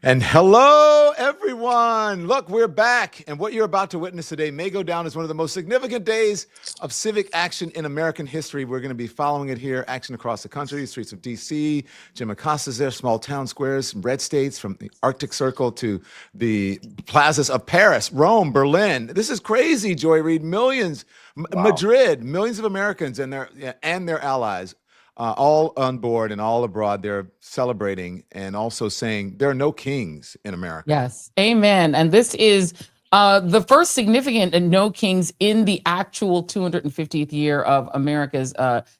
And hello, everyone. Look, we're back. And what you're about to witness today may go down as one of the most significant days of civic action in American history. We're going to be following it here, action across the country, the streets of D.C., Jim Acosta's there, small town squares, red states, from the Arctic Circle to the plazas of Paris, Rome, Berlin. This is crazy, Joy Reid. Millions, Madrid, millions of Americans and their allies. All on board and all abroad, they're celebrating and also saying there are no kings in America. Yes, amen. And this is the first significant no kings in the actual 250th year of America's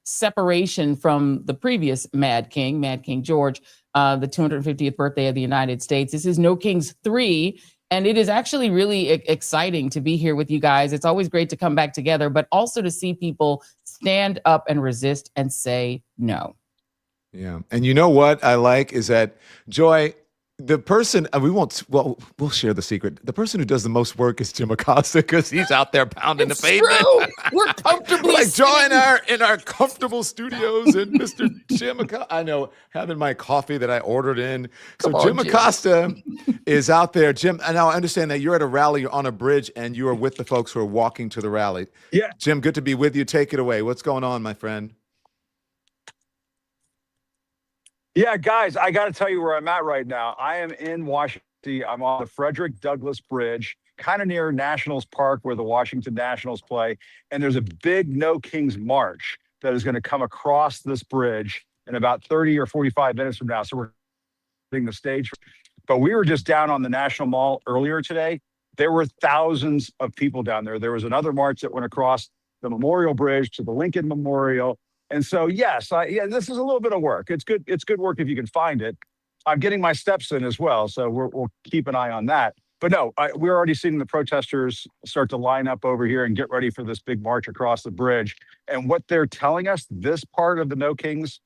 separation from the previous Mad King George, the 250th birthday of the United States. This is No Kings 3. And it is actually really exciting to be here with you guys. It's always great to come back together, but also to see people stand up and resist and say no. Yeah. And you know what I like is that, Joy, the person, we'll share the secret. The person who does the most work is Jim Acosta, because he's out there pounding the pavement. We're comfortably like Joy in our comfortable studios, and Mr. Jim Acosta, I know, having my coffee that I ordered in. So Jim Acosta is out there. Jim, and now I understand that you're at a rally, you're on a bridge, and you are with the folks who are walking to the rally. Yeah. Jim, good to be with you. Take it away. What's going on, my friend? Yeah, guys, I got to tell you where I'm at right now. I am in Washington. I'm on the Frederick Douglass Bridge, kind of near Nationals Park where the Washington Nationals play. And there's a big No Kings march that is going to come across this bridge in about 30 or 45 minutes from now. So we're getting the stage. But we were just down on the National Mall earlier today. There were thousands of people down there. There was another march that went across the Memorial Bridge to the Lincoln Memorial. And so, yes, this is a little bit of work. It's good. It's good work if you can find it. I'm getting my steps in as well, so we'll keep an eye on that. But no, we're already seeing the protesters start to line up over here and get ready for this big march across the bridge. And what they're telling us, this part of the No Kings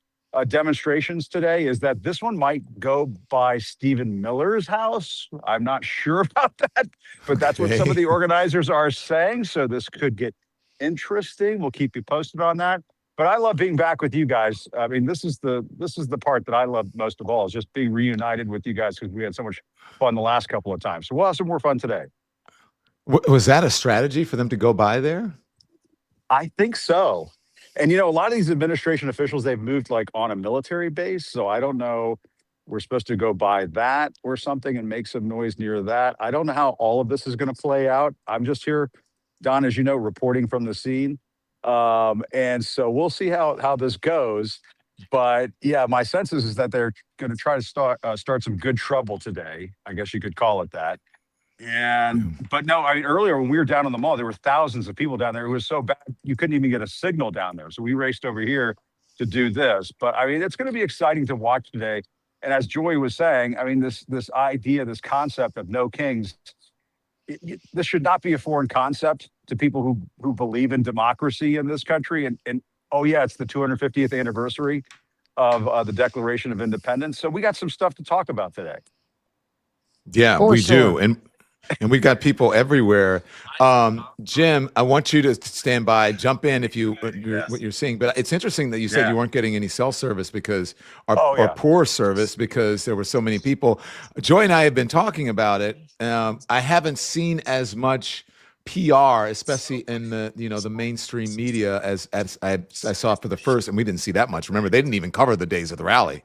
demonstrations today, is that this one might go by Stephen Miller's house. I'm not sure about that, but that's what some of the organizers are saying. So this could get interesting. We'll keep you posted on that. But I love being back with you guys. I mean, this is the part that I love most of all, is just being reunited with you guys, because we had so much fun the last couple of times. So we'll have some more fun today. Was that a strategy for them to go by there? I think so. And, a lot of these administration officials, they've moved like on a military base. So I don't know, we're supposed to go by that or something and make some noise near that. I don't know how all of this is going to play out. I'm just here, Don, as you know, reporting from the scene. And so we'll see how this goes. But yeah, my sense is that they're going to try to start some good trouble today. I guess you could call it that. But no, I mean, earlier when we were down on the mall, there were thousands of people down there. It was so bad, you couldn't even get a signal down there. So we raced over here to do this. But I mean, it's going to be exciting to watch today. And as Joy was saying, I mean, this idea, this concept of no kings, this should not be a foreign concept to people who believe in democracy in this country. And oh yeah, it's the 250th anniversary of the Declaration of Independence. So we got some stuff to talk about today. Yeah, we do. And we've got people everywhere. Jim, I want you to stand by, jump in if what you're seeing. But it's interesting that you said you weren't getting any cell service because, or poor service because there were so many people. Joy and I have been talking about it. I haven't seen as much PR, especially in the mainstream media, as I saw for the first, and we didn't see that much. Remember, they didn't even cover the days of the rally.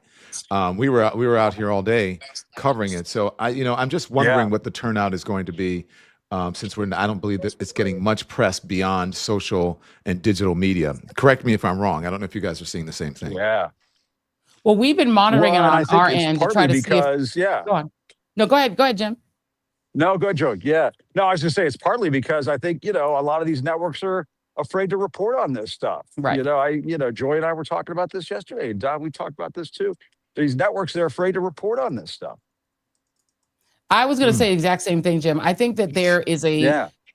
We were out here all day covering it. So I'm just wondering what the turnout is going to be, since I don't believe that it's getting much press beyond social and digital media. Correct me if I'm wrong. I don't know if you guys are seeing the same thing. Yeah. Well, we've been monitoring it on our end to try to see. Go on. No, go ahead, Jim. No, go ahead, Joe. Yeah. No, I was just saying it's partly because I think, a lot of these networks are afraid to report on this stuff. Right. Joy and I were talking about this yesterday. And Don, we talked about this too. These networks, they're afraid to report on this stuff. I was going to say the exact same thing, Jim. I think that there is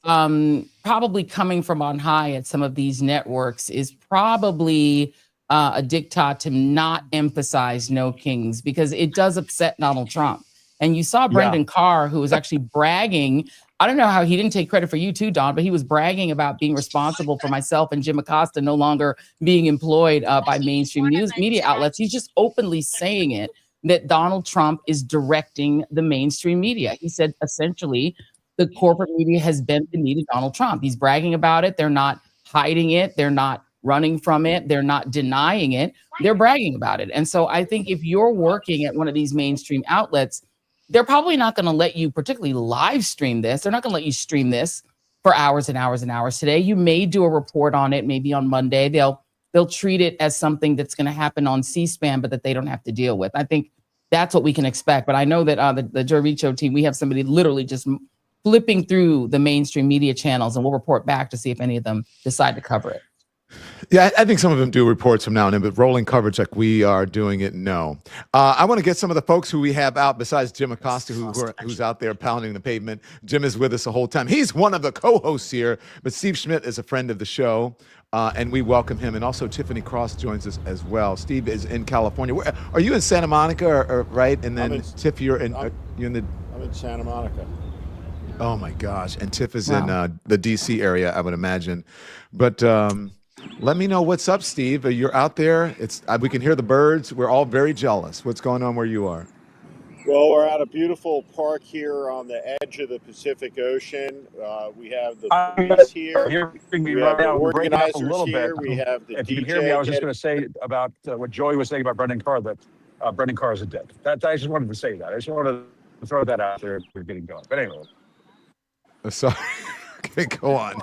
probably coming from on high at some of these networks is probably a diktat to not emphasize no kings, because it does upset Donald Trump. And you saw Brendan Carr, who was actually bragging. I don't know how he didn't take credit for you too, Don, but he was bragging about being responsible for myself and Jim Acosta no longer being employed by mainstream news media outlets. He's just openly saying it. that Donald Trump is directing the mainstream media. He said, essentially, the corporate media has bent the knee to Donald Trump. He's bragging about it. They're not hiding it. They're not running from it. They're not denying it. They're bragging about it. And so I think if you're working at one of these mainstream outlets, they're probably not going to let you particularly live stream this. They're not going to let you stream this for hours and hours and hours today. You may do a report on it, maybe on Monday. They'll treat it as something that's going to happen on C-SPAN, but that they don't have to deal with. I think that's what we can expect. But I know that the Joe Reid Show team, we have somebody literally just flipping through the mainstream media channels, and we'll report back to see if any of them decide to cover it. Yeah, I think some of them do reports from now and then, but rolling coverage like we are doing it, no. I want to get some of the folks who we have out besides Jim Acosta, who's out there pounding the pavement. Jim is with us the whole time. He's one of the co-hosts here, but Steve Schmidt is a friend of the show, and we welcome him. And also Tiffany Cross joins us as well. Steve is in California. Are you in Santa Monica, or right? And then Tiff, you're in the... I'm in Santa Monica. Oh my gosh. And Tiff is in the DC area, I would imagine. But let me know what's up, Steve. You're out there. We can hear the birds. We're all very jealous. What's going on where you are? Well, we're at a beautiful park here on the edge of the Pacific Ocean. We have the police here. We have the organizers here. We have the If you DJ can hear me, I was just going to say about what Joey was saying about Brendan Carr, that Brendan Carr is a dick. I just wanted to say that. I just wanted to throw that out there. We're getting going. But anyway. Sorry. Okay, go on.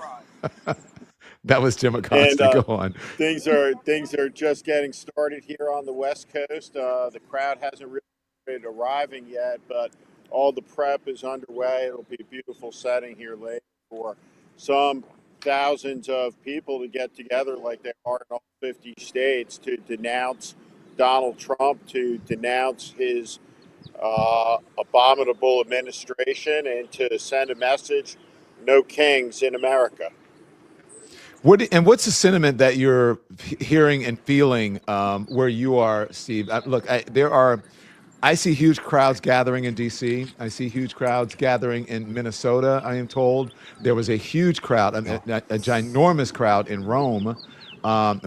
That was Jim Acosta. And, go on. Things are just getting started here on the West Coast. The crowd hasn't really started arriving yet, but all the prep is underway. It'll be a beautiful setting here later for some thousands of people to get together like they are in all 50 states to denounce Donald Trump, to denounce his abominable administration, and to send a message: no kings in America. What's the sentiment that you're hearing and feeling where you are, Steve? I see huge crowds gathering in DC. I see huge crowds gathering in Minnesota. I am told there was a huge crowd, a ginormous crowd in Rome,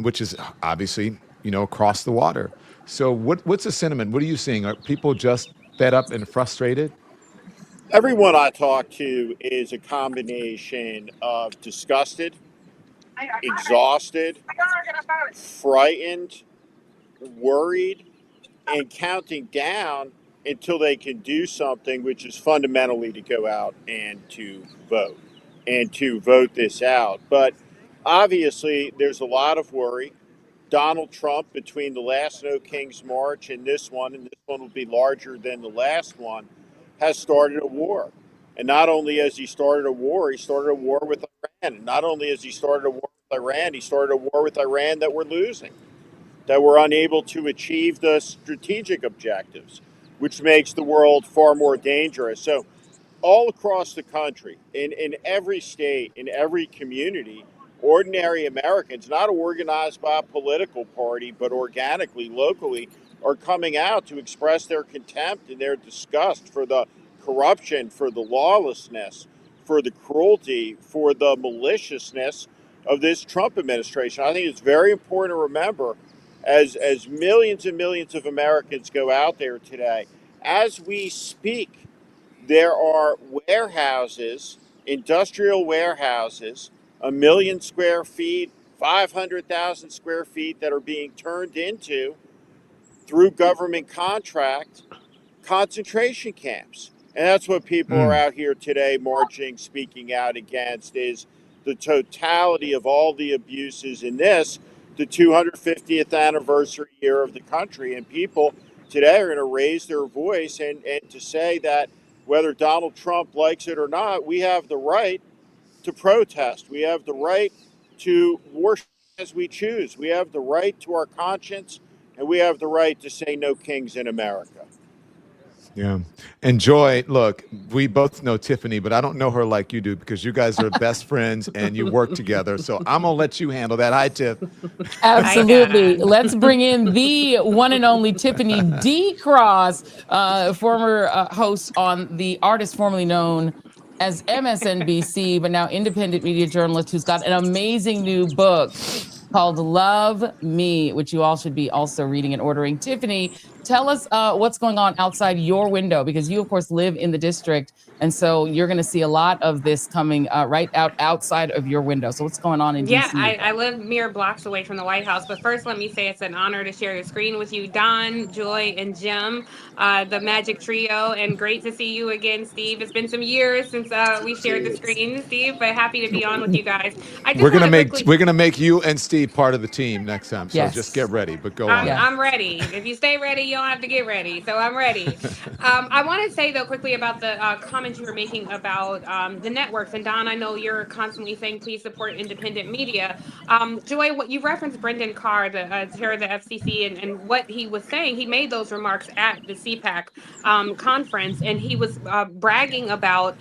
which is obviously across the water. So what's the sentiment? What are you seeing? Are people just fed up and frustrated? Everyone I talk to is a combination of disgusted, exhausted, frightened, worried, and counting down until they can do something, which is fundamentally to go out and to vote this out. But obviously, there's a lot of worry. Donald Trump, between the last No Kings March and this one will be larger than the last one, has started a war. And not only has he started a war, he started a war with Iran. And not only has he started a war with Iran, he started a war with Iran that we're losing, that we're unable to achieve the strategic objectives, which makes the world far more dangerous. So all across the country, in every state, in every community, ordinary Americans, not organized by a political party, but organically, locally, are coming out to express their contempt and their disgust for the corruption, for the lawlessness, for the cruelty, for the maliciousness of this Trump administration. I think it's very important to remember, as millions and millions of Americans go out there today, as we speak, there are warehouses, industrial warehouses, 1 million square feet, 500,000 square feet that are being turned into, through government contract, concentration camps. And that's what people are out here today marching, speaking out against, is the totality of all the abuses in this, the 250th anniversary year of the country. And people today are going to raise their voice and to say that whether Donald Trump likes it or not, we have the right to protest. We have the right to worship as we choose. We have the right to our conscience, and we have the right to say no kings in America. Yeah. And Joy, look, we both know Tiffany, but I don't know her like you do because you guys are best friends and you work together. So I'm going to let you handle that. Hi, Tiff. Absolutely. Let's bring in the one and only Tiffany D. Cross, former host on the artist formerly known as MSNBC, but now independent media journalist who's got an amazing new book called Love Me, which you all should be also reading and ordering. Tiffany, tell us what's going on outside your window, because you, of course, live in the district. And so you're going to see a lot of this coming right outside of your window. So what's going on in Yeah, DC? I live mere blocks away from the White House. But first, let me say it's an honor to share the screen with you, Don, Joy, and Jim, the Magic Trio. And great to see you again, Steve. It's been some years since we shared the screen, Steve, but happy to be on with you guys. I just want to quickly... We're gonna make you and Steve part of the team next time. So Yes. just get ready. But go on. I'm ready. If you stay ready, you don't have to get ready. So I'm ready. I want to say, though, quickly about the comments you were making about the networks. And Don, I know you're constantly saying, please support independent media. Joy, what you referenced Brendan Carr, the chair of the FCC, and what he was saying, he made those remarks at the CPAC conference, and he was bragging about,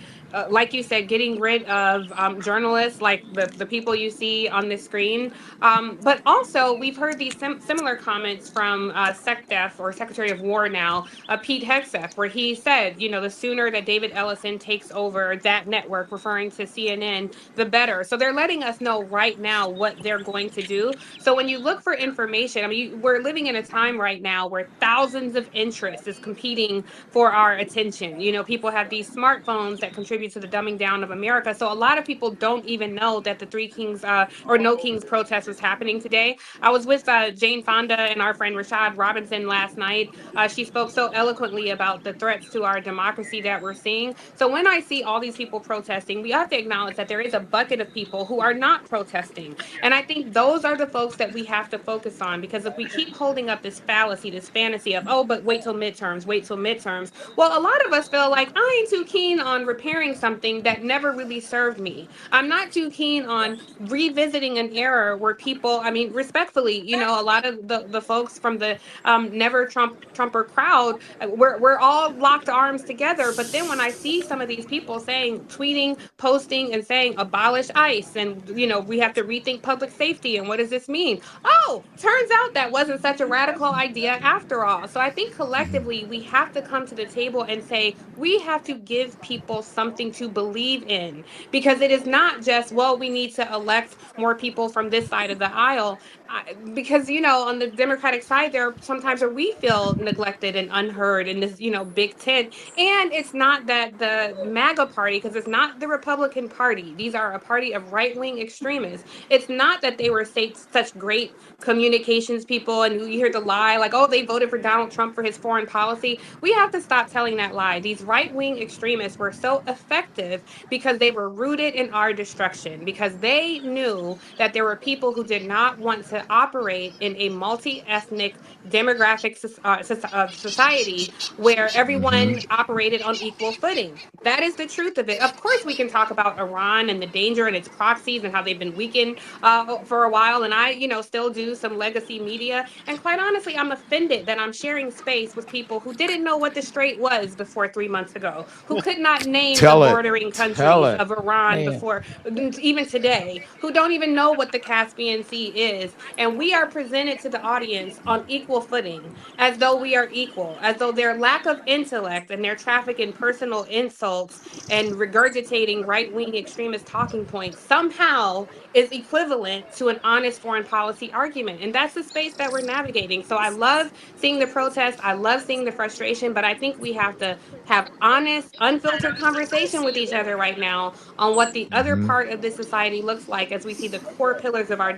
like you said, getting rid of journalists like the people you see on the screen. But also, we've heard these similar comments from SecDef, or Secretary of War now, Pete Hegseth, where he said, you know, the sooner that David Ellison takes over that network, referring to CNN, the better. So they're letting us know right now what they're going to do. So when you look for information, I mean, we're living in a time right now where thousands of interests is competing for our attention. You know, people have these smartphones that contribute to the dumbing down of America. So a lot of people don't even know that the Three Kings or No Kings protest was happening today. I was with Jane Fonda and our friend Rashad Robinson last night. She spoke so eloquently about the threats to our democracy that we're seeing. So when I see all these people protesting, we have to acknowledge that there is a bucket of people who are not protesting. And I think those are the folks that we have to focus on, because if we keep holding up this fallacy, this fantasy of, oh, but wait till midterms, well, a lot of us feel like I ain't too keen on repairing something that never really served me. I'm not too keen on revisiting an era where people, I mean, respectfully, you know, a lot of the folks from the never Trumper crowd, we're all locked arms together. But then when I see some of these people saying, tweeting, posting, and saying abolish ICE, and you know, we have to rethink public safety, and what does this mean? Oh, turns out that wasn't such a radical idea after all. So I think collectively we have to come to the table and say we have to give people something to believe in, because it is not just, well, we need to elect more people from this side of the aisle. Because, you know, on the Democratic side, there are sometimes where we feel neglected and unheard in this, you know, big tent. And it's not that the MAGA party, because it's not the Republican Party. These are a party of right-wing extremists. It's not that they were such great communications people and you hear the lie like, oh, they voted for Donald Trump for his foreign policy. We have to stop telling that lie. These right-wing extremists were so effective because they were rooted in our destruction, because they knew that there were people who did not want to operate in a multi-ethnic demographic society where everyone operated on equal footing. That is the truth of it. Of course, we can talk about Iran and the danger and its proxies and how they've been weakened for a while. And I, you know, still do some legacy media. And quite honestly, I'm offended that I'm sharing space with people who didn't know what the Strait was before 3 months ago, who could not name the bordering countries of Iran before, even today, who don't even know what the Caspian Sea is. And we are presented to the audience on equal footing, as though we are equal, as though their lack of intellect and their traffic in personal insults and regurgitating right-wing extremist talking points somehow is equivalent to an honest foreign policy argument. And that's the space that we're navigating. So I love seeing the protest. I love seeing the frustration, but I think we have to have honest, unfiltered conversation with each other right now on what the other part of this society looks like as we see the core pillars of our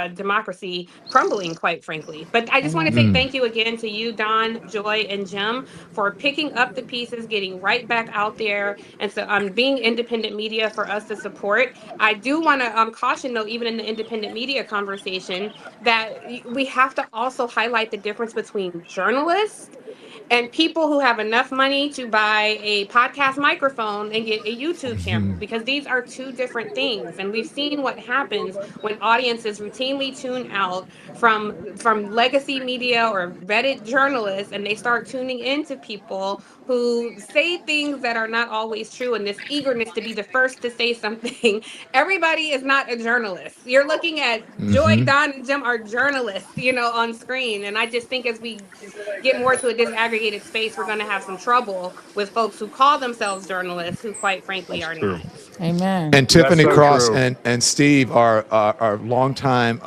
democracy crumbling, quite frankly. But I just want to say thank you again to you, Don, Joy, and Jim, for picking up the pieces, getting right back out there, and so being independent media for us to support. I do want to caution, though, even in the independent media conversation, that we have to also highlight the difference between journalists and people who have enough money to buy a podcast microphone and get a YouTube channel, because these are two different things. And we've seen what happens when audiences routinely tune out from legacy media or vetted journalists, and they start tuning into people who say things that are not always true, and this eagerness to be the first to say something. Everybody is not a journalist. You're looking at Joy, Don, and Jim are journalists, you know, on screen. And I just think as we get more to a disaggregation segregated space, we're going to have some trouble with folks who call themselves journalists who, quite frankly, That's are true. not. Amen. And Tiffany so Cross true. and Steve are longtime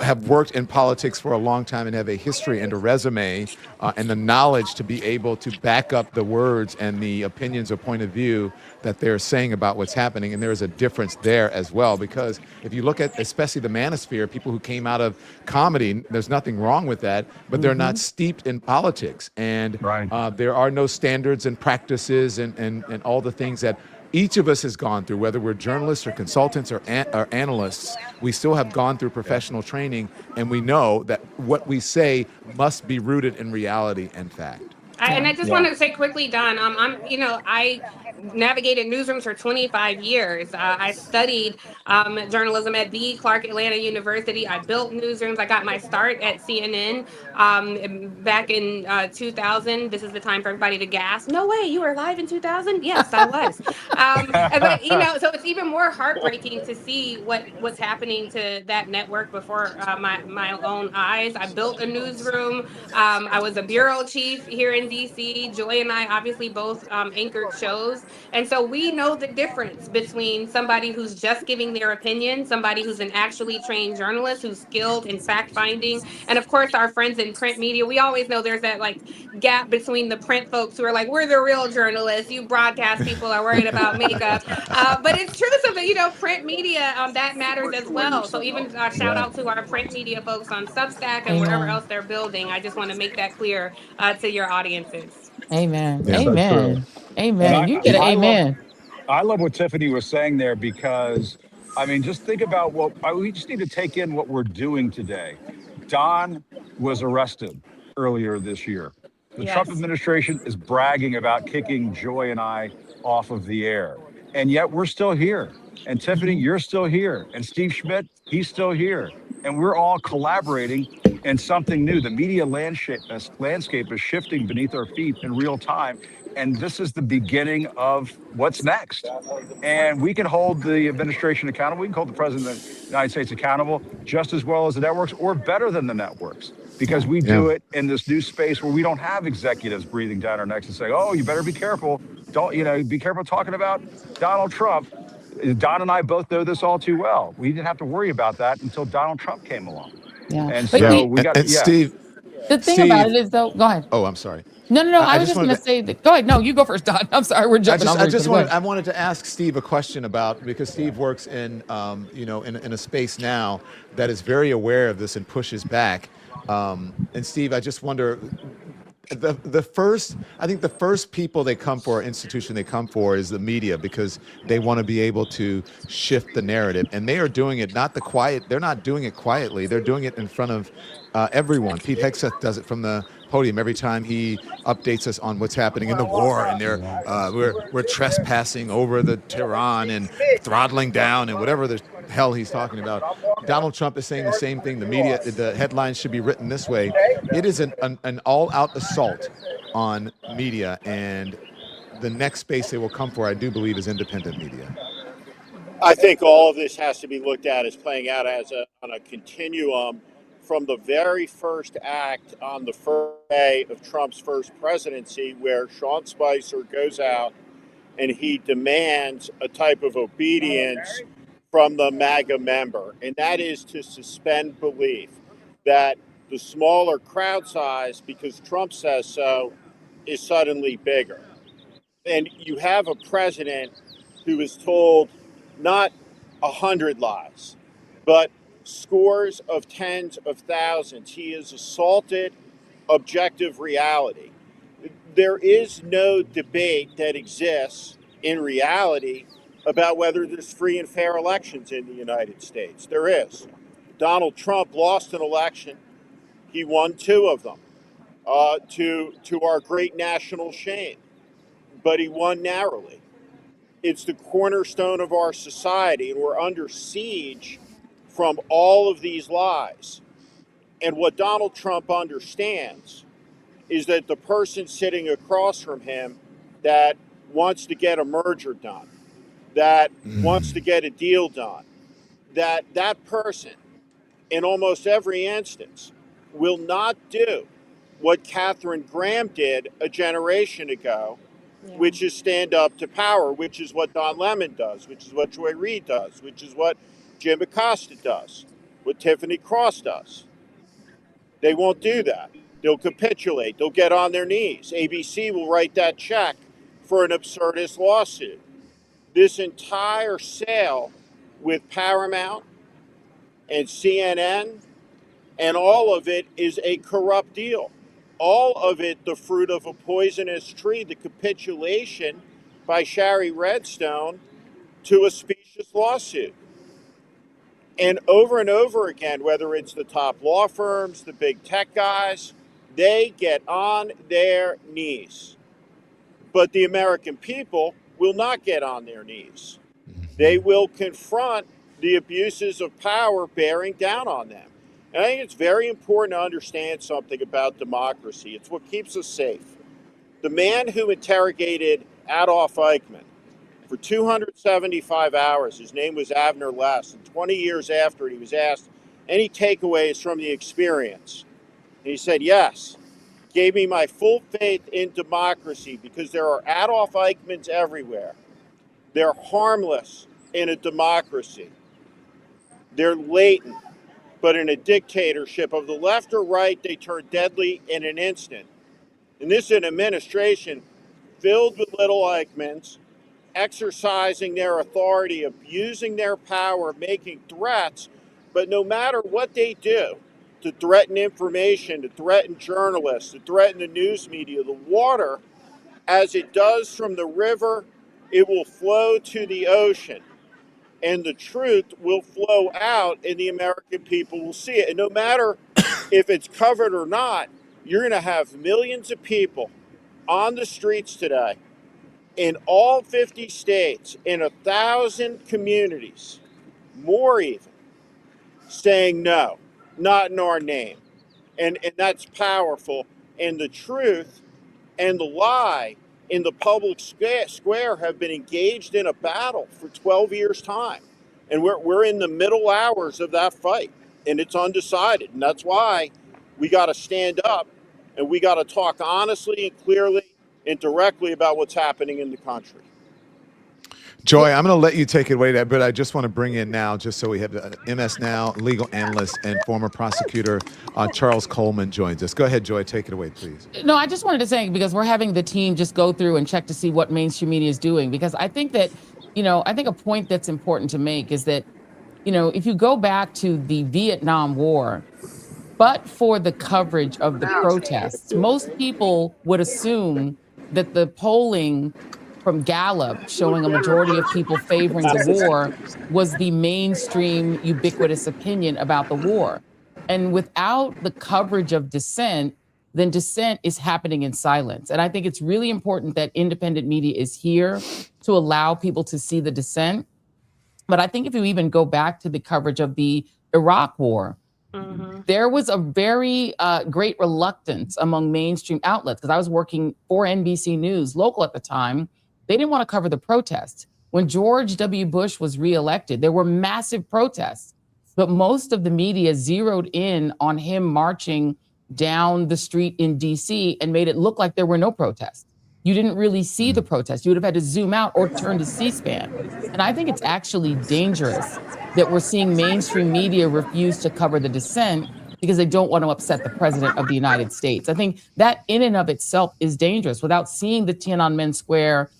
have worked in politics for a long time and have a history and a resume and the knowledge to be able to back up the words and the opinions or point of view that they're saying about what's happening. And there is a difference there as well, because if you look at especially the manosphere, people who came out of comedy, there's nothing wrong with that, but they're not steeped in politics. And Right. there are no standards and practices and all the things that each of us has gone through, whether we're journalists or consultants or analysts. We still have gone through professional training, and we know that what we say must be rooted in reality and fact. And I just wanted to say quickly, Don, I navigated newsrooms for 25 years. I studied journalism at the Clark Atlanta University. I built newsrooms. I got my start at CNN back in 2000. This is the time for everybody to gasp. No way, you were live in 2000? Yes, I was. But so it's even more heartbreaking to see what's happening to that network before my own eyes. I built a newsroom. I was a bureau chief here in DC. Joy and I obviously both anchored shows. And so we know the difference between somebody who's just giving their opinion, somebody who's an actually trained journalist who's skilled in fact finding, and of course our friends in print media. We always know there's that like gap between the print folks who are like, we're the real journalists. You broadcast people are worried about makeup. But it's true, so that, print media, that matters as well. So even shout out to our print media folks on Substack and wherever else they're building. I just want to make that clear to your audiences. Amen. Yeah. So true. Amen. And Amen. You get an amen. I love what Tiffany was saying there, because I mean, just think about we just need to take in what we're doing today. Don was arrested earlier this year. The Trump administration is bragging about kicking Joy and I off of the air. And yet we're still here. And Tiffany, you're still here. And Steve Schmidt, he's still here. And we're all collaborating in something new. The media landscape is shifting beneath our feet in real time. And this is the beginning of what's next. And we can hold the administration accountable. We can hold the president of the United States accountable just as well as the networks, or better than the networks, because we do it in this new space where we don't have executives breathing down our necks and saying, oh, you better be careful. Don't, be careful talking about Donald Trump. Don and I both know this all too well. We didn't have to worry about that until Donald Trump came along. Yeah. And But so we got, Steve. The thing about it is, though, go ahead. Oh, I'm sorry. No. I was just going to say that. Go ahead. No, you go first, Don. I'm sorry. We're jumping on. I wanted to ask Steve a question because Steve works in, in a space now that is very aware of this and pushes back. And Steve, I just wonder, the first people they come for, institution they come for, is the media, because they want to be able to shift the narrative, and they are doing it they're not doing it quietly. They're doing it in front of everyone. Pete Hegseth does it from the podium every time he updates us on what's happening in the war, and we're trespassing over the Tehran and throttling down and whatever the hell he's talking about. Donald Trump is saying the same thing. The media, the headlines should be written this way. It is an all-out assault on media, and the next space they will come for, I do believe, is independent media. I think all of this has to be looked at as playing out on a continuum from the very first act on the first day of Trump's first presidency, where Sean Spicer goes out and he demands a type of obedience from the MAGA member, and that is to suspend belief that the smaller crowd size, because Trump says so, is suddenly bigger. And you have a president who is told not 100 lies, but scores of tens of thousands. He is assaulted objective reality. There is no debate that exists in reality about whether there's free and fair elections in the United States. There is. Donald Trump lost an election. He won 2 of them, to our great national shame, but he won narrowly. It's the cornerstone of our society, and we're under siege from all of these lies. And what Donald Trump understands is that the person sitting across from him that wants to get a merger done, that wants to get a deal done, that person in almost every instance will not do what Katharine Graham did a generation ago, Yeah. which is stand up to power, which is what Don Lemon does, which is what Joy Reid does, which is what Jim Acosta does, what Tiffany Cross does. They won't do that. They'll capitulate. They'll get on their knees. ABC will write that check for an absurdist lawsuit. This entire sale with Paramount and CNN and all of it is a corrupt deal. All of it the fruit of a poisonous tree, the capitulation by Shari Redstone to a specious lawsuit. And over again, whether it's the top law firms, the big tech guys, they get on their knees. But the American people will not get on their knees. They will confront the abuses of power bearing down on them. And I think it's very important to understand something about democracy. It's what keeps us safe. The man who interrogated Adolf Eichmann for 275 hours, his name was Avner Less, and 20 years after he was asked any takeaways from the experience. And he said, yes, gave me my full faith in democracy because there are Adolf Eichmanns everywhere. They're harmless in a democracy. They're latent, but in a dictatorship of the left or right, they turn deadly in an instant. And this is an administration filled with little Eichmanns, exercising their authority, abusing their power, making threats. But no matter what they do, to threaten information, to threaten journalists, to threaten the news media, the water, as it does from the river, it will flow to the ocean. And the truth will flow out and the American people will see it. And no matter if it's covered or not, you're going to have millions of people on the streets today in all 50 states, in 1,000 communities, more even, saying no, not in our name. And that's powerful. And the truth and the lie in the public square have been engaged in a battle for 12 years' time. And we're in the middle hours of that fight, and it's undecided. And that's why we got to stand up and we got to talk honestly and clearly and directly about what's happening in the country. Joy, I'm going to let you take it away, but I just want to bring in now, just so we have MS Now legal analyst and former prosecutor Charles Coleman joins us. Go ahead, Joy, take it away, please. No, I just wanted to say, because we're having the team just go through and check to see what mainstream media is doing, because I think that, I think a point that's important to make is that, if you go back to the Vietnam War, but for the coverage of the protests, most people would assume that the polling from Gallup showing a majority of people favoring the war was the mainstream ubiquitous opinion about the war. And without the coverage of dissent, then dissent is happening in silence. And I think it's really important that independent media is here to allow people to see the dissent. But I think if you even go back to the coverage of the Iraq War, there was a very great reluctance among mainstream outlets, because I was working for NBC News, local at the time. They didn't want to cover the protests. When George W. Bush was reelected, there were massive protests, but most of the media zeroed in on him marching down the street in DC and made it look like there were no protests. You didn't really see the protests. You would have had to zoom out or turn to C-SPAN. And I think it's actually dangerous that we're seeing mainstream media refuse to cover the dissent because they don't want to upset the president of the United States. I think that in and of itself is dangerous. Without seeing the Tiananmen Square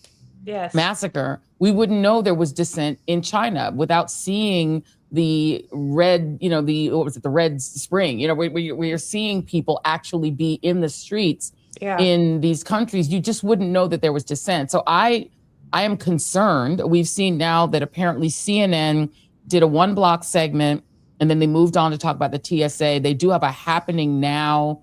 massacre, we wouldn't know there was dissent in China. Without seeing the red, the Red Spring, we're seeing people actually be in the streets in these countries. You just wouldn't know that there was dissent. So I am concerned. We've seen now that apparently CNN did a 1-block segment, and then they moved on to talk about the TSA. They do have a Happening Now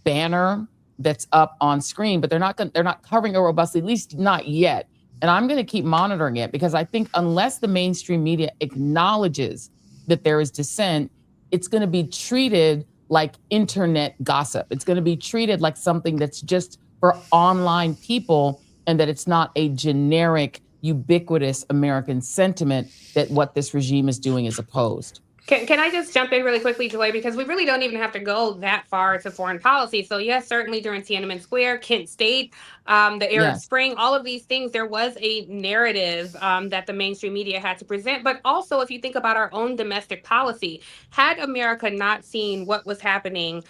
banner that's up on screen, but they're not covering it robustly, at least not yet. And I'm going to keep monitoring it, because I think unless the mainstream media acknowledges that there is dissent, it's going to be treated like internet gossip. It's going to be treated like something that's just for online people, and that it's not a generic, ubiquitous American sentiment that what this regime is doing is opposed. Can I just jump in really quickly, Joy? Because we really don't even have to go that far to foreign policy. So yes, certainly during Tiananmen Square, Kent State, the Arab Yes. Spring, all of these things, there was a narrative that the mainstream media had to present. But also, if you think about our own domestic policy, had America not seen what was happening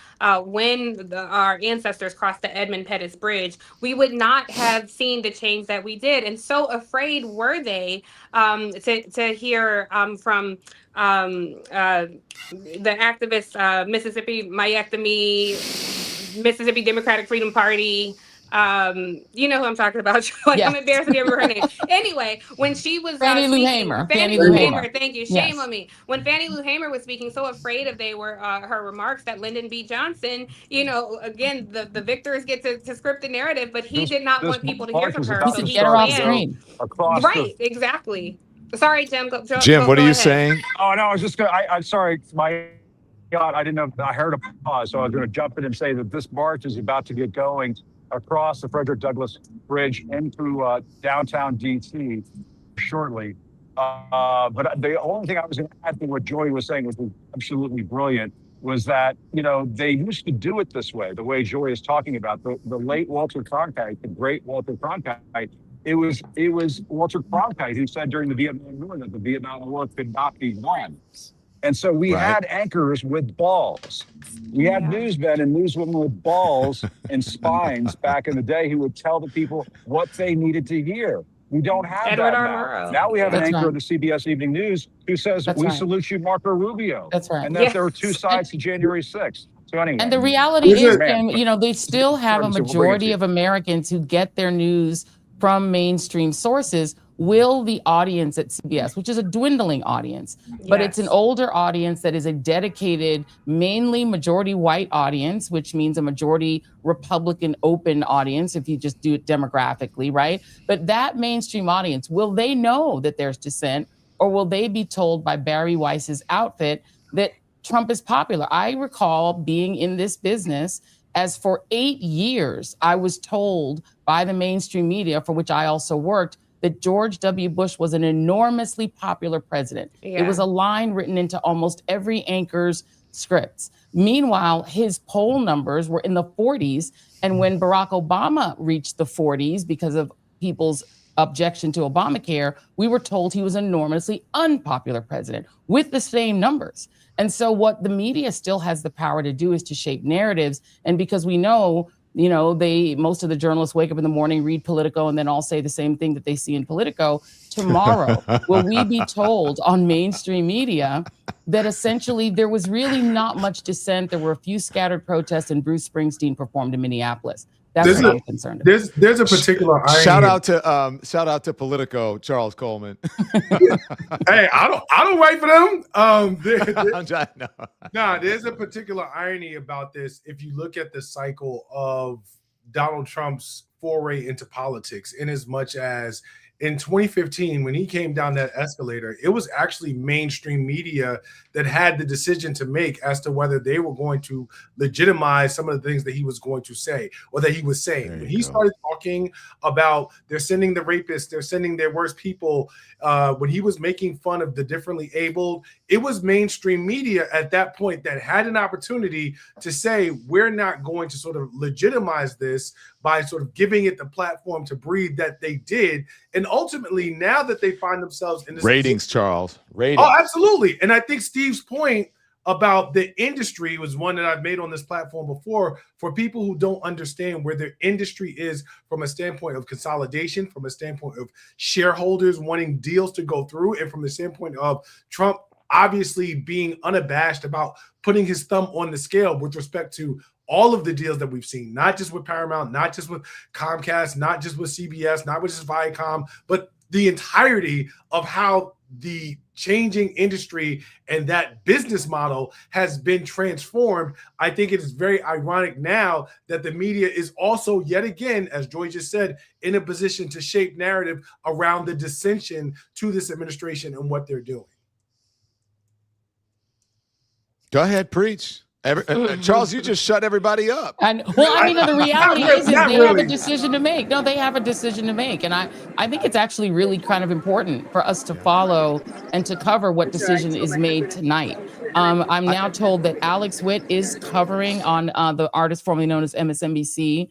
when our ancestors crossed the Edmund Pettus Bridge, we would not have seen the change that we did. And so afraid were they to hear from the activist Mississippi Myectomy, Mississippi Democratic Freedom Party. You know who I'm talking about. Like, Yeah. I'm embarrassed to remember her name. Anyway, when she was Fannie Lou speaking, Hamer. Fannie Fannie Lou Lou Hamer, Hamer. thank you. Shame Yes. on me. When Fannie Lou Hamer was speaking, so afraid of her remarks that Lyndon B. Johnson, again, the victors get to script the narrative, but he did not This want people to hear march from is her. about He So to said, he get her start off to go planned. screen. across Right, exactly. Sorry, Jim. Go Jim, what are you ahead. saying? Oh no, I was just gonna. I'm sorry, my God, I didn't know. I heard a pause, so I was going to jump in and say that this march is about to get going across the Frederick Douglass Bridge into downtown DC shortly. But the only thing I was going to add to what Joy was saying, which was absolutely brilliant, was that they used to do it this way, the way Joy is talking about. The late Walter Cronkite, the great Walter Cronkite. It was Walter Cronkite who said during the Vietnam War that the Vietnam War could not be won. And so we had anchors with balls. We had newsmen and newswomen with balls and spines back in the day who would tell the people what they needed to hear. We don't have Edward that R. now. Murrow. Now we have an That's anchor right. of the CBS Evening News who says, That's we right. salute you, Marco Rubio. That's right. And that there are two sides to January 6th. So anyway. And the reality is, Jim, they still have a majority of Americans who get their news from mainstream sources. Will the audience at CBS, which is a dwindling audience, but it's an older audience that is a dedicated, mainly majority white audience, which means a majority Republican open audience, if you just do it demographically, right? But that mainstream audience, will they know that there's dissent, or will they be told by Barry Weiss's outfit that Trump is popular? I recall being in this business as for 8 years, I was told by the mainstream media, for which I also worked, that George W. Bush was an enormously popular president. It was a line written into almost every anchor's scripts. Meanwhile, his poll numbers were in the 40s. And when Barack Obama reached the 40s because of people's objection to Obamacare, we were told he was an enormously unpopular president with the same numbers. And so what the media still has the power to do is to shape narratives. And because we know, most of the journalists wake up in the morning, read Politico, and then all say the same thing that they see in Politico. Tomorrow, will we be told on mainstream media that essentially there was really not much dissent? There were a few scattered protests, and Bruce Springsteen performed in Minneapolis. That's what I'm concerned about. There's a particular irony. Shout out to Politico, Charles Coleman. Hey, I don't write for them. I'm trying, no. Nah, there's a particular irony about this. If you look at the cycle of Donald Trump's foray into politics, in as much as in 2015, when he came down that escalator, it was actually mainstream media that had the decision to make as to whether they were going to legitimize some of the things that he was going to say or that he was saying. When he started talking about they're sending the rapists, they're sending their worst people, when he was making fun of the differently abled, it was mainstream media at that point that had an opportunity to say, we're not going to sort of legitimize this by sort of giving it the platform to breathe that they did. And ultimately, now that they find themselves in this ratings, Charles, ratings. Oh, absolutely. And I think Steve's point about the industry was one that I've made on this platform before, for people who don't understand where their industry is from a standpoint of consolidation, from a standpoint of shareholders wanting deals to go through, and from the standpoint of Trump obviously being unabashed about putting his thumb on the scale with respect to all of the deals that we've seen, not just with Paramount, not just with Comcast, not just with CBS, not just Viacom, but the entirety of how the changing industry and that business model has been transformed. I think it is very ironic now that the media is also, yet again, as Joy just said, in a position to shape narrative around the dissension to this administration and what they're doing. Go ahead, preach. Charles, you just shut everybody up. And well, I mean, the reality is they have a decision to make. No, they have a decision to make. And I think it's actually really kind of important for us to follow and to cover what decision is made tonight. I'm now told that Alex Witt is covering on the artist formerly known as MSNBC,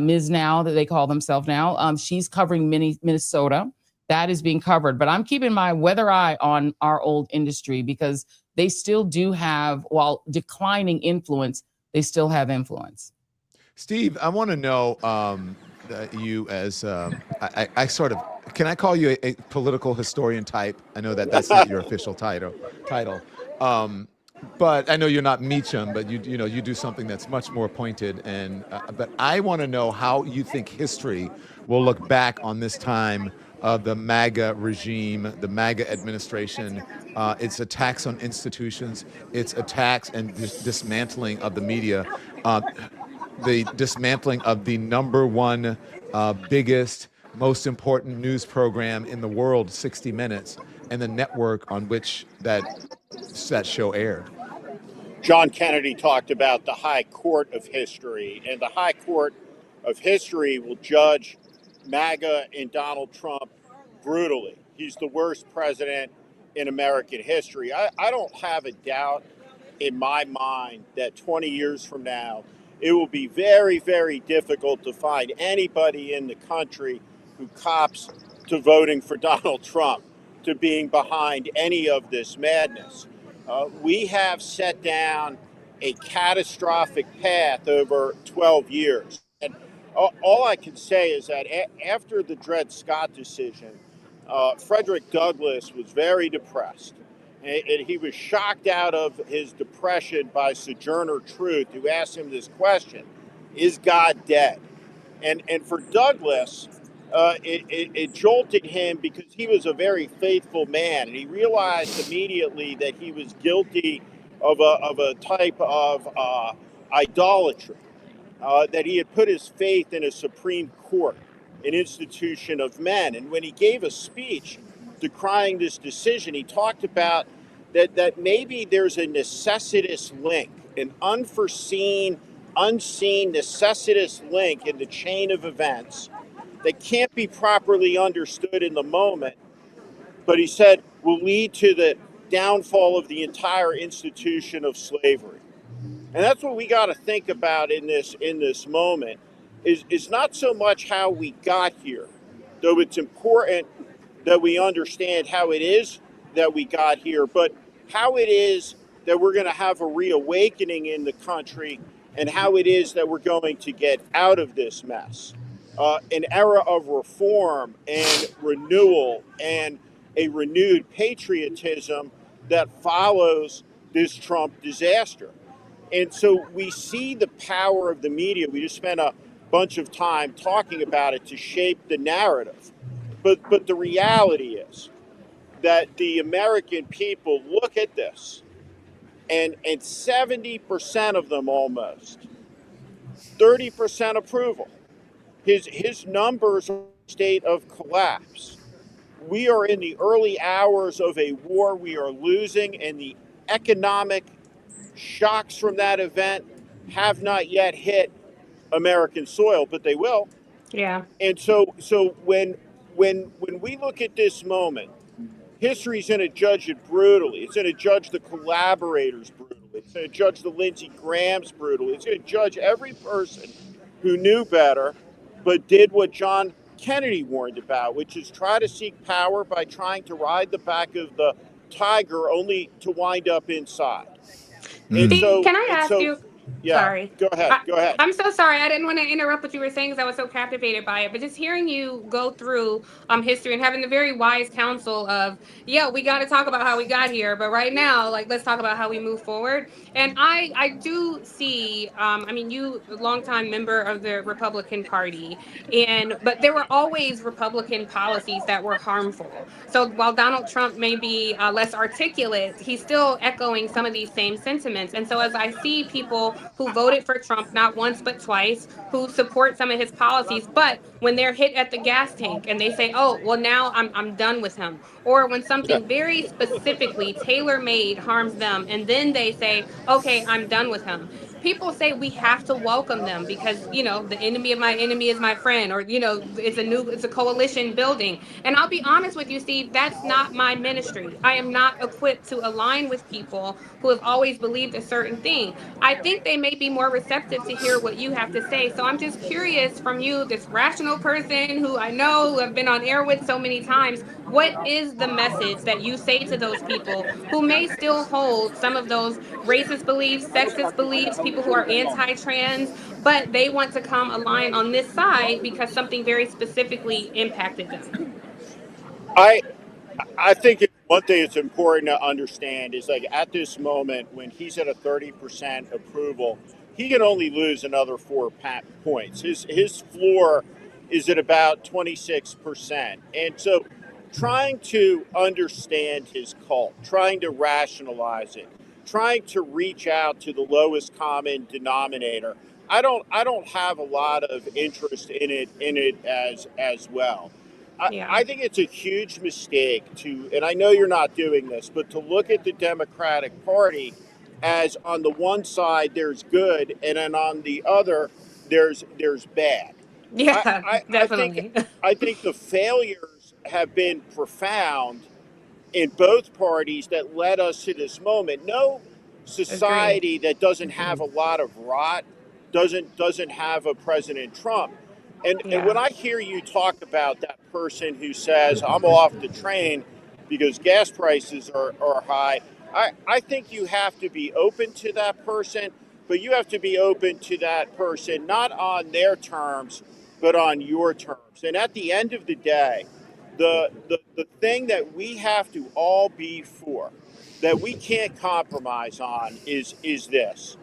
Ms. Now, that they call themselves now. She's covering Minnesota. That is being covered. But I'm keeping my weather eye on our old industry because they still do have, while declining influence, they still have influence. Steve, I want to know you as I sort of, can I call you a political historian type? I know that that's not your official title. But I know you're not Meacham, but you do something that's much more pointed. And but I want to know how you think history will look back on this time of the MAGA regime, the MAGA administration, its attacks on institutions, its attacks and dismantling of the media, the dismantling of the #1 biggest, most important news program in the world, 60 Minutes, and the network on which that show aired. John Kennedy talked about the High Court of History, and the High Court of History will judge MAGA and Donald Trump brutally. He's the worst president in American history. I don't have a doubt in my mind that 20 years from now, it will be very, very difficult to find anybody in the country who cops to voting for Donald Trump, to being behind any of this madness. We have set down a catastrophic path over 12 years. And all I can say is that after the Dred Scott decision, Frederick Douglass was very depressed. And he was shocked out of his depression by Sojourner Truth, who asked him this question: is God dead? And for Douglass, it jolted him because he was a very faithful man, and he realized immediately that he was guilty of a type of idolatry, that he had put his faith in a Supreme Court, an institution of men. And when he gave a speech decrying this decision, he talked about that maybe there's a necessitous link, an unforeseen, unseen necessitous link in the chain of events that can't be properly understood in the moment, but he said will lead to the downfall of the entire institution of slavery. And that's what we got to think about in this moment, is not so much how we got here, though it's important that we understand how it is that we got here, but how it is that we're going to have a reawakening in the country, and how it is that we're going to get out of this mess. An era of reform and renewal and a renewed patriotism that follows this Trump disaster. And so we see the power of the media. We just spent a bunch of time talking about it to shape the narrative. But the reality is that the American people look at this, and 70% of them almost, 30% approval. His numbers are in a state of collapse. We are in the early hours of a war we are losing, and the economic shocks from that event have not yet hit American soil, but they will. Yeah. And so when we look at this moment, history's going to judge it brutally. It's going to judge the collaborators brutally. It's going to judge the Lindsey Grahams brutally. It's going to judge every person who knew better but did what John Kennedy warned about, which is try to seek power by trying to ride the back of the tiger only to wind up inside. Steve, can I ask you? Yeah, sorry. Go ahead. I'm so sorry. I didn't want to interrupt what you were saying because I was so captivated by it. But just hearing you go through history and having the very wise counsel of, yeah, we got to talk about how we got here. But right now, let's talk about how we move forward. And I do see, you, a longtime member of the Republican Party, but there were always Republican policies that were harmful. So while Donald Trump may be less articulate, he's still echoing some of these same sentiments. And so as I see people who voted for Trump not once but twice, who support some of his policies, but when they're hit at the gas tank and they say, oh, well, now I'm done with him. Or when Yeah. something very specifically tailor-made harms them, and then they say, okay, I'm done with him. People say we have to welcome them because, you know, the enemy of my enemy is my friend, or, you know, it's a coalition building. And I'll be honest with you, Steve, that's not my ministry. I am not equipped to align with people who have always believed a certain thing. I think they may be more receptive to hear what you have to say. So I'm just curious from you, this rational person who I know who I've been on air with so many times, what is the message that you say to those people who may still hold some of those racist beliefs, sexist beliefs, people who are anti-trans, but they want to come align on this side because something very specifically impacted them? I I think one thing that's important to understand is like at this moment when he's at a 30% approval, he can only lose another 4 points. His floor is at about 26%, and so trying to understand his cult, trying to rationalize it, trying to reach out to the lowest common denominator. I don't have a lot of interest in it as well. Yeah. I think it's a huge mistake to, and I know you're not doing this, but to look at the Democratic Party as on the one side there's good, and then on the other there's bad. Yeah, I think definitely. I think the failures have been profound in both parties that led us to this moment. No society that doesn't have a lot of rot doesn't have a President Trump. And when Yeah. I hear you talk about that person who says I'm off the train because gas prices are high, I think you have to be open to that person, but you have to be open to that person not on their terms, but on your terms. And at the end of the day, the thing that we have to all be for, that we can't compromise on, is this,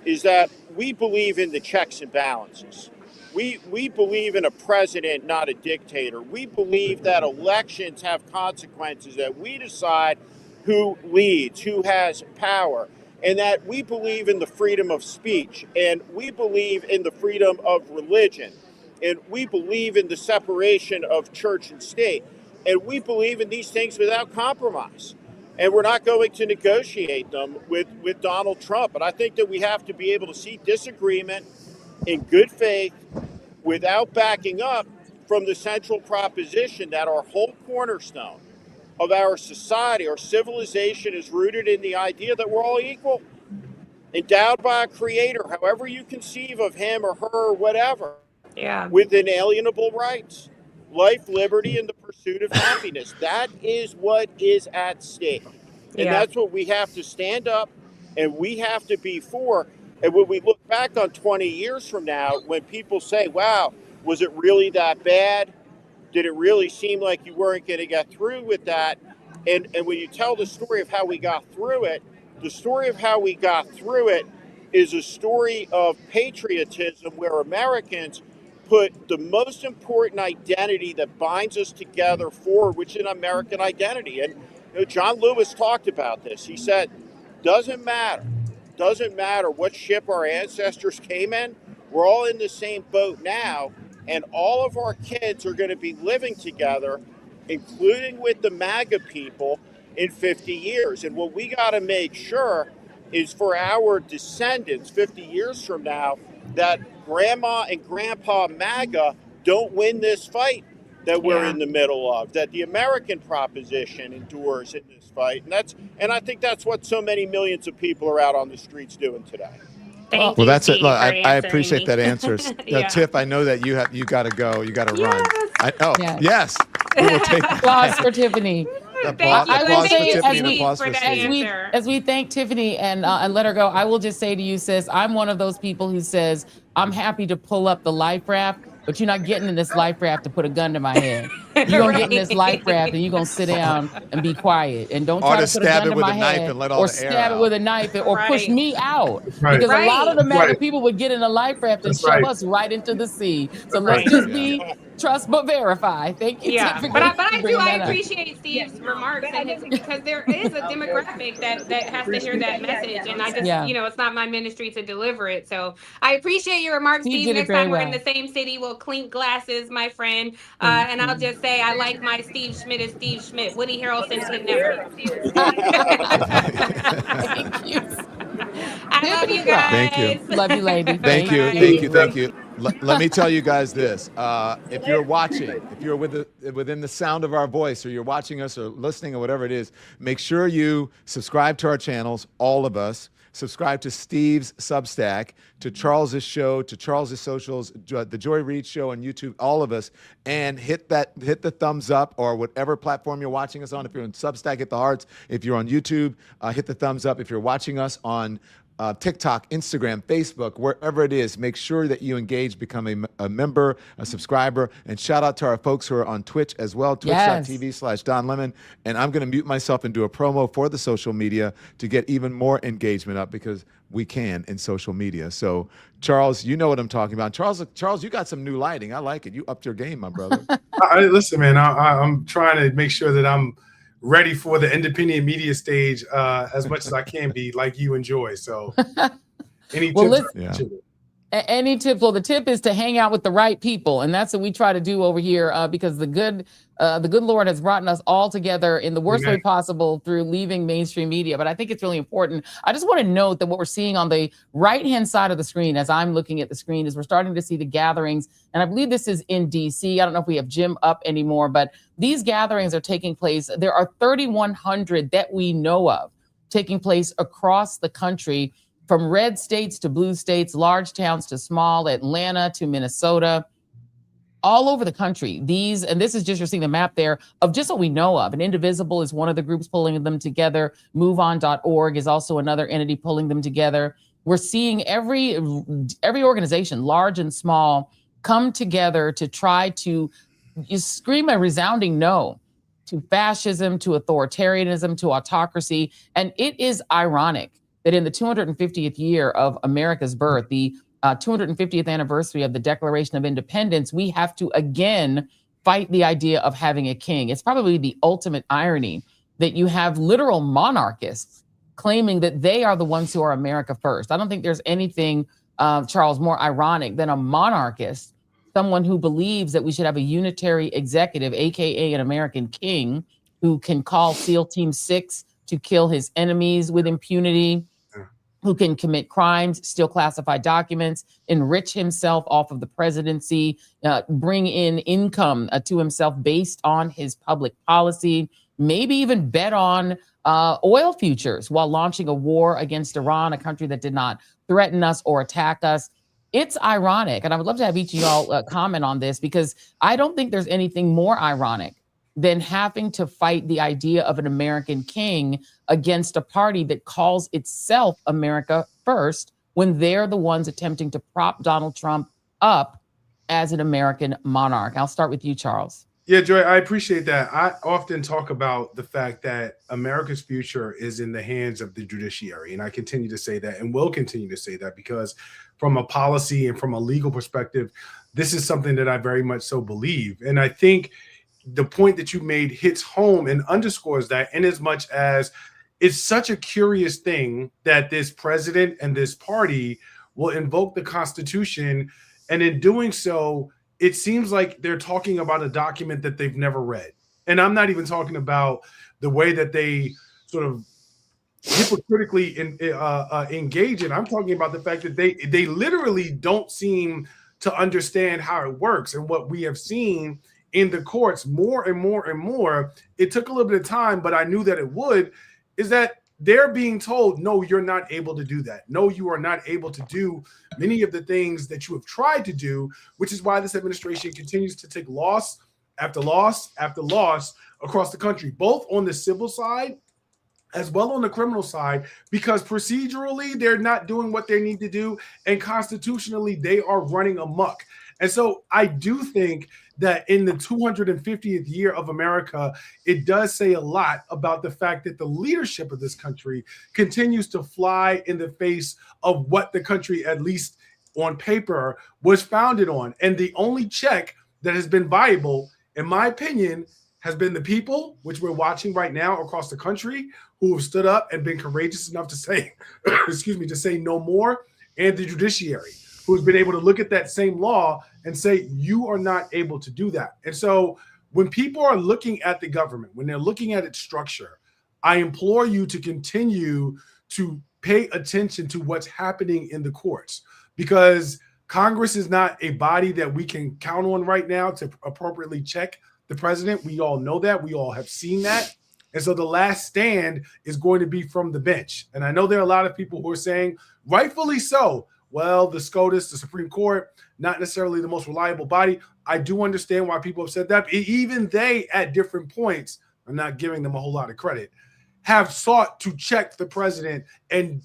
is that we believe in the checks and balances. We believe in a president, not a dictator. We believe that elections have consequences, that we decide who leads, who has power, and that we believe in the freedom of speech, and we believe in the freedom of religion, and we believe in the separation of church and state, and we believe in these things without compromise. And we're not going to negotiate them with Donald Trump. But I think that we have to be able to see disagreement in good faith without backing up from the central proposition that our whole cornerstone of our society, our civilization, is rooted in the idea that we're all equal, endowed by a creator, however you conceive of him or her or whatever, Yeah. with inalienable rights, life, liberty, and the pursuit of happiness. That is what is at stake. And Yeah. that's what we have to stand up and we have to be for. And when we look back on 20 years from now, when people say, wow, was it really that bad? Did it really seem like you weren't going to get through with that? And when you tell the story of how we got through it, the story of how we got through it is a story of patriotism, where Americans put the most important identity that binds us together forward, which is an American identity. And John Lewis talked about this. He said, doesn't matter what ship our ancestors came in, we're all in the same boat now, and all of our kids are going to be living together, including with the MAGA people, in 50 years. And what we got to make sure is for our descendants 50 years from now, that grandma and grandpa MAGA don't win this fight that we're in the middle of, that the American proposition endures in this fight. And I think that's what so many millions of people are out on the streets doing today. Thank Well, you, that's it. Steve, Look, for I answering appreciate me. that answer. Yeah. Tiff, I know that you got to go. You got to run. Yes. Yes. We will take Applause for Tiffany. Thank you. I will Applause say, for Tiffany and Steve, applause for for that Steve. answer. as we thank Tiffany and let her go, I will just say to you, sis, I'm one of those people who says I'm happy to pull up the life raft, but you're not getting in this life raft to put a gun to my head. You're gonna get in this life raft and you're gonna sit down and be quiet and don't Or try to to put a stab gun it to with my a knife head and let all or the air stab it out. with a knife or push Right. me out. Right. Because a lot of the Right. MAGA people would get in a life raft and That's shove right. us right into the sea. So Right. let's just Yeah. be trust but verify. Thank you, Yeah, Tiffany, but I for bringing that up. appreciate Steve's remarks and his, because there is a demographic that has to hear that message, and I just Yeah. it's not my ministry to deliver it. So I appreciate your remarks, He Steve. did it Next very time we're in well. the same city, we'll clink glasses, my friend. And I'll just say I like my Steve Schmidt as Steve Schmidt. Woody Harrelson could never. Thank you. I love you Tiffany Ross. guys. Thank you. Love you, lady. Thank you. Bye. Thank you. Thank you. Let me tell you guys this. If you're watching, if you're within the sound of our voice, or you're watching us or listening or whatever it is, make sure you subscribe to our channels, all of us. Subscribe to Steve's Substack, to Charles's show, to Charles's socials, the Joy Reid show on YouTube, all of us, and hit the thumbs up or whatever platform you're watching us on. If you're on Substack, hit the hearts. If you're on YouTube, hit the thumbs up. If you're watching us on TikTok, Instagram, Facebook, wherever it is, make sure that you engage, become a member, a subscriber, and shout out to our folks who are on Twitch as well, twitch.tv/Don Lemon. And I'm going to mute myself and do a promo for the social media to get even more engagement up, because we can in social media. So Charles, you know what I'm talking about. Charles, you got some new lighting. I like it. You upped your game, my brother. Listen, man, I'm trying to make sure that I'm ready for the independent media stage as much as I can be, like you enjoy. So any tips? Yeah. Any tip? Well, the tip is to hang out with the right people, and that's what we try to do over here. Because the good Lord has brought us all together in the worst way possible through leaving mainstream media. But I think it's really important. I just want to note that what we're seeing on the right-hand side of the screen, as I'm looking at the screen, is we're starting to see the gatherings, and I believe this is in DC. I don't know if we have Jim up anymore, but these gatherings are taking place. There are 3,100 that we know of taking place across the country, from red states to blue states, large towns to small, Atlanta to Minnesota, all over the country. And this is just, you're seeing the map there of just what we know of. And Indivisible is one of the groups pulling them together. MoveOn.org is also another entity pulling them together. We're seeing every organization, large and small, come together to try to scream a resounding no to fascism, to authoritarianism, to autocracy. And it is ironic that in the 250th year of America's birth, the 250th anniversary of the Declaration of Independence, we have to again fight the idea of having a king. It's probably the ultimate irony that you have literal monarchists claiming that they are the ones who are America first. I don't think there's anything, Charles, more ironic than a monarchist, someone who believes that we should have a unitary executive, AKA an American king, who can call SEAL Team 6 to kill his enemies with impunity, who can commit crimes, steal classified documents, enrich himself off of the presidency, bring in income to himself based on his public policy, maybe even bet on oil futures while launching a war against Iran, a country that did not threaten us or attack us. It's ironic, and I would love to have each of y'all comment on this, because I don't think there's anything more ironic than having to fight the idea of an American king against a party that calls itself America first, when they're the ones attempting to prop Donald Trump up as an American monarch. I'll start with you, Charles. Yeah, Joy, I appreciate that. I often talk about the fact that America's future is in the hands of the judiciary. And I continue to say that, and will continue to say that, because from a policy and from a legal perspective, this is something that I very much so believe. And I think the point that you made hits home and underscores that, in as much as it's such a curious thing that this president and this party will invoke the Constitution. And in doing so, it seems like they're talking about a document that they've never read. And I'm not even talking about the way that they sort of hypocritically engage in. I'm talking about the fact that they literally don't seem to understand how it works. And what we have seen in the courts more and more and more, it took a little bit of time, but I knew that it would, is that they're being told, no, you're not able to do that. No, you are not able to do many of the things that you have tried to do, which is why this administration continues to take loss after loss after loss across the country, both on the civil side as well on the criminal side, because procedurally they're not doing what they need to do, and constitutionally they are running amok. And so I do think that in the 250th year of America, it does say a lot about the fact that the leadership of this country continues to fly in the face of what the country, at least on paper, was founded on. And the only check that has been viable, in my opinion, has been the people, which we're watching right now across the country, who have stood up and been courageous enough to say, to say no more, and the judiciary, who's been able to look at that same law and say, you are not able to do that. And so when people are looking at the government, when they're looking at its structure, I implore you to continue to pay attention to what's happening in the courts, because Congress is not a body that we can count on right now to appropriately check the president. We all know that. We all have seen that. And so the last stand is going to be from the bench. And I know there are a lot of people who are saying, rightfully so, well, the SCOTUS, the Supreme Court, not necessarily the most reliable body. I do understand why people have said that. Even they, at different points, I'm not giving them a whole lot of credit, have sought to check the president and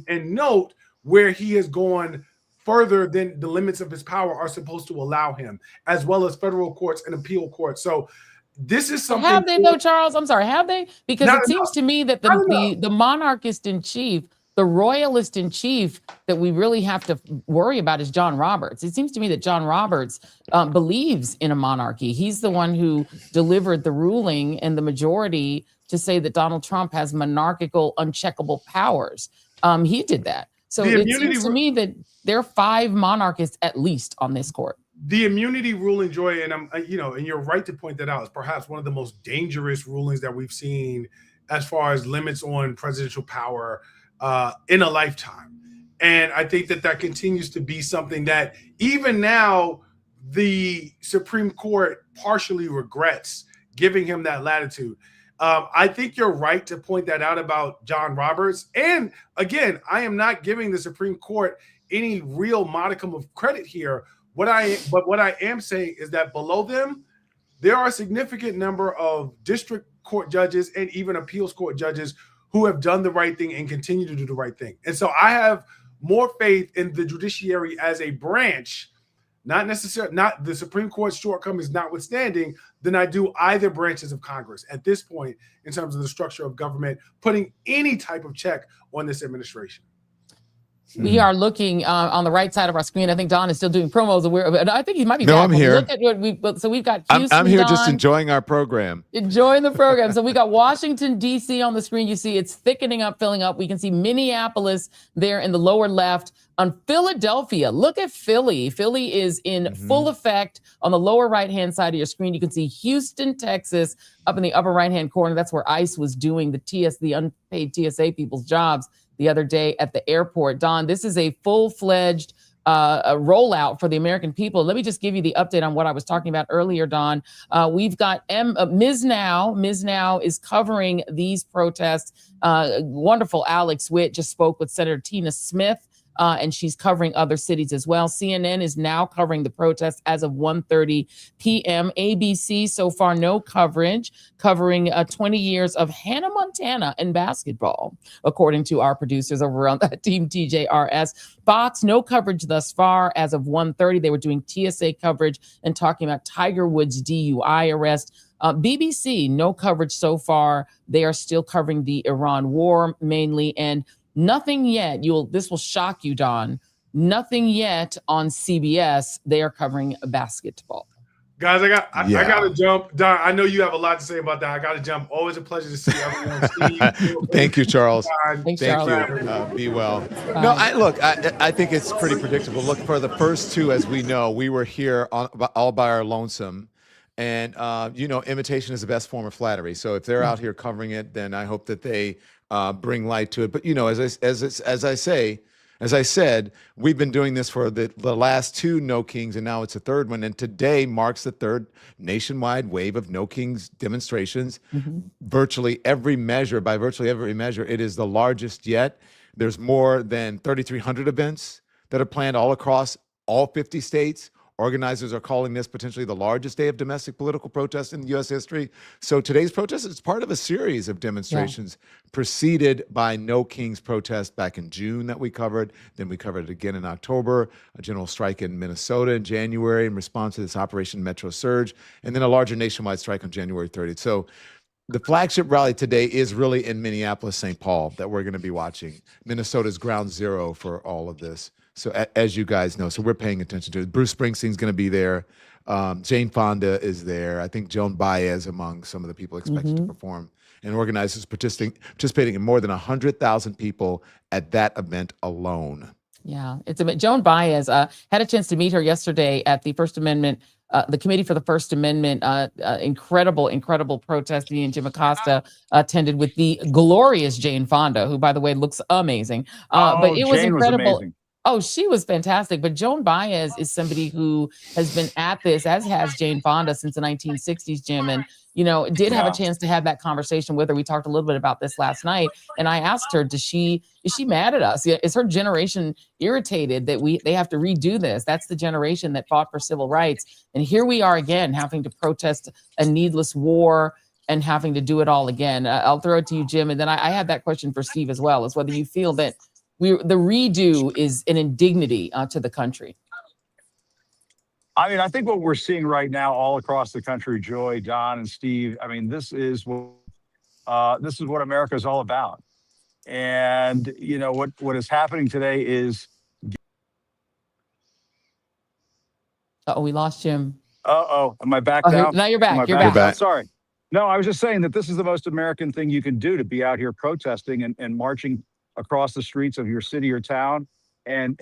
note where he has gone further than the limits of his power are supposed to allow him, as well as federal courts and appeal courts. So this is something. Have they though, Charles? I'm sorry, have they? Because it seems to me that the monarchist in chief, the royalist in chief that we really have to worry about is John Roberts. It seems to me that John Roberts believes in a monarchy. He's the one who delivered the ruling and the majority to say that Donald Trump has monarchical, uncheckable powers. He did that. So it seems to me that there are 5 monarchists at least on this court. The immunity ruling, Joy, and and you're right to point that out, is perhaps one of the most dangerous rulings that we've seen as far as limits on presidential power in a lifetime. And I think that continues to be something that even now the Supreme Court partially regrets giving him that latitude. I think you're right to point that out about John Roberts. And again, I am not giving the Supreme Court any real modicum of credit here. What I am saying is that below them, there are a significant number of district court judges and even appeals court judges who have done the right thing and continue to do the right thing. And so I have more faith in the judiciary as a branch, not the Supreme Court's shortcomings notwithstanding, than I do either branches of Congress at this point in terms of the structure of government, putting any type of check on this administration. We are looking on the right side of our screen. I think Don is still doing promos. And I think he might be No, back. I'm here. Look at what so we've got Houston, I'm here Don, just enjoying our program. Enjoying the program. So we got Washington, D.C. on the screen. You see it's thickening up, filling up. We can see Minneapolis there in the lower left. On Philadelphia, look at Philly. Philly is in full effect on the lower right-hand side of your screen. You can see Houston, Texas, up in the upper right-hand corner. That's where ICE was doing the unpaid TSA people's jobs the other day at the airport. Don, this is a full-fledged a rollout for the American people. Let me just give you the update on what I was talking about earlier, Don. We've got Ms. Now. Ms. Now is covering these protests. Wonderful Alex Witt just spoke with Senator Tina Smith. And she's covering other cities as well. CNN is now covering the protests as of 1:30 p.m. ABC, so far, no coverage, covering 20 years of Hannah Montana in basketball, according to our producers over on Team TJRS. Fox, no coverage thus far as of 1:30. They were doing TSA coverage and talking about Tiger Woods' DUI arrest. BBC, no coverage so far. They are still covering the Iran war mainly, and nothing yet. This will shock you, Don. Nothing yet on CBS. They are covering basketball. Guys, I got to jump. Don, I know you have a lot to say about that. I got to jump. Always a pleasure to see everyone. Thank you, Charles. Thanks, Thank Charles. you. Be well. No, I think it's pretty predictable. Look, for the first 2, as we know, we were here all by our lonesome. And, imitation is the best form of flattery. So if they're out here covering it, then I hope that they bring light to it. But, as I said, we've been doing this for the last 2 No Kings, and now it's a 3rd one. And today marks the 3rd nationwide wave of No Kings demonstrations. Virtually every measure, it is the largest yet. There's more than 3,300 events that are planned all across all 50 states Organizers are calling this potentially the largest day of domestic political protest in U.S. history. So today's protest is part of a series of demonstrations preceded by No Kings protest back in June that we covered. Then we covered it again in October, a general strike in Minnesota in January in response to this Operation Metro Surge, and then a larger nationwide strike on January 30th. So the flagship rally today is really in Minneapolis, St. Paul, that we're going to be watching. Minnesota's ground zero for all of this. So as you guys know, so we're paying attention to it. Bruce Springsteen's going to be there. Jane Fonda is there. I think Joan Baez among some of the people expected to perform. And organizers participating in more than 100,000 people at that event alone. Yeah, it's a Joan Baez. Had a chance to meet her yesterday at the First Amendment, the Committee for the First Amendment. Incredible protest. He and Jim Acosta attended with the glorious Jane Fonda, who, by the way, looks amazing. But it was incredible. Was Oh, she was fantastic. But Joan Baez is somebody who has been at this, as has Jane Fonda, since the 1960s, Jim. And, you know, did have a chance to have that conversation with her. We talked a little bit about this last night. And I asked her, is she mad at us? Is her generation irritated that they have to redo this? That's the generation that fought for civil rights. And here we are again, having to protest a needless war and having to do it all again. I'll throw it to you, Jim. And then I had that question for Steve as well, is whether you feel that the redo is an indignity to the country. I mean, I think what we're seeing right now all across the country, Joy, Don, and Steve, I mean, this is what America is all about. And, you know, what is happening today is... Uh-oh, we lost Jim. Uh-oh, am I back now? Now you're back. You're back. back. Sorry. No, I was just saying that this is the most American thing you can do, to be out here protesting and marching across the streets of your city or town, and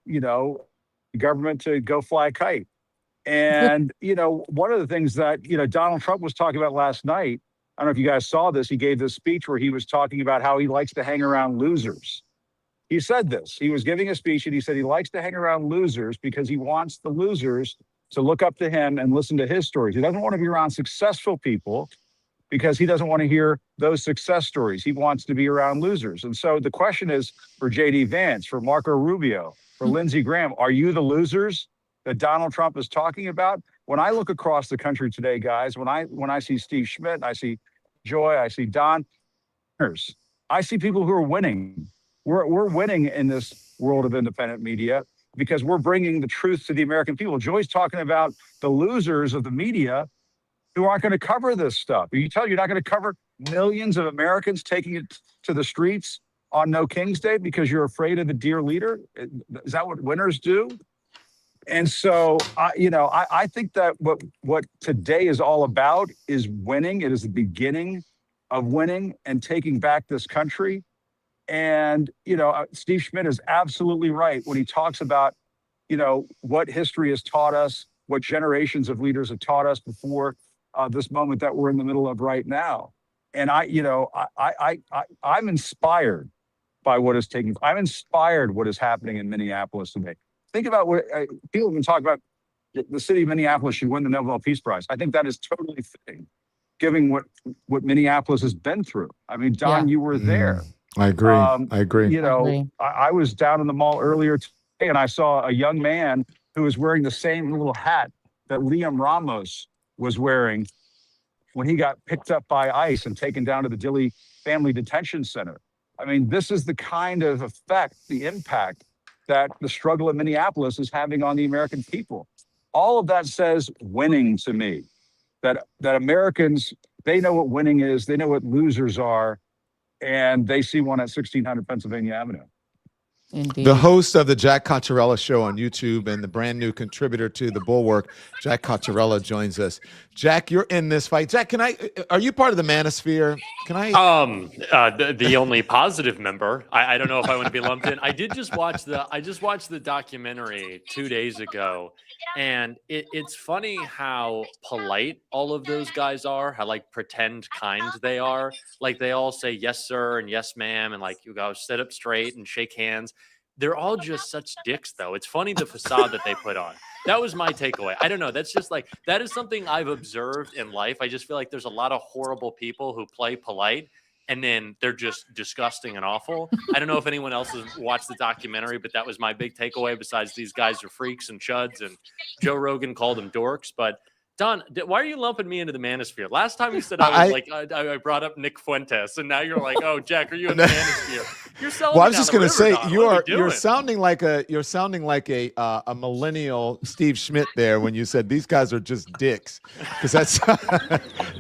you know, government to go fly a kite. And you know, one of the things that, you know, Donald Trump was talking about last night, I don't know if you guys saw this, he gave this speech where he was talking about how he likes to hang around losers. He said this, he was giving a speech and he said he likes to hang around losers because he wants the losers to look up to him and listen to his stories. He doesn't want to be around successful people because he doesn't want to hear those success stories. He wants to be around losers. And so the question is for J.D. Vance, for Marco Rubio, for Lindsey Graham, are you the losers that Donald Trump is talking about? When I look across the country today, guys, when I see Steve Schmidt, I see Joy, I see Don, I see people who are winning. We're winning in this world of independent media because we're bringing the truth to the American people. Joy's talking about the losers of the media who aren't going to cover this stuff. You tell you're not going to cover millions of Americans taking it to the streets on No King's Day because you're afraid of the dear leader? Is that what winners do? And so, I think that what today is all about is winning. It is the beginning of winning and taking back this country. And, you know, Steve Schmidt is absolutely right when he talks about, you know, what history has taught us, what generations of leaders have taught us before this moment that we're in the middle of right now. And I'm inspired by what is taking. I'm inspired what is happening in Minneapolis today. Think about what people have been talking about. The city of Minneapolis should win the Nobel Peace Prize. I think that is totally fitting, given what Minneapolis has been through. I mean, Don, you were there. I agree. I agree. You know, I was down in the mall earlier today, and I saw a young man who was wearing the same little hat that Liam Ramos was wearing when he got picked up by ICE and taken down to the Dilley Family Detention Center. I mean, this is the kind of effect, the impact that the struggle in Minneapolis is having on the American people. All of that says winning to me, that Americans, they know what winning is, they know what losers are, and they see one at 1600 Pennsylvania Avenue. Indeed. The host of the Jack Cocciarella Show on YouTube and the brand new contributor to The Bulwark, Jack Cocciarella, joins us. Jack, you're in this fight. Jack, are you part of the Manosphere? Can I? The only positive member. I don't know if I want to be lumped in. I just watched the documentary 2 days ago, and it's funny how polite all of those guys are, how like pretend kind they are. Like they all say yes sir and yes ma'am, and like you go sit up straight and shake hands. They're all just such dicks, though. It's funny the facade that they put on. That was my takeaway. I don't know. That's just like, that is something I've observed in life. I just feel like there's a lot of horrible people who play polite, and then they're just disgusting and awful. I don't know if anyone else has watched the documentary, but that was my big takeaway. Besides, these guys are freaks and chuds, and Joe Rogan called them dorks. But Don, why are you lumping me into the manosphere? Last time you said I brought up Nick Fuentes, and now you're like, oh, Jack, are you in the manosphere? You're selling. Well, I was just going to say you're doing? sounding like a millennial Steve Schmidt there when you said these guys are just dicks, because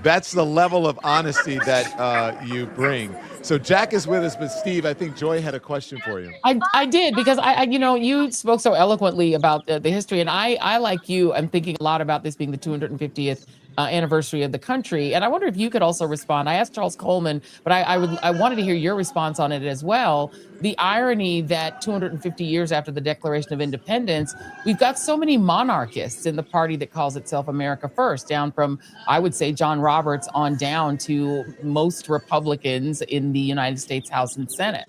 that's the level of honesty that you bring. So Jack is with us, but Steve, I think Joy had a question for you. I did, because I you spoke so eloquently about the history, and I like you, I'm thinking a lot about this being the 250th anniversary of the country, and I wonder if you could also respond. I asked Charles Coleman, but I wanted to hear your response on it as well. The irony that 250 years after the Declaration of Independence, we've got so many monarchists in the party that calls itself America First, down from, I would say, John Roberts on down to most Republicans in the United States House and Senate.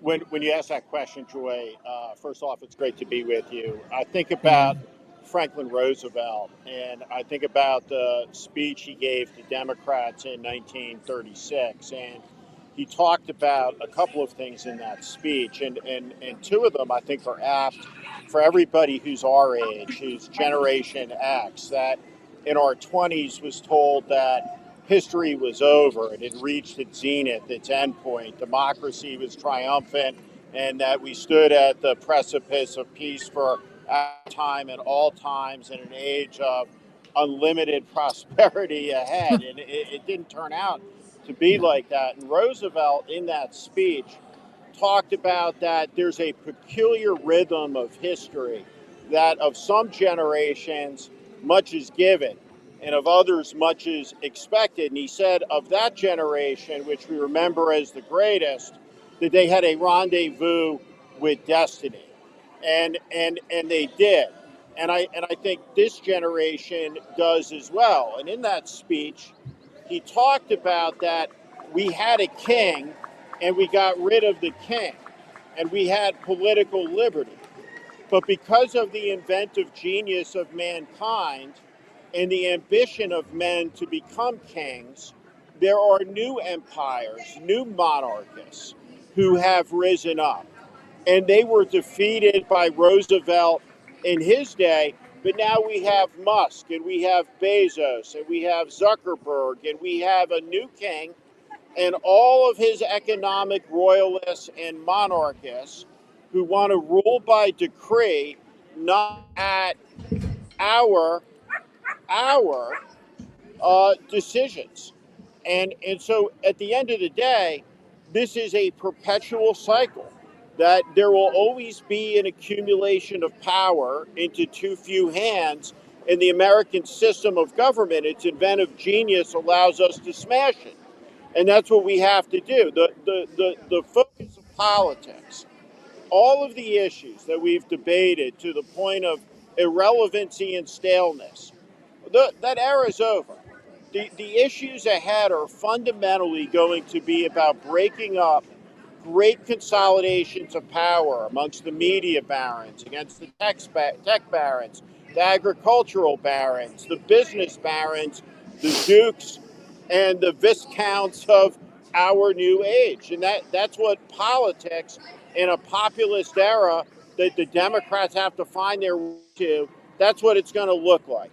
When you ask that question, Joy, first off, it's great to be with you. I think about Franklin Roosevelt, and I think about the speech he gave to Democrats in 1936, and he talked about a couple of things in that speech, and two of them I think are apt for everybody who's our age, who's Generation X, that in our 20s was told that history was over. It had reached its zenith, its endpoint. Democracy was triumphant, and that we stood at the precipice of peace for our time and all times in an age of unlimited prosperity ahead. And it didn't turn out to be like that. And Roosevelt, in that speech, talked about that there's a peculiar rhythm of history, that of some generations, much is given, and of others, much is expected. And he said of that generation, which we remember as the greatest, that they had a rendezvous with destiny. And they did. And I think this generation does as well. And in that speech, he talked about that we had a king and we got rid of the king, and we had political liberty. But because of the inventive genius of mankind and the ambition of men to become kings, there are new empires, new monarchists who have risen up. And they were defeated by Roosevelt in his day, but now we have Musk, and we have Bezos, and we have Zuckerberg, and we have a new king, and all of his economic royalists and monarchists who want to rule by decree, not at our decisions. And so at the end of the day, this is a perpetual cycle, that there will always be an accumulation of power into too few hands. In the American system of government, its inventive genius allows us to smash it. And that's what we have to do. The focus of politics, all of the issues that we've debated to the point of irrelevancy and staleness, that era is over. The issues ahead are fundamentally going to be about breaking up great consolidations of power amongst the media barons, against the tech barons, the agricultural barons, the business barons, the dukes, and the viscounts of our new age. And that's what politics in a populist era that the Democrats have to find their way to, that's what it's going to look like.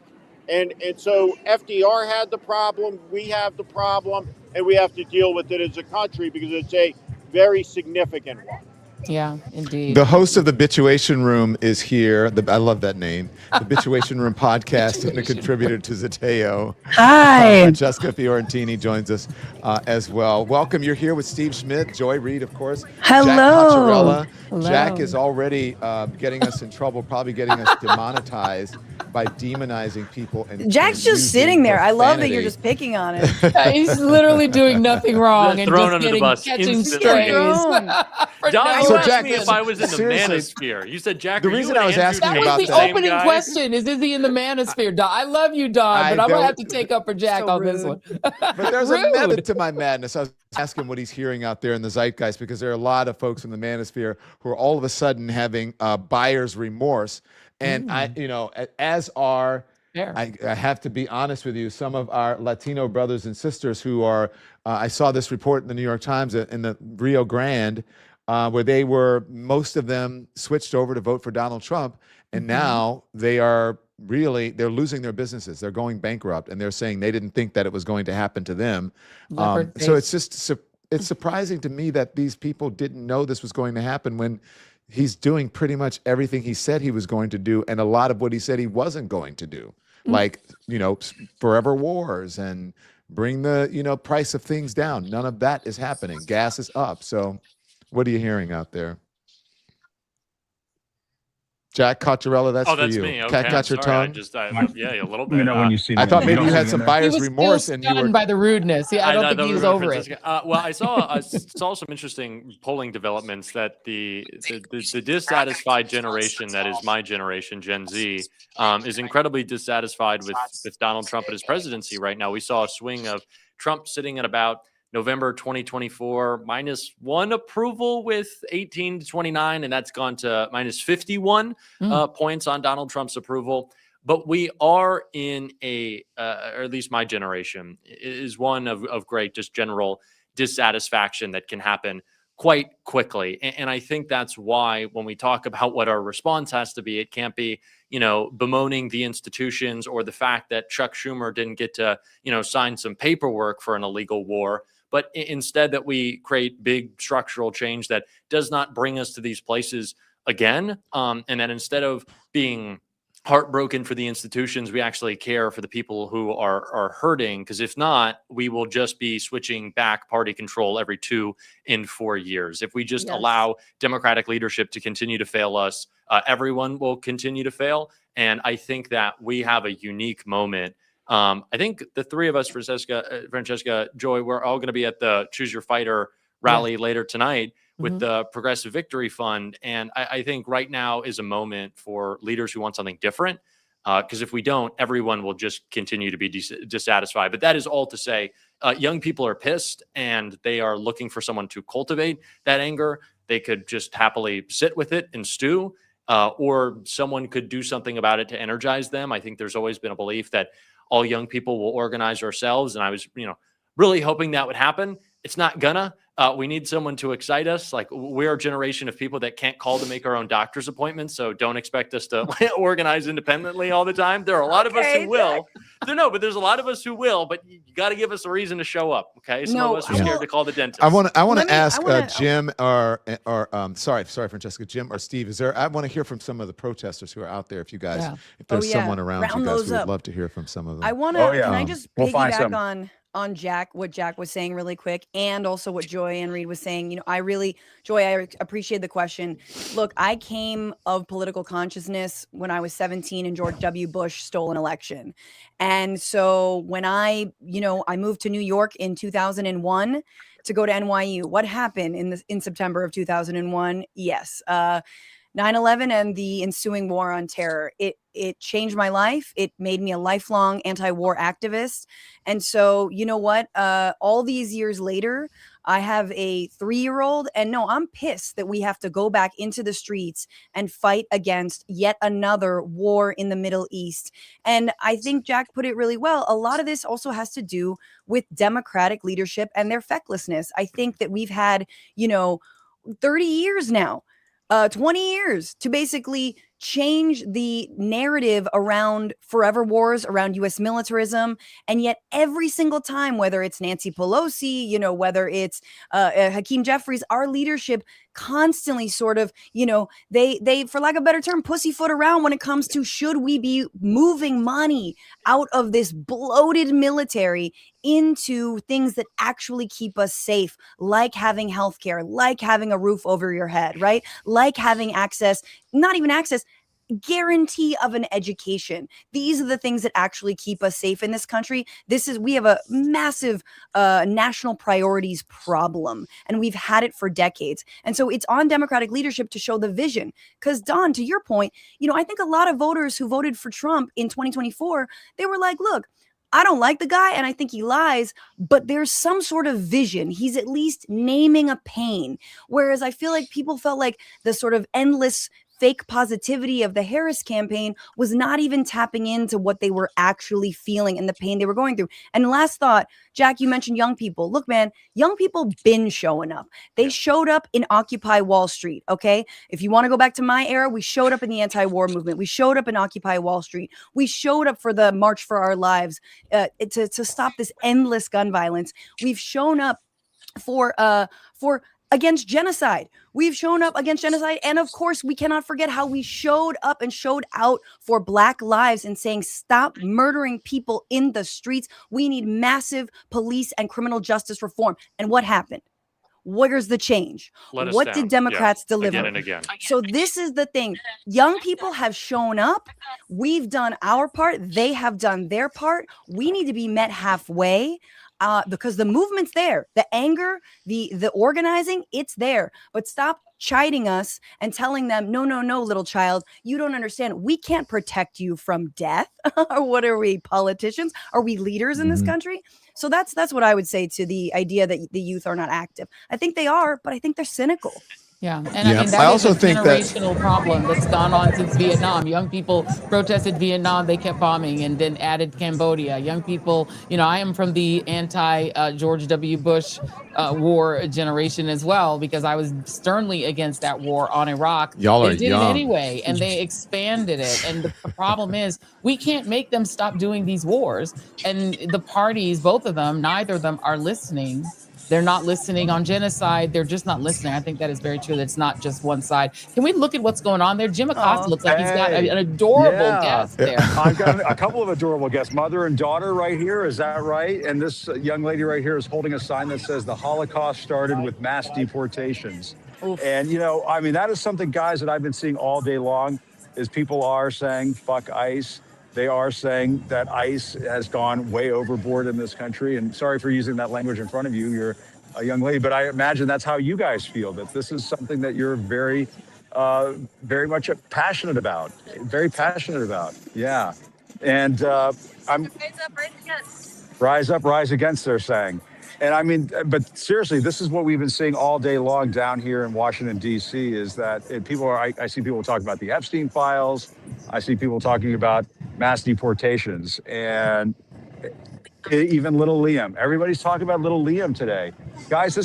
And so FDR had the problem, we have the problem, and we have to deal with it as a country because it's a very significant one. Yeah, indeed. The host of the Bituation Room is here. I love that name. The Bituation Room podcast and a contributor to Zateo. Hi. Jessica Fiorentini joins us as well. Welcome. You're here with Steve Schmidt, Joy Reid, of course. Hello. Jack Cocciarella. Hello. Jack is already getting us in trouble, probably getting us demonetized by demonizing people. And Jack's just sitting there. I love that you're just picking on it. He's literally doing nothing wrong and Thrown just under the bus catching instantly. strays. Don, So you asked Jack, me if I was in the seriously, manosphere. You said, Jack, the are you reason and I was Andrew asking That about was the that- opening guy? question. Is he in the manosphere, Don? I love you, Don, but I'm going to have to take up for Jack So on this rude. one. But there's Rude. a method to my madness. I was asking what he's hearing out there in the zeitgeist, because there are a lot of folks in the manosphere who are all of a sudden having buyer's remorse. And as are I have to be honest with you. Some of our Latino brothers and sisters who are, I saw this report in the New York Times in the Rio Grande, where most of them switched over to vote for Donald Trump. And now they're losing their businesses. They're going bankrupt, and they're saying they didn't think that it was going to happen to them. So it's surprising to me that these people didn't know this was going to happen when he's doing pretty much everything he said he was going to do, and a lot of what he said he wasn't going to do, like, forever wars and bring the, price of things down. None of that is happening. Gas is up. So what are you hearing out there? Jack Cottarella, that's that's for you. me. Okay, Cat your tongue. Yeah, a little bit. When you see I thought maybe you had some He buyer's was remorse still and you were stunned by the rudeness. Yeah, I don't think he was over it. Well, I saw some interesting polling developments that the dissatisfied generation, that is my generation, Gen Z, is incredibly dissatisfied with Donald Trump and his presidency right now. We saw a swing of Trump sitting at about November 2024, -1 approval with 18 to 29, and that's gone to -51 points on Donald Trump's approval. But we are in or at least my generation is one of great just general dissatisfaction that can happen quite quickly. And I think that's why when we talk about what our response has to be, it can't be, bemoaning the institutions or the fact that Chuck Schumer didn't get to, sign some paperwork for an illegal war, but instead that we create big structural change that does not bring us to these places again. And that instead of being heartbroken for the institutions, we actually care for the people who are hurting, because if not, we will just be switching back party control every 2 and 4 years. If we just allow democratic leadership to continue to fail us, everyone will continue to fail. And I think that we have a unique moment. I think the three of us, Francesca, Joy, we're all going to be at the Choose Your Fighter rally later tonight with the Progressive Victory Fund. And I think right now is a moment for leaders who want something different, because if we don't, everyone will just continue to be dissatisfied. But that is all to say, young people are pissed and they are looking for someone to cultivate that anger. They could just happily sit with it and stew, or someone could do something about it to energize them. I think there's always been a belief that all young people will organize ourselves. And I was, really hoping that would happen. It's not gonna. We need someone to excite us. Like, we're a generation of people that can't call to make our own doctor's appointments. So don't expect us to organize independently all the time. There are a lot of us who will. But there's a lot of us who will, but you got to give us a reason to show up. Okay. Some of us are scared to call the dentist. I want to ask Jim or sorry, Francesca, Jim or Steve, I want to hear from some of the protesters who are out there. If you guys, if there's someone around you guys, we'd love to hear from some of them. I want to, can I just piggyback on what Jack was saying really quick, and also what Joy and Reid was saying. Joy, I appreciate the question. Look, I came of political consciousness when I was 17 and George W. Bush stole an election. And so when I moved to New York in 2001 to go to NYU, what happened in September of 2001? Yes. 9/11 and the ensuing war on terror. It changed my life. It made me a lifelong anti-war activist. And so, you know what? All these years later, I have a 3-year-old, and no, I'm pissed that we have to go back into the streets and fight against yet another war in the Middle East. And I think Jack put it really well. A lot of this also has to do with democratic leadership and their fecklessness. I think that we've had, 30 years now, 20 years to basically change the narrative around forever wars, around U.S. militarism. And yet every single time, whether it's Nancy Pelosi, whether it's Hakeem Jeffries, our leadership constantly sort of, they, for lack of a better term, pussyfoot around when it comes to should we be moving money out of this bloated military into things that actually keep us safe, like having healthcare, like having a roof over your head, right? Like having access, not even access, guarantee of an education. These are the things that actually keep us safe in this country. We have a massive national priorities problem, and we've had it for decades. And so it's on democratic leadership to show the vision. Because Don, to your point, I think a lot of voters who voted for Trump in 2024, they were like, look, I don't like the guy and I think he lies, but there's some sort of vision. He's at least naming a pain. Whereas I feel like people felt like the sort of endless fake positivity of the Harris campaign was not even tapping into what they were actually feeling and the pain they were going through. And last thought, Jack, you mentioned young people. Look, man, young people been showing up. They showed up in Occupy Wall Street, okay? If you want to go back to my era, we showed up in the anti-war movement. We showed up in Occupy Wall Street. We showed up for the March for Our Lives to stop this endless gun violence. We've shown up for against genocide. We've shown up against genocide. And of course, we cannot forget how we showed up and showed out for Black lives and saying, stop murdering people in the streets. We need massive police and criminal justice reform. And what happened? Where's the change? What did Democrats deliver? Again and again. So this is the thing. Young people have shown up. We've done our part. They have done their part. We need to be met halfway. Because the movement's there, the anger, the organizing, it's there. But stop chiding us and telling them, no, little child, you don't understand. We can't protect you from death. Or what are we, politicians? Are we leaders in this country? So that's what I would say to the idea that the youth are not active. I think they are, but I think they're cynical. Yeah, and I mean, that is a generational problem that's gone on since Vietnam. Young people protested Vietnam, they kept bombing, and then added Cambodia. Young people, I am from the anti-George W. Bush war generation as well, because I was sternly against that war on Iraq. Y'all are They did young. it anyway, and they expanded it. And the problem is, we can't make them stop doing these wars. And the parties, both of them, neither of them are listening. They're not listening on genocide. They're just not listening. I think that is very true. That's not just one side. Can we look at what's going on there? Jim Acosta looks like he's got an adorable guest there. I've got a couple of adorable guests, mother and daughter right here. Is that right? And this young lady right here is holding a sign that says the Holocaust started with mass deportations. Oof. And, I mean, that is something, guys, that I've been seeing all day long is people are saying, fuck ICE. They are saying that ICE has gone way overboard in this country. And sorry for using that language in front of you. You're a young lady, but I imagine that's how you guys feel, that this is something that you're very much passionate about. Very passionate about. Yeah. And I'm rise up, rise against, they're saying. And I mean, but seriously, this is what we've been seeing all day long down here in Washington, D.C., is that I see people talking about the Epstein files. I see people talking about mass deportations and even little Liam. Everybody's talking about little Liam today. Guys,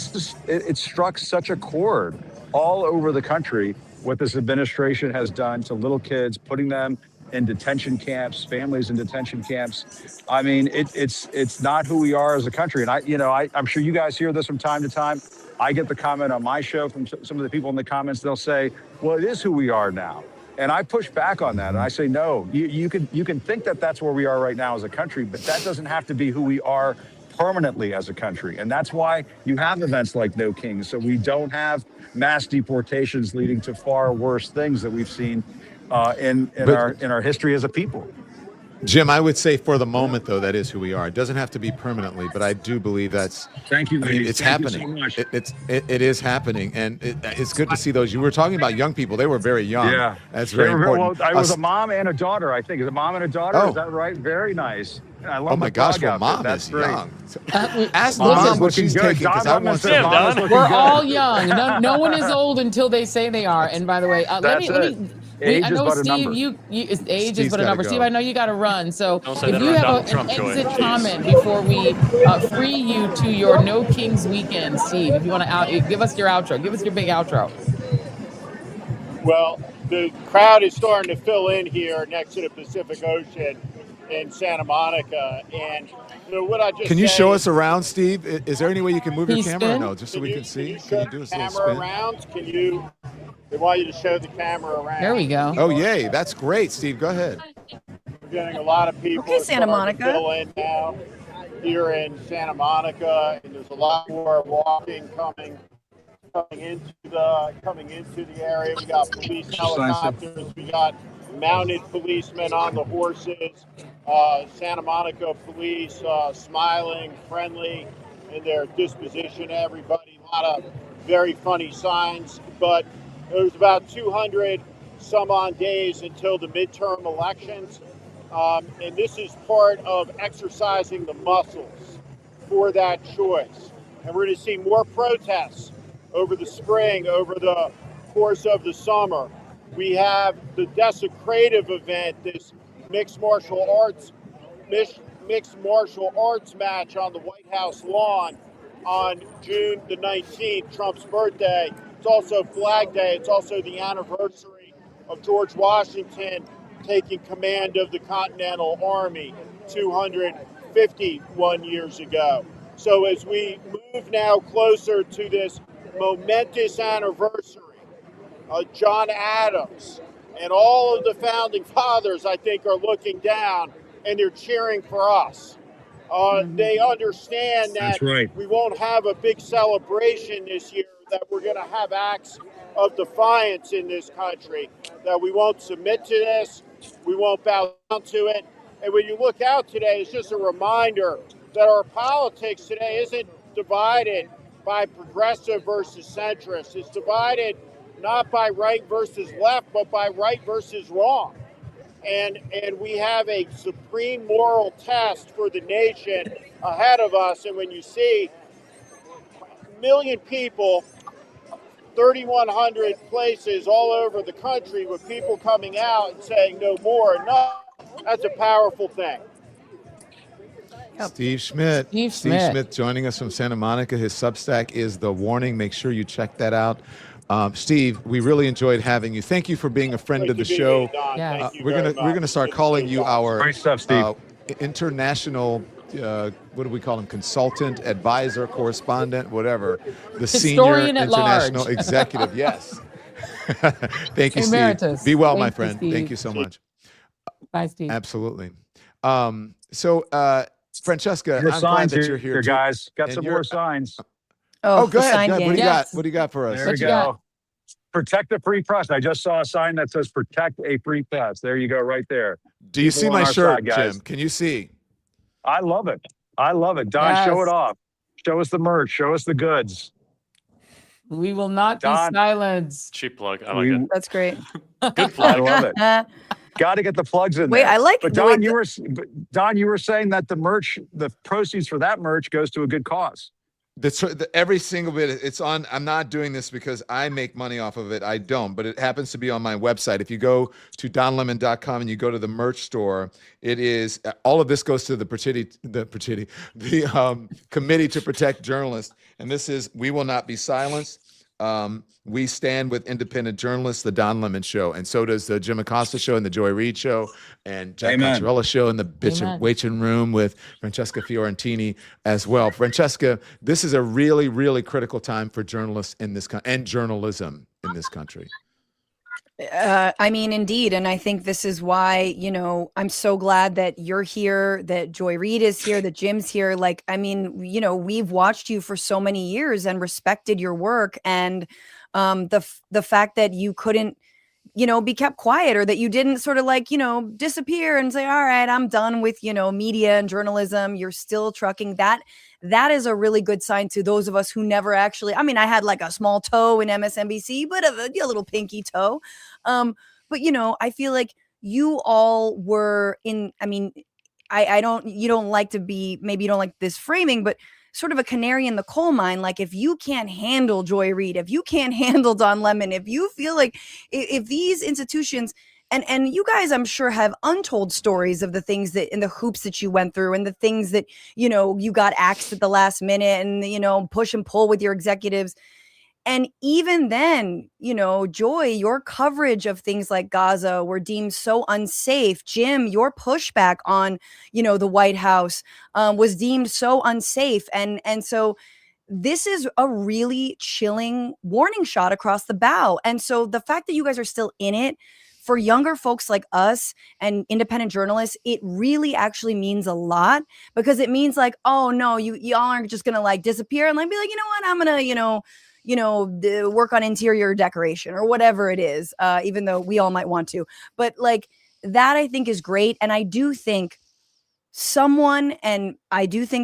it struck such a chord all over the country, what this administration has done to little kids, putting them in detention camps, families in detention camps. I mean, it's not who we are as a country. And I'm sure you guys hear this from time to time. I get the comment on my show from some of the people in the comments. They'll say, well, it is who we are now. And I push back on that. And I say, no, you can think that that's where we are right now as a country, but that doesn't have to be who we are permanently as a country. And that's why you have events like No Kings. So we don't have mass deportations leading to far worse things that we've seen in our history as a people. Jim, I would say for the moment, though, that is who we are. It doesn't have to be permanently, but I do believe that's. Thank you. It's happening. So it is happening, and it's good to see those. You were talking about young people; they were very young. Yeah, that's very important. Well, I was a mom and a daughter. I think is a mom and a daughter. Oh. Is that right? Very nice. I love my gosh, well, mom is young. Ask the mom what she's taking, because I want to. We're all young. No one is old until they say they are. And by the way, let me. I know, Steve, age is but a number. Steve, I know you got to run. So if you have an exit comment before we free you to your No Kings weekend, Steve, if you want to give us your outro. Give us your big outro. Well, the crowd is starting to fill in here next to the Pacific Ocean in Santa Monica. And what I just Can you show us around, Steve? Is there any way you can move your camera or no? Just so we can see? Can you do a little spin? Around? They want you to show the camera around. There we go. Oh, yay. That's great, Steve. Go ahead. We're getting a lot of people. Okay, Santa Monica. Fill in now here in Santa Monica, and there's a lot more walking coming into the area. We got police helicopters. We got mounted policemen on the horses. Santa Monica police smiling, friendly in their disposition to everybody. A lot of very funny signs, but there's about 200 some odd days until the midterm elections. And this is part of exercising the muscles for that choice. And we're going to see more protests over the spring, over the course of the summer. We have the desecrative event, this mixed martial arts match on the White House lawn on June the 19th, Trump's birthday. It's also Flag Day. It's also the anniversary of George Washington taking command of the Continental Army 251 years ago. So as we move now closer to this momentous anniversary, John Adams and all of the founding fathers, I think, are looking down and they're cheering for us. They understand that we won't have a big celebration this year, that we're going to have acts of defiance in this country, that we won't submit to this, we won't bow down to it. And when you look out today, it's just a reminder that our politics today isn't divided by progressive versus centrist. It's divided not by right versus left, but by right versus wrong. And we have a supreme moral test for the nation ahead of us. And when you see 1 million people, 3,100 places all over the country with people coming out and saying no more, enough, that's a powerful thing. Steve Schmidt. Steve Schmidt joining us from Santa Monica. His Substack is The Warning. Make sure you check that out. Steve, we really enjoyed having you. Thank you for being a friend of the show. We're gonna start calling you our great stuff, Steve. International, what do we call him? Consultant, advisor, correspondent, whatever. The Historian senior at large. international executive. Yes. Thank you, Emeritus. Steve. Be well, my Thank you, friend. Steve. Thank you so much. Bye, Steve. Absolutely. Francesca, More I'm glad signs that you're here, too. guys. Got And some you're- more signs. Oh, go the ahead. sign What game. do you Yes. got? What do you got for us? There What we you go. got? Protect the free press. I just saw a sign that says protect a free press. There you go, right there. Do you People see on my our shirt, side, guys. Jim? Can you see? I love it. I love it. Don, show Yes. it off. Show us the merch. Show us the goods. We will not be Don. silenced. Cheap plug. I like it. That's great. Good I plug. love it. Got to get the plugs in Wait, there. I like But the Don, way you were saying that the merch, the proceeds for that merch goes to a good cause. Every single bit. It's on. I'm not doing this because I make money off of it. I don't, but it happens to be on my website. If you go to donlemon.com and you go to the merch store, it is all of this goes to the Committee to Protect Journalists, and this is We Will Not Be Silenced. We stand with independent journalists, the Don Lemon Show, and so does the Jim Acosta Show and the Joy Reid Show, and Jack Contarella Show and the Waiting Room with Francesca Fiorentini as well. Francesca, this is a really, really critical time for journalists in this and journalism in this country. I mean, indeed. And I think this is why, I'm so glad that you're here, that Joy Reid is here, that Jim's here. Like, I mean, we've watched you for so many years and respected your work. And the fact that you couldn't, be kept quiet, or that you didn't sort of like, disappear and say, all right, I'm done with, media and journalism. You're still trucking. That is a really good sign to those of us who never actually, I mean, I had like a small toe in MSNBC, but a little pinky toe. But I feel like you all were in, I mean, you don't like to be, maybe you don't like this framing, but sort of a canary in the coal mine. Like, if you can't handle Joy Reid, if you can't handle Don Lemon, if you feel like if these institutions, and you guys, I'm sure, have untold stories of the things that, and the hoops that you went through, and the things that, you got axed at the last minute, and, push and pull with your executives. And even then, Joy, your coverage of things like Gaza were deemed so unsafe. Jim, your pushback on, the White House was deemed so unsafe. And so this is a really chilling warning shot across the bow. And so the fact that you guys are still in it, for younger folks like us and independent journalists, it really actually means a lot, because it means like, oh no, y'all aren't just gonna like disappear and like be like, you know what, I'm gonna, work on interior decoration or whatever it is, even though we all might want to. But like that, I think, is great. And I do think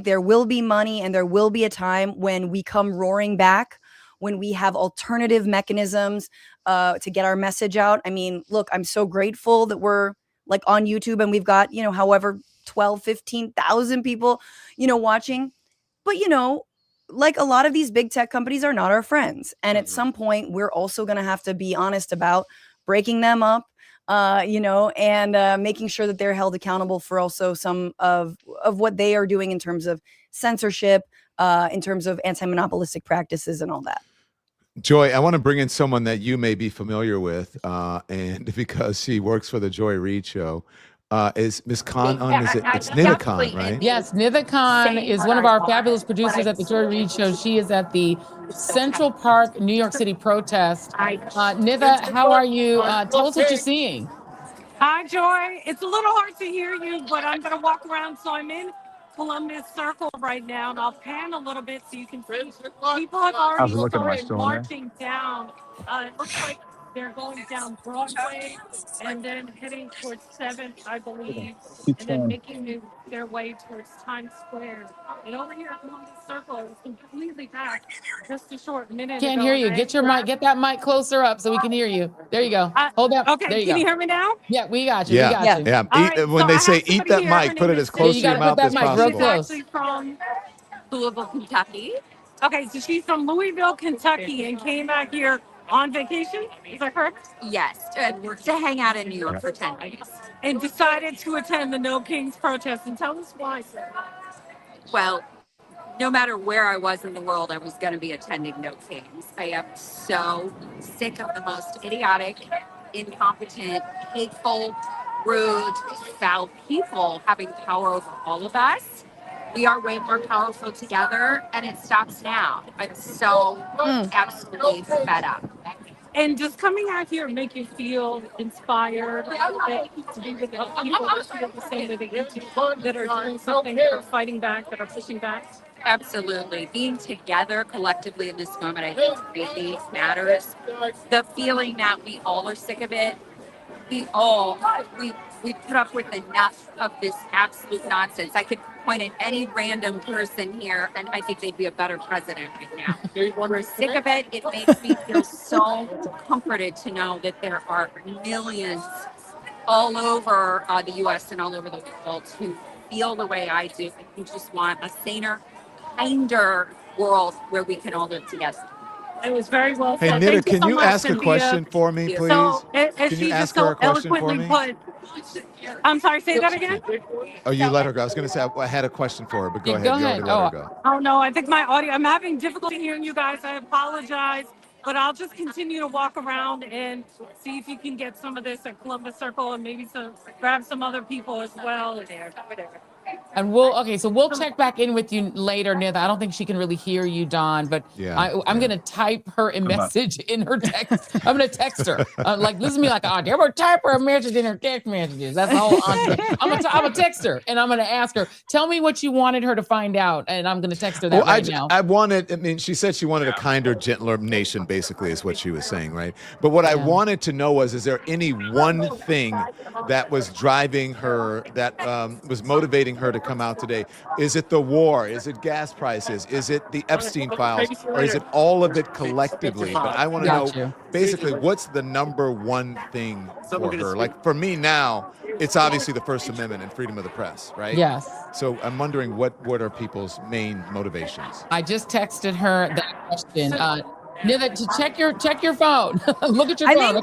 there will be money, and there will be a time when we come roaring back, when we have alternative mechanisms to get our message out. I mean, look, I'm so grateful that we're like on YouTube and we've got, however, 12, 15,000 people, watching. But, like a lot of these big tech companies are not our friends. And at some point, we're also going to have to be honest about breaking them up, and making sure that they're held accountable for also some of what they are doing in terms of censorship, in terms of anti-monopolistic practices and all that. Joy, I want to bring in someone that you may be familiar with, and because she works for the Joy Reid show, is Miss Khan on? It's Nitha Khan, right? Yes, Nitha Khan is one of our fabulous producers at the Joy Reid show. She is at the Central Park, New York City protest. Nitha, how are you? Tell us what you're seeing. Hi, Joy. It's a little hard to hear you, but I'm going to walk around. So I'm in Columbus Circle right now, and I'll pan a little bit so you can see. People have already started marching down. It looks like they're going down Broadway and then heading towards 7th, I believe, and then making their way towards Times Square. And over here at Columbus Circle, it was completely packed just a short minute Can't ago. hear you. Get your mic, get that mic closer up so we can hear you. There you go. Hold up. Okay, there you can go. you hear me now? Yeah, we got you. Yeah, we got you. yeah. Right, When so they I say have eat somebody that here. Her mic, put name it is as close you to your gotta put mouth that as mic real possible. close. She's actually from Louisville, Kentucky. Okay, so she's from Louisville, Kentucky, and came back here on vacation. Is that correct? Yes, to hang out in New York for 10 days. And decided to attend the No Kings protest. And tell us why, sir. Well, no matter where I was in the world, I was going to be attending No Kings. I am so sick of the most idiotic, incompetent, hateful, rude, foul people having power over all of us. We are way more powerful together, and it stops now. I'm so absolutely fed up. And does coming out here make you feel inspired to be with other people that feel the same way that you do, that are doing something, that are fighting back, that are pushing back? Absolutely. Being together collectively in this moment, I think really matters. The feeling that we all are sick of it. We put up with enough of this absolute nonsense. I could point at any random person here and I think they'd be a better president right now. We're sick of it. It makes me feel so comforted to know that there are millions all over the US and all over the world who feel the way I do and who just want a saner, kinder world where we can all live together. It was very well Hey, said. Nitha, Thank can so you much, ask a Cynthia. question for me, please? So, as Can she you just ask her so a question for eloquently me? put, I'm sorry, say that again? Oh, you let her go. I was going to say I had a question for her, but go Yeah, ahead. go You ahead. already let her go. Oh no, I think my audio, I'm having difficulty hearing you guys. I apologize, but I'll just continue to walk around and see if you can get some of this at Columbus Circle and maybe grab some other people as well. And so we'll check back in with you later, Nitha. I don't think she can really hear you, Don, but I'm going to type her a message in her text. I'm going to text her. Listen to me like, I'm going to type her a message in her text messages. That's all I'm going to text her and I'm going to ask her, tell me what you wanted her to find out. And I'm going to text her that now. She said she wanted a kinder, gentler nation, basically, is what she was saying, right? But what I wanted to know is there any one thing that was driving her, that was motivating her to come out today? Is it the war? Is it gas prices? Is it the Epstein files? Or is it all of it collectively? But I want to know, basically, what's the number one thing for her? Like, for me now, it's obviously the First Amendment and freedom of the press, right? Yes. So I'm wondering what are people's main motivations? I just texted her that question. Nitha, to check your phone. Look at your phone.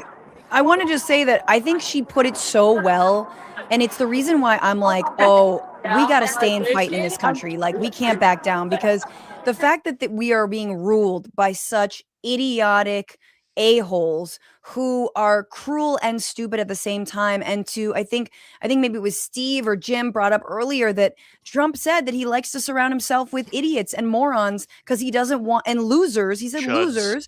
I want to just say that I think she put it so well. And it's the reason why I'm like, oh, we got to stay and fight in this country. Like, we can't back down, because the fact that we are being ruled by such idiotic a-holes who are cruel and stupid at the same time. And I think maybe it was Steve or Jim brought up earlier that Trump said that he likes to surround himself with idiots and morons because he doesn't want, and losers. He said losers.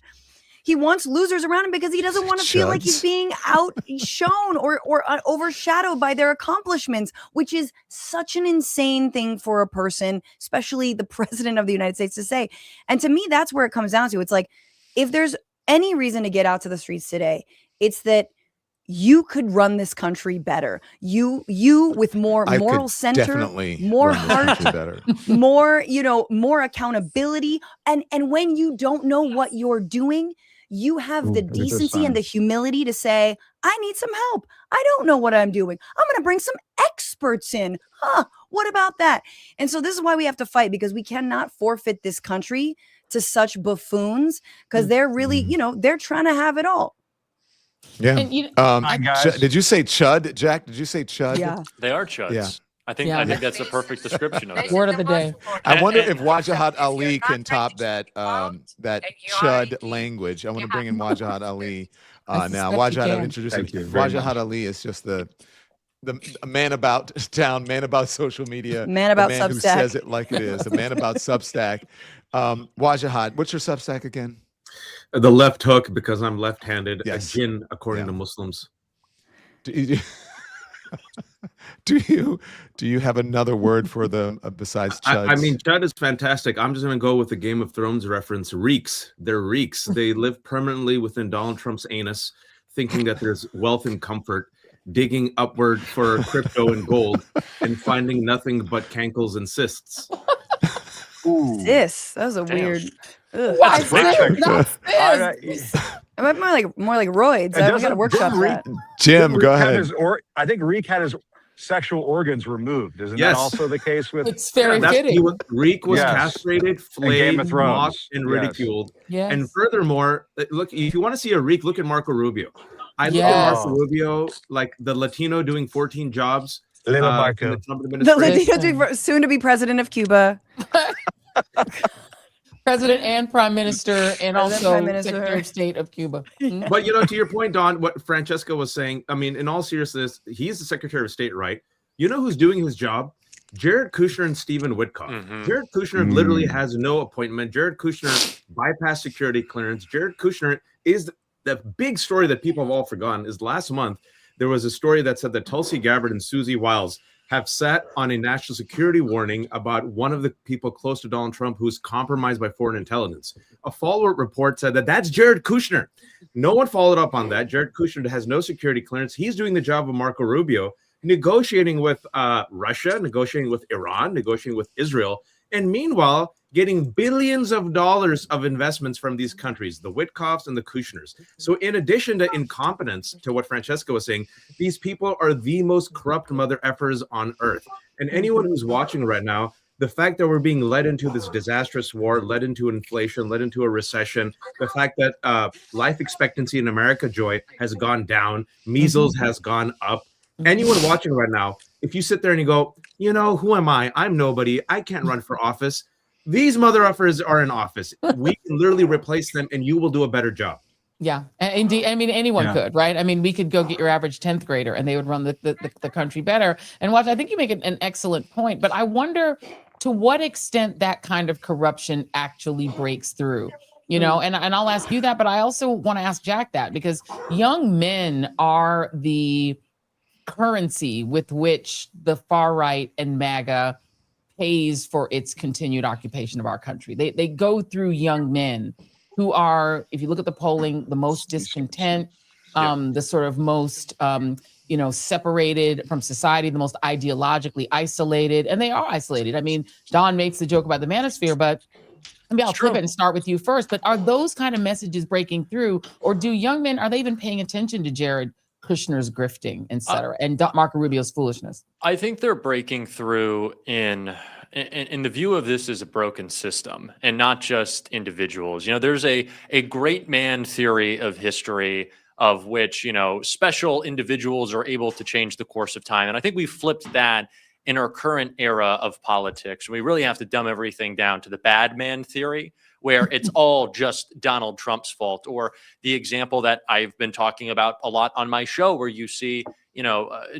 He wants losers around him because he doesn't want to feel like he's being outshone or overshadowed by their accomplishments, which is such an insane thing for a person, especially the president of the United States, to say. And to me, that's where it comes down to. It's like, if there's any reason to get out to the streets today, it's that you could run this country better. You with more moral center, more heart, more accountability. And when you don't know what you're doing, you have the decency and the humility to say, I need some help. I don't know what I'm doing. I'm going to bring some experts in. What about that? And so this is why we have to fight, because we cannot forfeit this country to such buffoons, because they're really, they're trying to have it all. Yeah. And Did you say chud, Jack? Did you say chud? Yeah. They are chuds. Yeah. I think that's a perfect description of it. Word of the day. I wonder if Wajahat Ali can top that that chud language. I want to bring in Wajahat Ali now. Wajahat, I'm introducing Wajahat Ali is just the man about town, man about social media, Man about the man Substack. who says it like it is, the man about Substack. Wajahat, what's your Substack again? The left hook, because I'm left-handed. Yes. A jinn, according to Muslims. Do you have another word for them besides chuds? I mean, chud is fantastic. I'm just going to go with the Game of Thrones reference. Reeks. They're reeks. They live permanently within Donald Trump's anus, thinking that there's wealth and comfort, digging upward for crypto and gold, and finding nothing but cankles and cysts. This. That was a weird. Ugh. What's this? It might be more like roids. I got to workshop that. Jim, go ahead. I think Reek had his sexual organs removed. Isn't Yes. that also the case with? It's very fitting. Reek was Yes. castrated, flayed, Game of Thrones. mocked, and Yes. ridiculed. Yes. And furthermore, look, if you want to see a Reek, look at Marco Rubio. I look Yes. at Marco Rubio, like the Latino doing 14 jobs. Little in Marco. the Trump The administration. Latino soon to be president of Cuba. President and Prime Minister, and also Prime Minister. Secretary of State of Cuba. But to your point, Don, what Francesca was saying, I mean, in all seriousness, he's the Secretary of State, right? You know who's doing his job? Jared Kushner and Stephen Witkoff. Mhm. Jared Kushner literally has no appointment. Jared Kushner bypassed security clearance. Jared Kushner is the big story that people have all forgotten. Is last month there was a story that said that Tulsi Gabbard and Susie Wiles have sat on a national security warning about one of the people close to Donald Trump who's compromised by foreign intelligence. A follow-up report said that that's Jared Kushner. No one followed up on that. Jared Kushner has no security clearance. He's doing the job of Marco Rubio, negotiating with Russia, negotiating with Iran, negotiating with Israel, and meanwhile getting billions of dollars of investments from these countries, the Witkoffs and the Kushners. So in addition to incompetence, to what Francesca was saying, these people are the most corrupt mother effers on earth. And anyone who's watching right now, the fact that we're being led into this disastrous war, led into inflation, led into a recession, the fact that life expectancy in America, Joy, has gone down, measles has gone up. Anyone watching right now, if you sit there and you go, who am I? I'm nobody. I can't run for office. These mother effers are in office. We can literally replace them and you will do a better job. Yeah, indeed. I mean, anyone could, right? I mean, we could go get your average 10th grader and they would run the country better. And Watch, I think you make an excellent point, but I wonder to what extent that kind of corruption actually breaks through, and I'll ask you that, but I also want to ask Jack that, because young men are the currency with which the far right and MAGA pays for its continued occupation of our country. They go through young men who are, if you look at the polling, the most discontent, the sort of most, separated from society, the most ideologically isolated, and they are isolated. I mean, Don makes the joke about the manosphere, but maybe I'll flip it and start with you first. But are those kind of messages breaking through, or do young men, are they even paying attention to Jared Kushner's grifting, et cetera, and Marco Rubio's foolishness? I think they're breaking through in the view of this as a broken system and not just individuals. There's a great man theory of history of which, special individuals are able to change the course of time. And I think we flipped that in our current era of politics. We really have to dumb everything down to the bad man theory, where it's all just Donald Trump's fault, or the example that I've been talking about a lot on my show, where you see,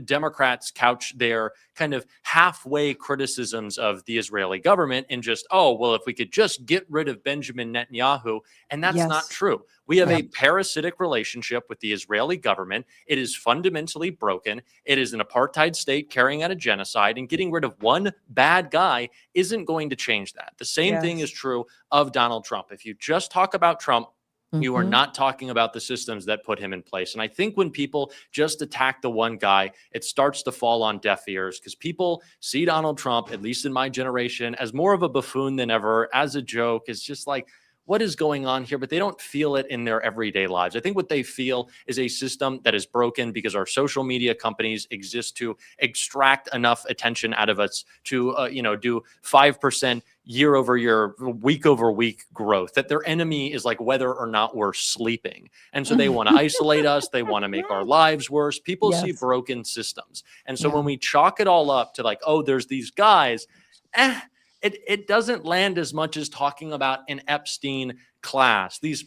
Democrats couch their kind of halfway criticisms of the Israeli government in just, if we could just get rid of Benjamin Netanyahu. And that's not true. We have a parasitic relationship with the Israeli government. It is fundamentally broken. It is an apartheid state carrying out a genocide, and getting rid of one bad guy isn't going to change that. The same thing is true of Donald Trump. If you just talk about Trump, you are not talking about the systems that put him in place. And I think when people just attack the one guy, it starts to fall on deaf ears, because people see Donald Trump, at least in my generation, as more of a buffoon than ever, as a joke. It's just like, what is going on here, but they don't feel it in their everyday lives. I think what they feel is a system that is broken because our social media companies exist to extract enough attention out of us to, do 5% year over year, week over week growth, that their enemy is like whether or not we're sleeping. And so they want to isolate us. They want to make our lives worse. People see broken systems. And so when we chalk it all up to like, oh, there's these guys, it doesn't land as much as talking about an Epstein class, these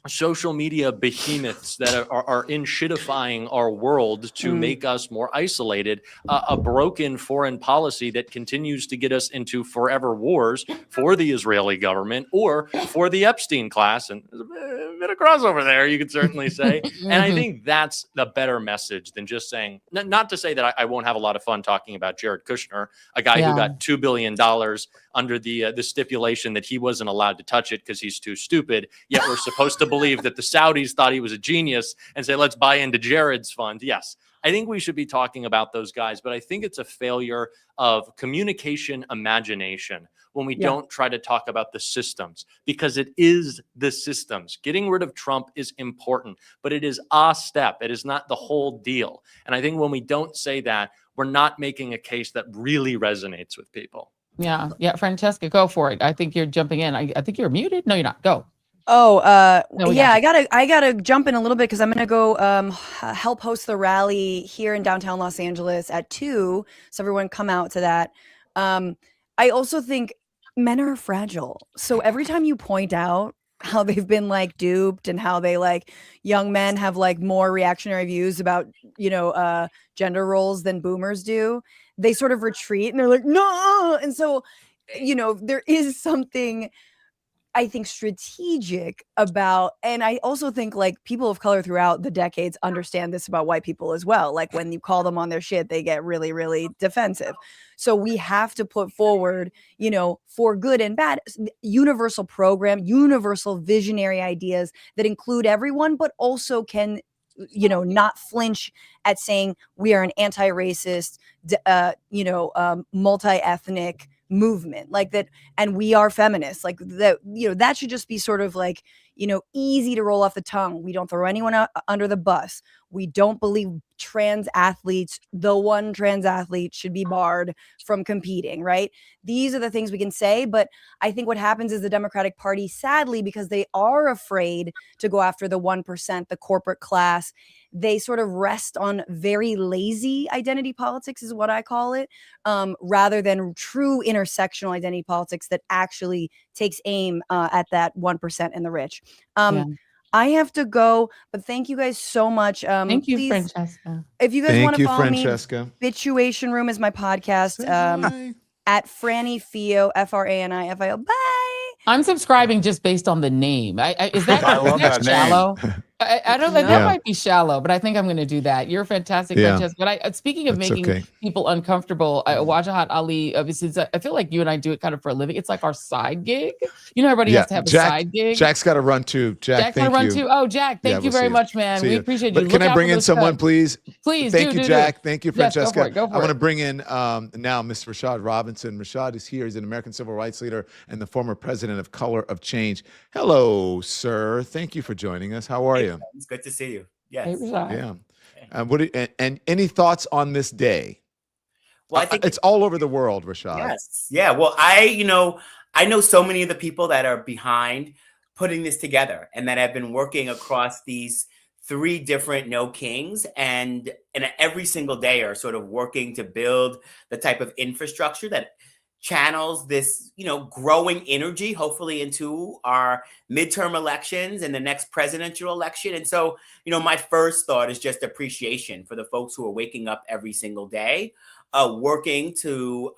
social media behemoths that are shitifying our world to make us more isolated, a broken foreign policy that continues to get us into forever wars for the Israeli government or for the Epstein class. And there's a bit of crossover there, you could certainly say. And I think that's the better message than just saying, not to say that I won't have a lot of fun talking about Jared Kushner, a guy who got $2 billion under the stipulation that he wasn't allowed to touch it because he's too stupid, yet we're supposed to believe that the Saudis thought he was a genius and say, let's buy into Jared's fund. Yes, I think we should be talking about those guys, but I think it's a failure of communication imagination when we don't try to talk about the systems, because it is the systems. Getting rid of Trump is important, but it is a step. It is not the whole deal. And I think when we don't say that, we're not making a case that really resonates with people. Yeah. Francesca, go for it. I think you're jumping in. I think you're muted. No, you're not. Go. Oh, No, yeah, I gotta jump in a little bit because I'm gonna go help host the rally here in downtown Los Angeles at 2. So everyone come out to that. I also think men are fragile. So every time you point out how they've been like duped and how they like young men have like more reactionary views about, gender roles than boomers do, they sort of retreat and they're like, no. And so, there is something I think strategic about, and I also think like people of color throughout the decades understand this about white people as well. Like when you call them on their shit, they get really, really defensive. So we have to put forward, for good and bad, universal program, universal visionary ideas that include everyone, but also can, not flinch at saying we are an anti-racist, multi-ethnic movement like that, and we are feminists like that. That should just be sort of like easy to roll off the tongue. We don't throw anyone under the bus. We don't believe trans athletes, the one trans athlete should be barred from competing, right? These are the things we can say, but I think what happens is the Democratic Party, sadly, because they are afraid to go after the 1%, the corporate class, they sort of rest on very lazy identity politics is what I call it, rather than true intersectional identity politics that actually takes aim at that 1% and the rich. I have to go, but thank you guys so much. Thank you, please, Francesca. if you guys want to follow Francesca. me, Bituation Room is my podcast. At Franny Fio, FRANIFIO. Bye. I'm subscribing just based on the name. Is that I love that shallow? name. I don't think that might be shallow, but I think I'm going to do that. You're fantastic, Francesca. But speaking of making people uncomfortable, Wajahat Ali, obviously, I feel like you and I do it kind of for a living. It's like our side gig. Everybody has to have a side gig. Jack's got to run too. Jack's got to run too. Oh, Jack, thank you very much, man. We appreciate you. But can I bring in someone, please? Please. Thank you, Jack. Thank you, Francesca. Go for it. I want to bring in now Miss Rashad Robinson. Rashad is here. He's an American civil rights leader and the former president of Color of Change. Hello, sir. Thank you for joining us. How are you? It's good to see you. Yes. Yeah. And any thoughts on this day? Well, I think it's all over the world, Rashad. Yes. Yeah. Well, I know so many of the people that are behind putting this together and that have been working across these 3 different No Kings and every single day are sort of working to build the type of infrastructure that channels this, growing energy, hopefully into our midterm elections and the next presidential election. And so, my first thought is just appreciation for the folks who are waking up every single day, working to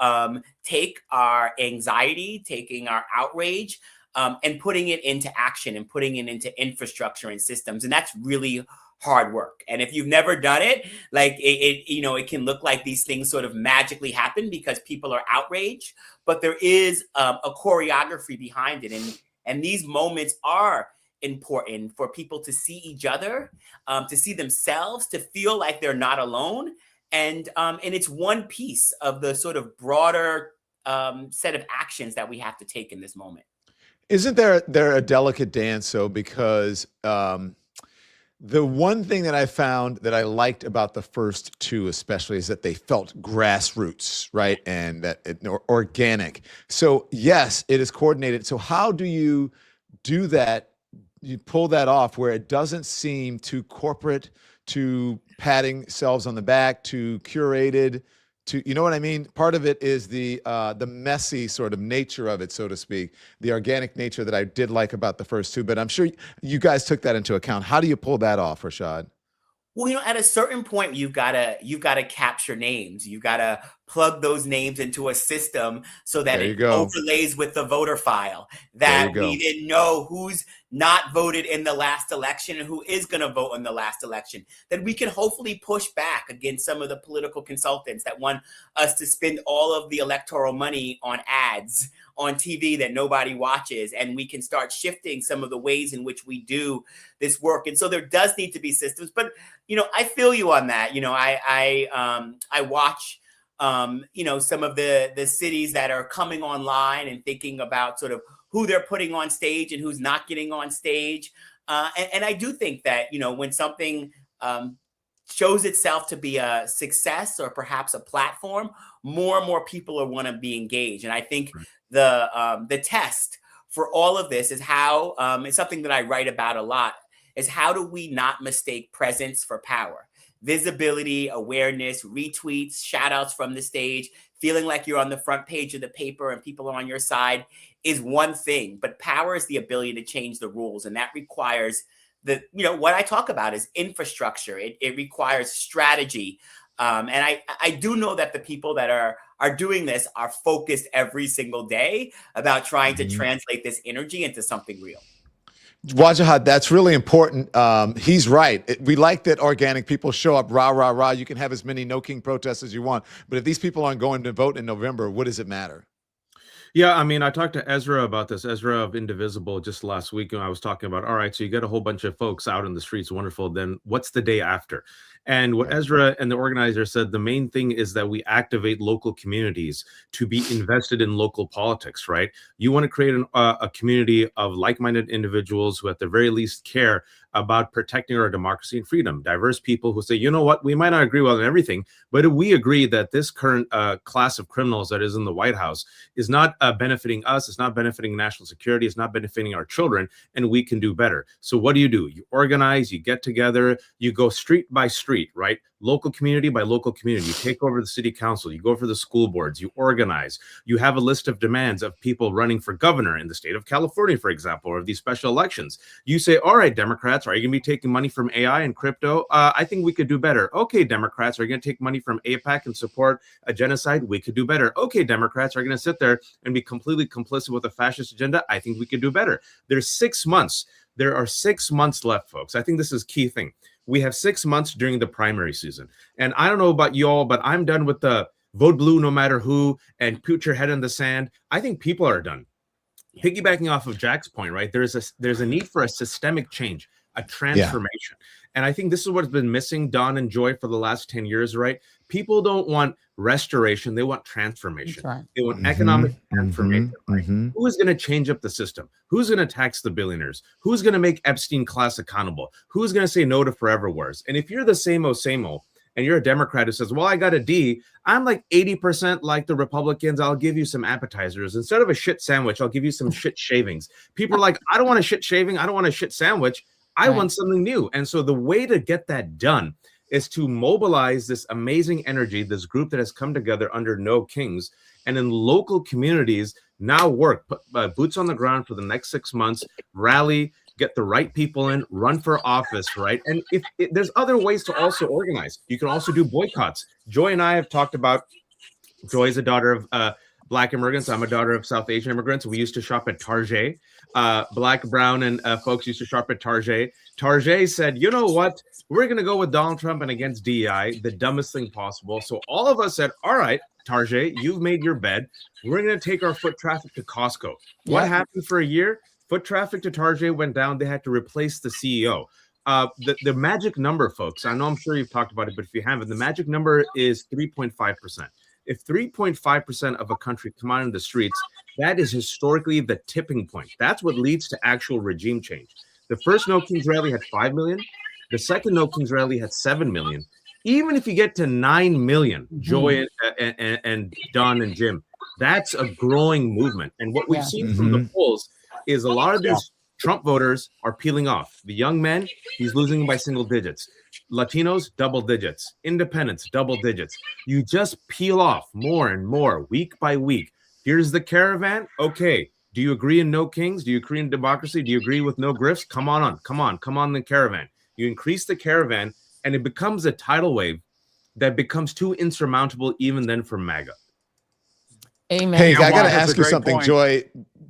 take our anxiety, taking our outrage, and putting it into action and putting it into infrastructure and systems. And that's really hard work. And if you've never done it, like it can look like these things sort of magically happen because people are outraged, but there is a choreography behind it. And these moments are important for people to see each other, to see themselves, to feel like they're not alone. And it's one piece of the sort of broader set of actions that we have to take in this moment. Isn't there a delicate dance though? Because the one thing that I found that I liked about the first two, especially, is that they felt grassroots, right? And that organic. So yes, it is coordinated. So how do you do that? You pull that off where it doesn't seem too corporate, too patting selves on the back, too curated, to, you know what I mean? Part of it is the messy sort of nature of it, so to speak, the organic nature that I did like about the first two, but I'm sure you guys took that into account. How do you pull that off, Rashad? Well, at a certain point, you've got to capture names. You've got to plug those names into a system so that it overlays with the voter file, that we didn't know who's not voted in the last election and who is going to vote in the last election, that we can hopefully push back against some of the political consultants that want us to spend all of the electoral money on ads on TV that nobody watches, and we can start shifting some of the ways in which we do this work. And so there does need to be systems, but I feel you on that. I watch some of the cities that are coming online and thinking about sort of who they're putting on stage and who's not getting on stage. And I do think that, when something shows itself to be a success or perhaps a platform, more and more people are want to be engaged. And I think the test for all of this is how, it's something that I write about a lot, is how do we not mistake presence for power? Visibility, awareness, retweets, shout outs from the stage, feeling like you're on the front page of the paper and people are on your side is one thing, but power is the ability to change the rules. And that requires what I talk about is infrastructure. It requires strategy. And I do know that the people that are doing this are focused every single day about trying to translate this energy into something real. Wajahad, that's really important. He's right. We like that organic people show up, rah, rah, rah. You can have as many No King protests as you want. But if these people aren't going to vote in November, what does it matter? Yeah, I mean, I talked to Ezra about this, Ezra of Indivisible, just last week, and I was talking about, all right, so you get a whole bunch of folks out in the streets, wonderful. Then what's the day after? And what Ezra and the organizer said, the main thing is that we activate local communities to be invested in local politics, right? You want to create a community of like-minded individuals who at the very least care about protecting our democracy and freedom. Diverse people who say, you know what, we might not agree on everything, but if we agree that this current class of criminals that is in the White House is not benefiting us, it's not benefiting national security, it's not benefiting our children, and we can do better. So what do? You organize, you get together, you go street by street, right? Local community by local community. You take over the city council, you go for the school boards, you organize, you have a list of demands of people running for governor in the state of California, for example, or these special elections. You say, all right, Democrats, are you going to be taking money from AI and crypto? I think we could do better. Okay, Democrats, are you going to take money from AIPAC and support a genocide? We could do better. Okay, Democrats, are you going to sit there and be completely complicit with a fascist agenda? I think we could do better. There's 6 months. There are 6 months left, folks. I think this is a key thing. We have 6 months during the primary season. And I don't know about you all, but I'm done with the vote blue no matter who and put your head in the sand. I think people are done. Piggybacking off of Jack's point, right? There's a need for a systemic change, a transformation. And I think this is what's been missing, Don and Joy, for the last 10 years, right? People don't want restoration. They want transformation. Right. They want economic transformation. Right? Who is going to change up the system? Who's going to tax the billionaires? Who's going to make Epstein class accountable? Who's going to say no to forever wars? And if you're the same old, and you're a Democrat who says, well, I got a D, I'm like 80% like the Republicans. I'll give you some appetizers. Instead of a shit sandwich, I'll give you some shit shavings. People are like, I don't want a shit shaving. I don't want a shit sandwich. I want something new. And so the way to get that done is to mobilize this amazing energy, this group that has come together under No Kings, and in local communities now work, put boots on the ground for the next 6 months, rally, get the right people in, run for office, right? And if there's other ways to also organize. You can also do boycotts. Joy and I have talked about, Joy is a daughter of Black immigrants. I'm a daughter of South Asian immigrants. We used to shop at Target. Black, brown, and folks used to shop at Target. Target said, you know what? We're going to go with Donald Trump and against DEI, the dumbest thing possible. So all of us said, all right, Target, you've made your bed. We're going to take our foot traffic to Costco. What happened for a year? Foot traffic to Target went down. They had to replace the CEO. The magic number, folks, I know I'm sure you've talked about it, but if you haven't, the magic number is 3.5%. If 3.5% of a country come out in the streets, that is historically the tipping point. That's what leads to actual regime change. The first No Kings rally had 5 million. The second No Kings rally had 7 million. Even if you get to 9 million, Joy and Don and Jim, that's a growing movement. And what we've seen from the polls is a lot of these Trump voters are peeling off. The young men, he's losing by single digits. Latinos, double digits. Independents, double digits. You just peel off more and more week by week. Here's the caravan. Okay. Do you agree in No Kings? Do you agree in democracy? Do you agree with no grifts? Come on. Come on the caravan. You increase the caravan, and it becomes a tidal wave that becomes too insurmountable even then for MAGA. Amen. Hey, I got to ask you something, Joy.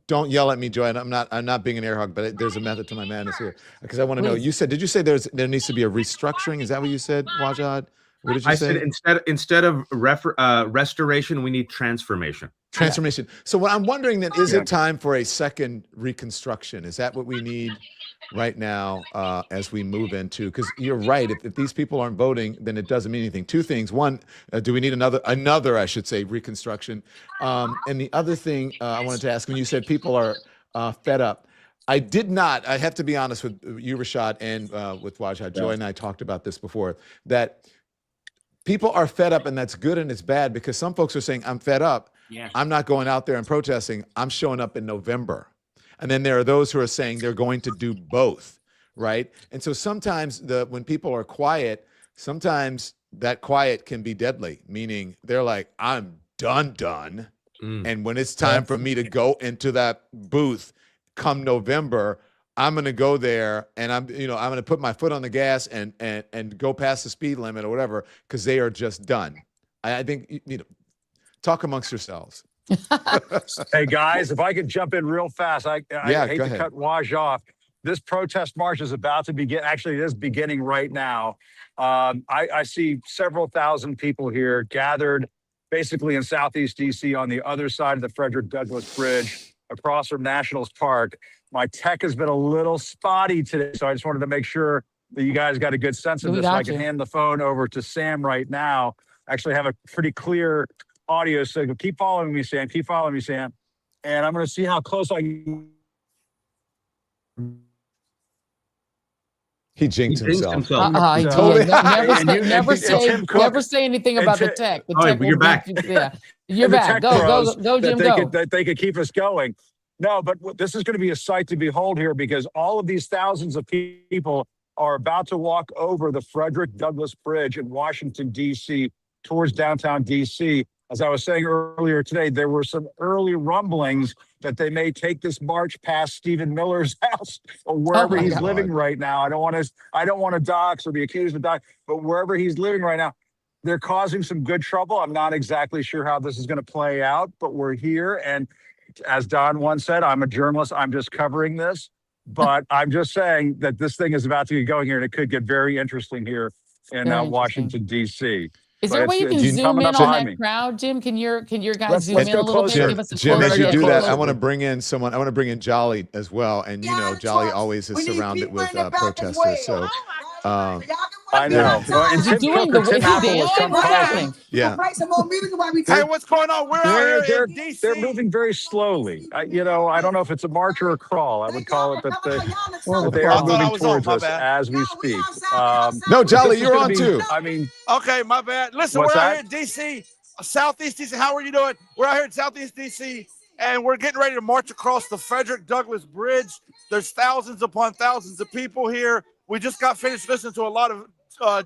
Don't yell at me, Joy. And I'm not being an air hog, but there's a method to my madness here because I want to know. You said, did you say there needs to be a restructuring? Is that what you said, Wajad? What did you say? Said instead of restoration, we need transformation. Transformation. So what I'm wondering then, is it time for a second reconstruction? Is that what we need right now as we move into? Because you're right. If these people aren't voting, then it doesn't mean anything. Two things. One, do we need another, I should say, reconstruction? And the other thing I wanted to ask, when you said people are fed up, I have to be honest with you, Rashad, and with Wajad. Joy and I talked about this before, that people are fed up, and that's good and it's bad, because some folks are saying, I'm fed up. I'm not going out there and protesting. I'm showing up in November. And then there are those who are saying they're going to do both, right? And so sometimes when people are quiet, sometimes that quiet can be deadly, meaning they're like, I'm done. And when it's time for me to go into that booth come November, I'm going to go there and I'm going to put my foot on the gas and go past the speed limit or whatever, because they are just done. I think, talk amongst yourselves. Hey guys, if I could jump in real fast, I hate to cut Waj off. This protest march is about to begin. Actually, it is beginning right now. I see several thousand people here gathered basically in Southeast DC on the other side of the Frederick Douglass Bridge across from Nationals Park. My tech has been a little spotty today, so I just wanted to make sure that you guys got a good sense of this. So I can hand the phone over to Sam right now. Actually have a pretty clear audio signal. Keep following me, Sam. Keep following me, Sam. And I'm going to see how close I can. He jinxed himself. Never say anything about the tech. The tech you're back. You're back. Go, Jim, go. They could keep us going. No, but this is going to be a sight to behold here, because all of these thousands of people are about to walk over the Frederick Douglass Bridge in Washington, D.C. towards downtown D.C. As I was saying earlier today, there were some early rumblings that they may take this march past Stephen Miller's house or wherever he's living right now. I don't want to dox or be accused of dox, but wherever he's living right now, they're causing some good trouble. I'm not exactly sure how this is going to play out, but we're here. And as Don once said, I'm a journalist. I'm just covering this, but I'm just saying that this thing is about to get going here, and it could get very interesting here in Washington, D.C. Is there a way you can zoom in on that crowd, Jim? Can your guys zoom in a little bit? Give us a Jim, as you do that, I want to bring in someone. I want to bring in Jolly as well. And Jolly always is surrounded with protesters. So I know. Yeah. Hey, what's going on? We're out here in DC. They're moving very slowly. I don't know if it's a march or a crawl. I would call it, but they are moving towards us as we speak. No, Jolly, you're on too. I mean, okay, my bad. Listen, we're out here in DC, Southeast DC. How are you doing? We're out here in Southeast DC, and we're getting ready to march across the Frederick Douglass Bridge. There's thousands upon thousands of people here. We just got finished listening to a lot of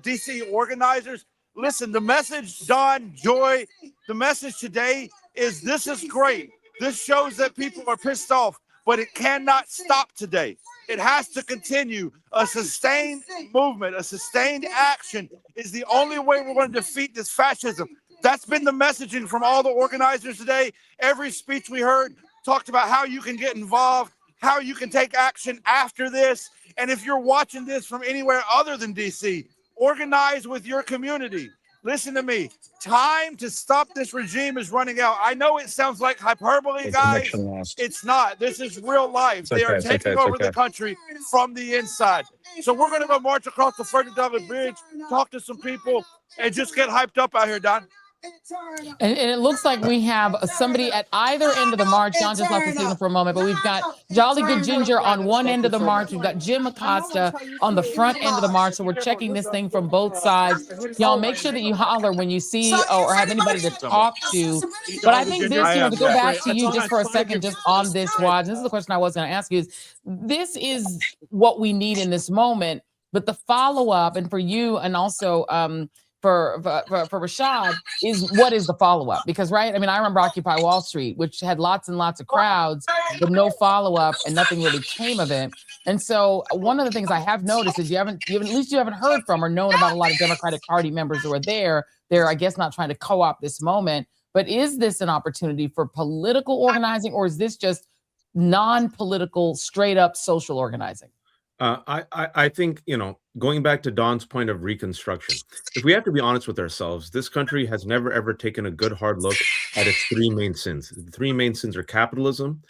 DC organizers. Listen, the message, Don, Joy, the message today is this is great. This shows that people are pissed off, but it cannot stop today. It has to continue. A sustained movement, a sustained action is the only way we're going to defeat this fascism. That's been the messaging from all the organizers today. Every speech we heard talked about how you can get involved, how you can take action after this. And if you're watching this from anywhere other than DC, organize with your community. Listen to me. Time to stop this regime is running out. I know it sounds like hyperbole, guys. It's not. This is real life. They are taking over the country from the inside. So we're going to go march across the Frederick Douglass Bridge, talk to some people, and just get hyped up out here, Don. And it looks like we have somebody at either end of the march. John just left the signal for a moment, but we've got Jolly Good Ginger on one end of the march. We've got Jim Acosta on the front end of the march. So we're checking this thing from both sides. Y'all make sure that you holler when you see or have anybody to talk to. But I think this, to go back to you just for a second, just on this watch. This is the question I was going to ask you: this is what we need in this moment, but the follow-up, and for you, and also for Rashad, is what is the follow-up? Because, right, I mean, I remember Occupy Wall Street, which had lots and lots of crowds, but no follow-up, and nothing really came of it. And so one of the things I have noticed is you haven't heard from or known about a lot of Democratic Party members who are there. They're, I guess, not trying to co-opt this moment. But is this an opportunity for political organizing, or is this just non-political, straight-up social organizing? I think, going back to Don's point of reconstruction, if we have to be honest with ourselves, this country has never, ever taken a good hard look at its three main sins. The three main sins are capitalism,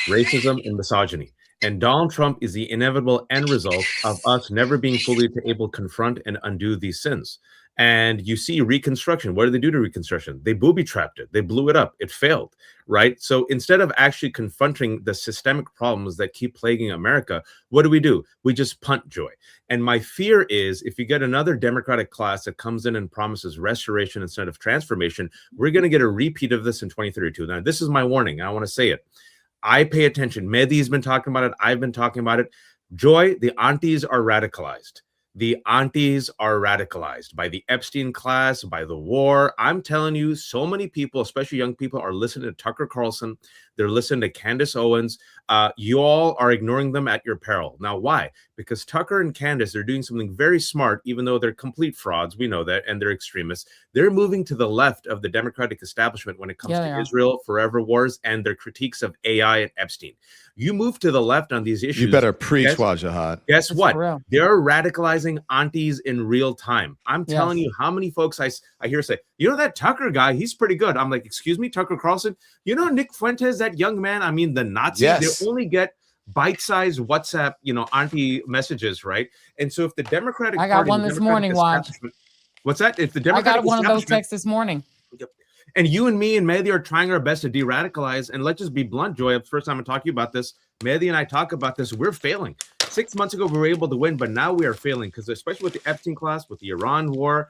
racism, and misogyny. And Donald Trump is the inevitable end result of us never being fully able to confront and undo these sins. And you see Reconstruction. What did they do to Reconstruction? They booby-trapped it. They blew it up. It failed, right? So instead of actually confronting the systemic problems that keep plaguing America, what do? We just punt, Joy. And my fear is if you get another Democratic class that comes in and promises restoration instead of transformation, we're going to get a repeat of this in 2032. Now, this is my warning. I want to say it. I pay attention. Mehdi's been talking about it. I've been talking about it. Joy, the aunties are radicalized. The aunties are radicalized by the Epstein class, by the war. I'm telling you, so many people, especially young people, are listening to Tucker Carlson. They're listening to Candace Owens. You all are ignoring them at your peril. Now, why? Because Tucker and Candace, they're doing something very smart, even though they're complete frauds. We know that, and they're extremists. They're moving to the left of the Democratic establishment when it comes to Israel, forever wars, and their critiques of AI and Epstein. You move to the left on these issues. You better preach, Wajahad. Guess what? They're radicalizing aunties in real time. I'm telling you how many folks I hear say, that Tucker guy, he's pretty good. I'm like, excuse me, Tucker Carlson? Nick Fuentes, that young man, I mean, the Nazi, they only get bite-sized WhatsApp, auntie messages, right? And so if the Democratic I got one this morning, Waj. What's that? If the Democratic I got one of those texts this morning. And you and me and Mehdi are trying our best to de-radicalize. And let's just be blunt, Joy. It's the first time I'm talking about this. Mehdi and I talk about this. We're failing. 6 months ago, we were able to win, but now we are failing because especially with the Epstein class, with the Iran war,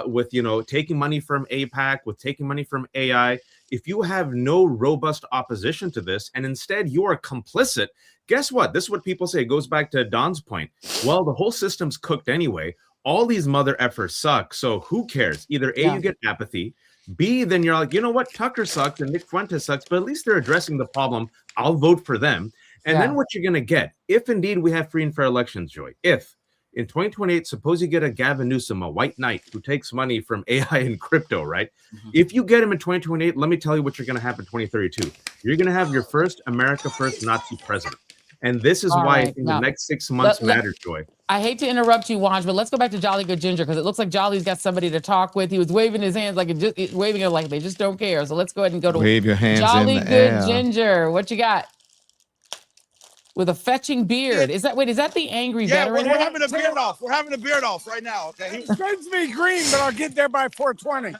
with, taking money from AIPAC, with taking money from AI, if you have no robust opposition to this and instead you are complicit, guess what? This is what people say. It goes back to Don's point. Well, the whole system's cooked anyway. All these mother efforts suck. So who cares? Either A, you get apathy. B, then you're like, you know what? Tucker sucks and Nick Fuentes sucks, but at least they're addressing the problem. I'll vote for them. And then what you're going to get, if indeed we have free and fair elections, Joy, if in 2028, suppose you get a Gavin Newsom, a white knight who takes money from AI and crypto, right? If you get him in 2028, let me tell you what you're going to have in 2032. You're going to have your first America First Nazi president. And this is why I think the next 6 months matter, Joy. I hate to interrupt you, Waj, but let's go back to Jolly Good Ginger because it looks like Jolly's got somebody to talk with. He was waving his hands waving it like they just don't care. So let's go ahead and go to wave your hands Jolly in the Good air. Ginger. What you got? With a fetching beard. Is that the angry veteran? We're having a beard off. We're having a beard off right now. Okay. He sends me green, but I'll get there by 4:20.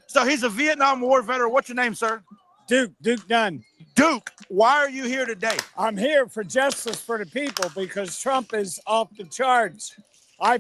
So he's a Vietnam War veteran. What's your name, sir? Duke Dunn. Duke, why are you here today? I'm here for justice for the people because Trump is off the charts. I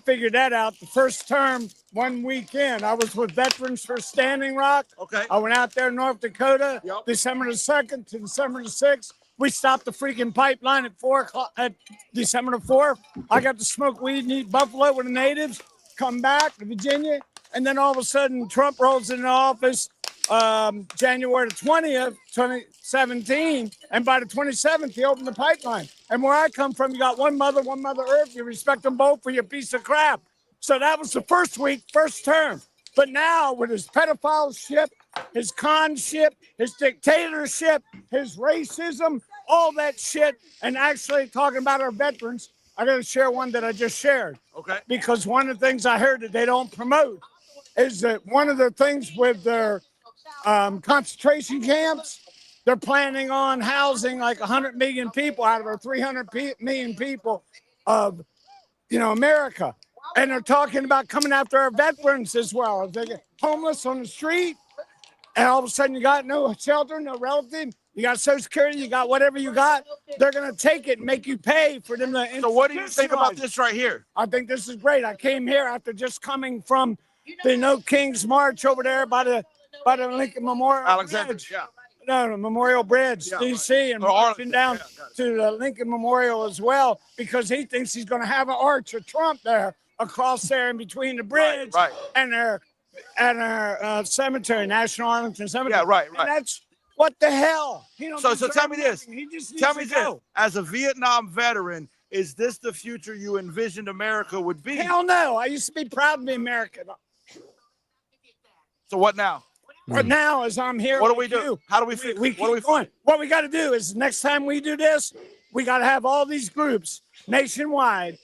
figured that out the first term, 1 week in. I was with Veterans for Standing Rock. Okay. I went out there in North Dakota, December the 2nd to December the 6th. We stopped the freaking pipeline at 4 o'clock at December the 4th. I got to smoke weed and eat buffalo with the natives, come back to Virginia, and then all of a sudden Trump rolls into office January the 20th, 2017, and by the 27th, he opened the pipeline. And where I come from, you got one mother earth. You respect them both for your piece of crap. So that was the first week, first term. But now with his pedophile ship, his con ship, his dictatorship, his racism, all that shit, and actually talking about our veterans, I got to share one that I just shared. Okay. Because one of the things I heard that they don't promote is that one of the things with their concentration camps, they're planning on housing like 100 million people out of our 300 million people of, America. And they're talking about coming after our veterans as well. If they get homeless on the street, and all of a sudden you got no shelter, no relative, you got Social Security, you got whatever you got, they're going to take it and make you pay for them to. So what do you think about this right here? I think this is great. I came here after just coming from the No Kings March over there by the Lincoln Memorial Alexander, Bridge. yeah. No, the Memorial Bridge, DC, and marching down to the Lincoln Memorial as well, because he thinks he's going to have an arch of Trump there across there in between the bridge and their cemetery, National Arlington Cemetery. Yeah, right. And that's what the hell. So tell me this. He just needs Tell me to this. go. As a Vietnam veteran, is this the future you envisioned America would be? Hell no. I used to be proud to be American. So what now? What now is I'm here. What do we do? How do we fix we it? What do we going? What we got to do is next time we do this, we got to have all these groups nationwide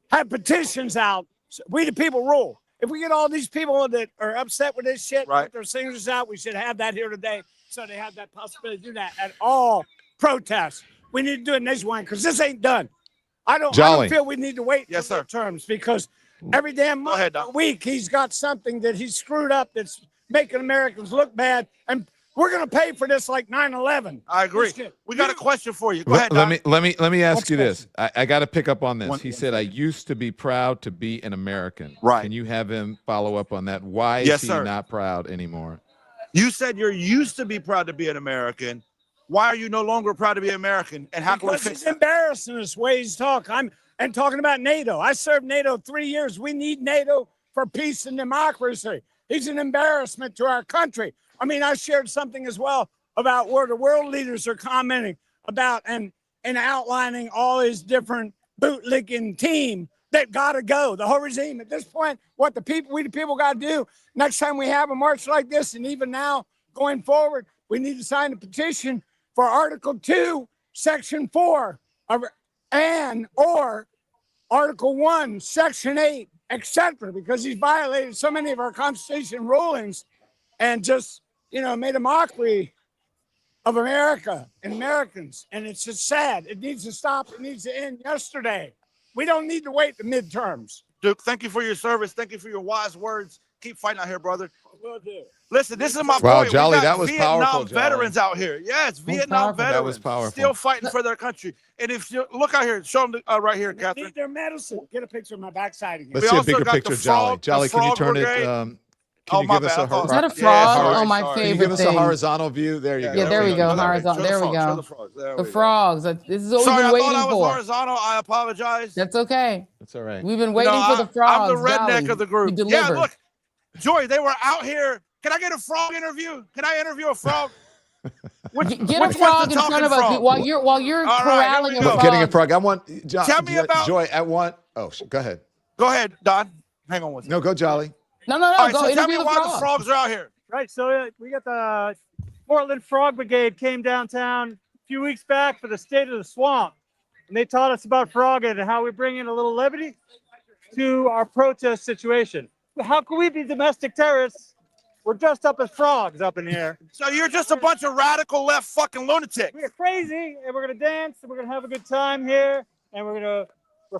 have petitions out. We the people rule. If we get all these people that are upset with this shit, put their signatures out, we should have that here today. So they have that possibility to do that at all protests. We need to do it nationwide because this ain't done. I don't feel we need to wait for terms because every damn month, week, he's got something that he's screwed up that's making Americans look bad. And we're going to pay for this like 9/11. I agree. We got a question for you. Go ahead, Let Don. me ask you this. I got to pick up on this. He said, I used to be proud to be an American. Right. Can you have him follow up on that? Why is he not proud anymore? You said you're used to be proud to be an American. Why are you no longer proud to be American? And how can we Because fix he's it? embarrassing us way he's talking. And talking about NATO. I served NATO 3 years. We need NATO for peace and democracy. He's an embarrassment to our country. I mean, I shared something as well about where the world leaders are commenting about and outlining all his different bootlicking team that got to go. The whole regime at this point, what we the people got to do next time we have a march like this, and even now going forward, we need to sign a petition for Article 2, Section 4 or Article 1, Section 8, etc., because he's violated so many of our Constitution rulings and just, made a mockery of America and Americans. And it's just sad. It needs to stop. It needs to end yesterday. We don't need to wait the midterms. Duke, thank you for your service. Thank you for your wise words. Keep fighting out here, brother. Will do. Listen, this is my Wow, point. Jolly, We got that was Vietnam powerful, Jolly. veterans out here. Yes, Vietnam veterans. That was powerful. Still fighting for their country. And if you look out here, show them right here, They Catherine. need their medicine. Get a picture of my backside again. Let's see a bigger picture, Jolly. Jolly, can you turn it? Can you give us a Is that a frog? Oh, my favorite Can you give us a thing. horizontal view? There you go. Yeah, there we go. Horizontal. There we go. The frogs. This is what Sorry, we've been waiting I thought I was for. horizontal. I apologize. That's okay. That's all right. We've been waiting for the frogs. I'm the redneck Jolly. of the group. You Yeah, delivered. look, Joy, they were out here. Can I get a frog interview? Can I interview a frog? Get a frog in front of us while you're corralling a frog. Getting a frog. I want. Tell me about Joy. I want. Oh, go ahead. Go ahead, Don. Hang on one second. No, go, Jolly. No. All right, Go so tell me interview the why frog. the frogs are out here. Right, so we got the Portland Frog Brigade came downtown a few weeks back for the State of the Swamp, and they taught us about frogging and how we bring in a little levity to our protest situation. How can we be domestic terrorists? We're dressed up as frogs up in here. So you're just a bunch of radical left fucking lunatics. We're crazy, and we're gonna dance, and we're gonna have a good time here, and we're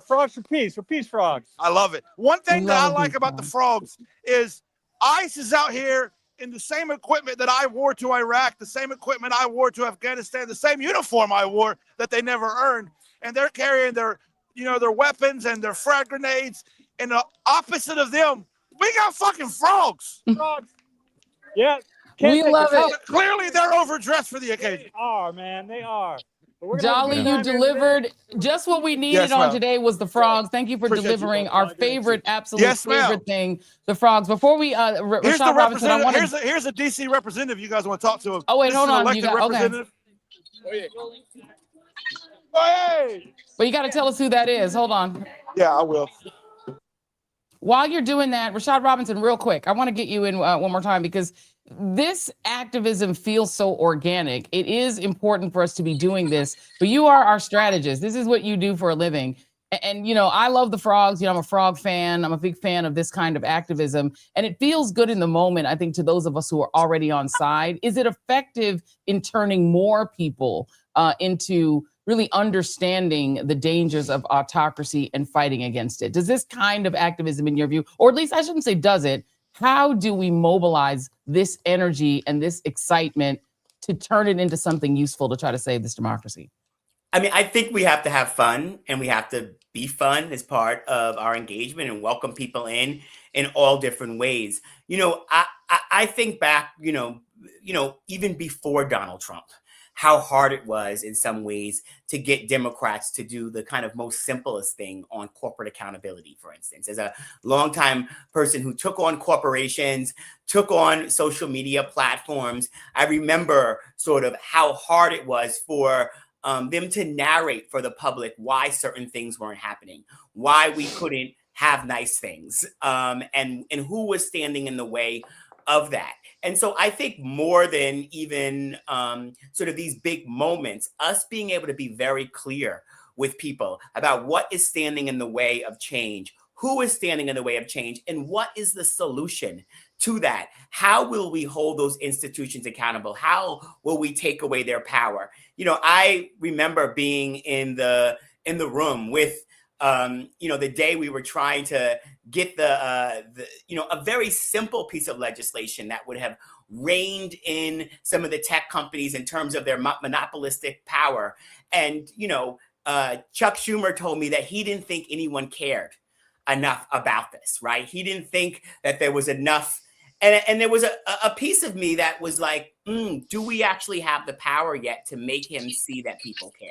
frogs for peace. We're peace frogs. I love it. One thing that I like about the frogs is ICE is out here in the same equipment that I wore to Iraq, the same equipment I wore to Afghanistan, the same uniform I wore that they never earned. And they're carrying their weapons and their frag grenades. And the opposite of them, we got fucking frogs. Frogs. Yeah. We love it. Clearly, they're overdressed for the occasion. They are, man. They are. Jolly, you delivered just what we needed on today was the frogs. Thank you for delivering our favorite, absolute favorite thing, the frogs. Before we, Here's Rashad Robinson, I want to. Here's a DC representative you guys want to talk to. Oh wait, This hold is an on. elected Okay. representative. Hey! But you got to tell us who that is. Hold on. Yeah, I will. While you're doing that, Rashad Robinson, real quick, I want to get you in one more time because this activism feels so organic. It is important for us to be doing this, but you are our strategist. This is what you do for a living. And, I love the frogs. I'm a frog fan. I'm a big fan of this kind of activism. And it feels good in the moment, I think, to those of us who are already on side. Is it effective in turning more people into really understanding the dangers of autocracy and fighting against it. Does this kind of activism, in your view, or at least I shouldn't say does it, how do we mobilize this energy and this excitement to turn it into something useful to try to save this democracy? I mean, I think we have to have fun, and we have to be fun as part of our engagement and welcome people in all different ways. You know, I think back, you know, even before Donald Trump, how hard it was in some ways to get Democrats to do the kind of most simplest thing on corporate accountability, for instance. As a longtime person who took on corporations, took on social media platforms, I remember sort of how hard it was for them to narrate for the public why certain things weren't happening, why we couldn't have nice things, and who was standing in the way of that. And so I think more than even sort of these big moments, us being able to be very clear with people about what is standing in the way of change, who is standing in the way of change, and what is the solution to that? How will we hold those institutions accountable? How will we take away their power? You know, I remember being in the room with you know, the day we were trying to get the you know, a very simple piece of legislation that would have reined in some of the tech companies in terms of their monopolistic power. And, you know, Chuck Schumer told me that he didn't think anyone cared enough about this, right? He didn't think that there was enough. And there was a piece of me that was like, do we actually have the power yet to make him see that people care?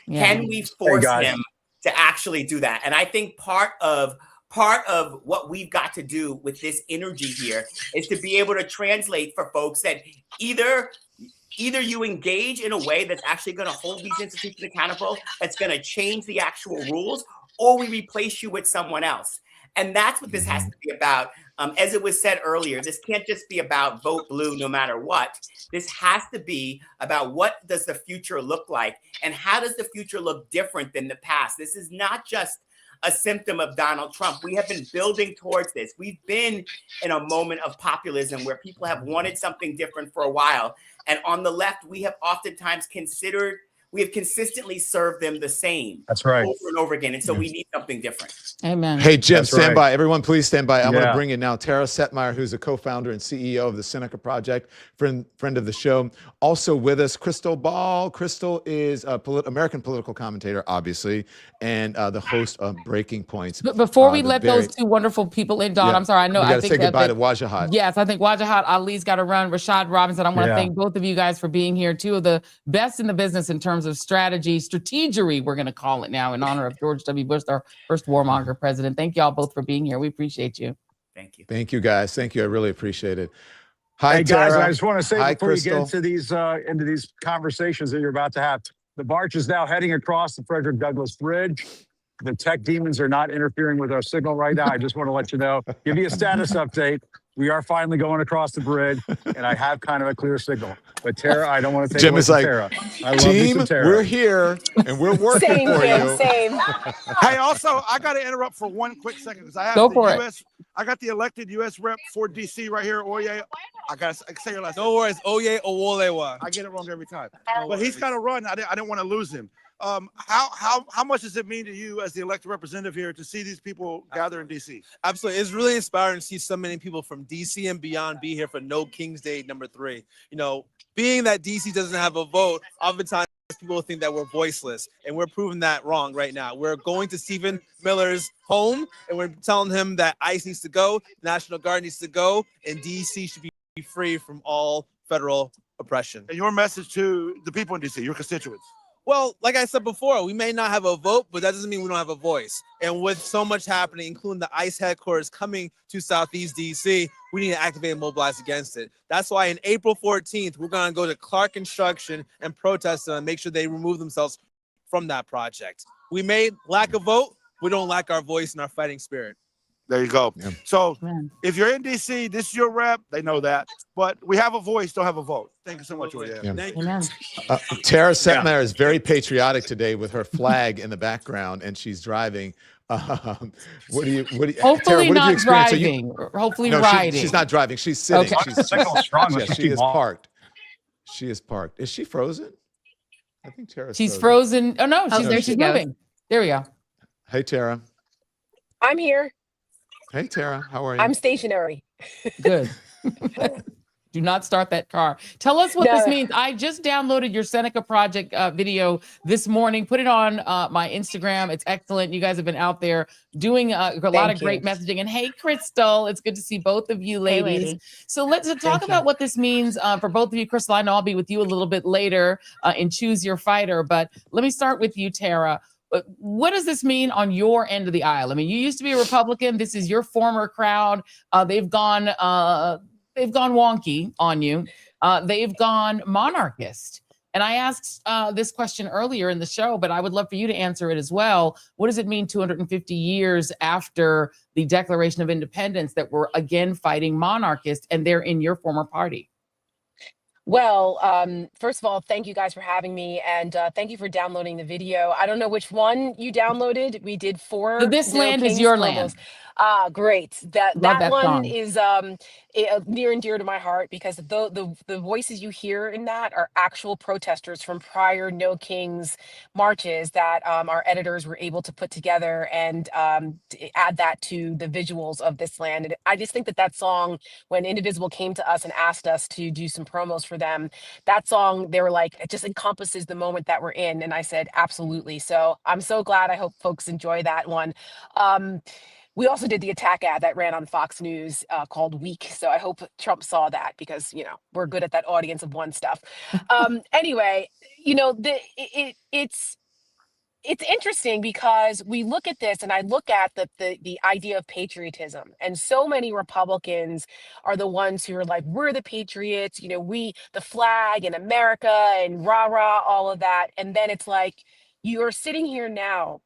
Yeah. Can we force him to actually do that? And I think part of what we've got to do with this energy here is to be able to translate for folks that either you engage in a way that's actually going to hold these institutions accountable, that's going to change the actual rules, or we replace you with someone else. And that's what this has to be about. As it was said earlier, this can't just be about vote blue no matter what. This has to be about what does the future look like, and how does the future look different than the past? This is not just a symptom of Donald Trump. We have been building towards this. We've been in a moment of populism where people have wanted something different for a while. And on the left, we have oftentimes we have consistently served them the same. That's right. Over and over again. And so we need something different. Amen. Hey, Jim, That's stand right. by. Everyone, please stand by. I want to bring in now Tara Setmeyer, who's a co-founder and CEO of the Seneca Project, friend of the show. Also with us, Crystal Ball. Crystal is a American political commentator, obviously, and the host of Breaking Points. But before we let those two wonderful people in, Dawn, I'm sorry. I know we I think say goodbye to Wajahat. Yes, I think Wajahat Ali's got to run. Rashad Robinson, I want to thank both of you guys for being here. Two of the best in the business in terms of strategery, we're going to call it now, in honor of George W. Bush, our first warmonger president. Thank you all both for being here. We appreciate you. Thank you. Thank you, guys. Thank you. I really appreciate it. Hi, hey, Tara. guys, I just want to say before Crystal. you get into these conversations that you're about to have, the march is now heading across the Frederick Douglass Bridge. The tech demons are not interfering with our signal right now. I just want to let you know, give you a status update. We are finally going across the bridge, and I have kind of a clear signal. But Tara, I don't want to take Jim away is from like, Tara. I love team, you, Tara. we're here, and we're working Same, for Jim, you. same. Hey, also, I got to interrupt for one quick second because I have Go for it. I got the elected U.S. rep for D.C. right here, Oye. I got to say your last name. No worries, Oye Owolewa. I get it wrong every time. But he's got to run. I didn't want to lose him. How much does it mean to you as the elected representative here to see these people gather in D.C.? Absolutely. It's really inspiring to see so many people from D.C. and beyond be here for No King's Day #3. You know, being that D.C. doesn't have a vote, oftentimes people think that we're voiceless, and we're proving that wrong right now. We're going to Stephen Miller's home, and we're telling him that ICE needs to go, National Guard needs to go, and D.C. should be free from all federal oppression. And your message to the people in D.C., your constituents? Well, like I said before, we may not have a vote, but that doesn't mean we don't have a voice. And with so much happening, including the ICE headquarters coming to Southeast DC, we need to activate and mobilize against it. That's why on April 14th, we're going to go to Clark Construction and protest them and make sure they remove themselves from that project. We may lack a vote, we don't lack our voice and our fighting spirit. There you go. Yeah. So if you're in D.C., this is your rep. They know that. But we have a voice, don't have a vote. Thank you so much. Yeah. Thank you. Tara Setmeyer is very patriotic today with her flag in the background, and she's driving. What do you? Hopefully Tara, what have not you experienced? driving. Hopefully no, riding. she's not driving. She's sitting. Okay. She is parked. She is parked. Is she frozen? I think Tara's She's frozen. Oh no, there she's she goes. moving. There we go. Hey, Tara. I'm here. Hey, Tara. How are you? I'm stationary. Good. Do not start that car. Tell us what No. this means. I just downloaded your Seneca Project video this morning. Put it on my Instagram. It's excellent. You guys have been out there doing a lot of great messaging. And hey, Crystal, it's good to see both of you ladies. lady. So let's talk about what this means for both of you. Crystal, I know I'll be with you a little bit later in Choose Your Fighter, but let me start with you, Tara. What does this mean on your end of the aisle? I mean, you used to be a Republican. This is your former crowd. They've gone wonky on you. They've gone monarchist. And I asked this question earlier in the show, but I would love for you to answer it as well. What does it mean 250 years after the Declaration of Independence that we're again fighting monarchists and they're in your former party? Well, first of all, thank you guys for having me, and thank you for downloading the video. I don't know which one you downloaded. We did 4. This No Land is Kings Your promos. Land. Great. That Love that one song. is near and dear to my heart because the voices you hear in that are actual protesters from prior No Kings marches that our editors were able to put together and to add that to the visuals of This Land. And I just think that song, when Indivisible came to us and asked us to do some promos for them, that song, they were like, it just encompasses the moment that we're in. And I said, absolutely. So I'm so glad. I hope folks enjoy that one. We also did the attack ad that ran on Fox News called Weak. So I hope Trump saw that because, you know, we're good at that audience of one stuff. Anyway, you know, it's interesting because we look at this and I look at the idea of patriotism, and so many Republicans are the ones who are like, we're the patriots, you know, the flag and America and rah, rah, all of that. And then it's like, you are sitting here now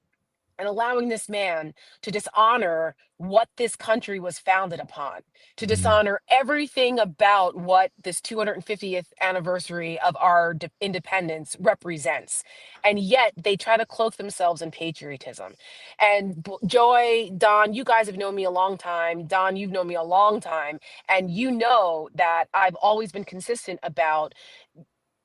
and allowing this man to dishonor what this country was founded upon, to dishonor everything about what this 250th anniversary of our independence represents. And yet they try to cloak themselves in patriotism. And Joy, Don, you guys have known me a long time. Don, you've known me a long time. And you know that I've always been consistent about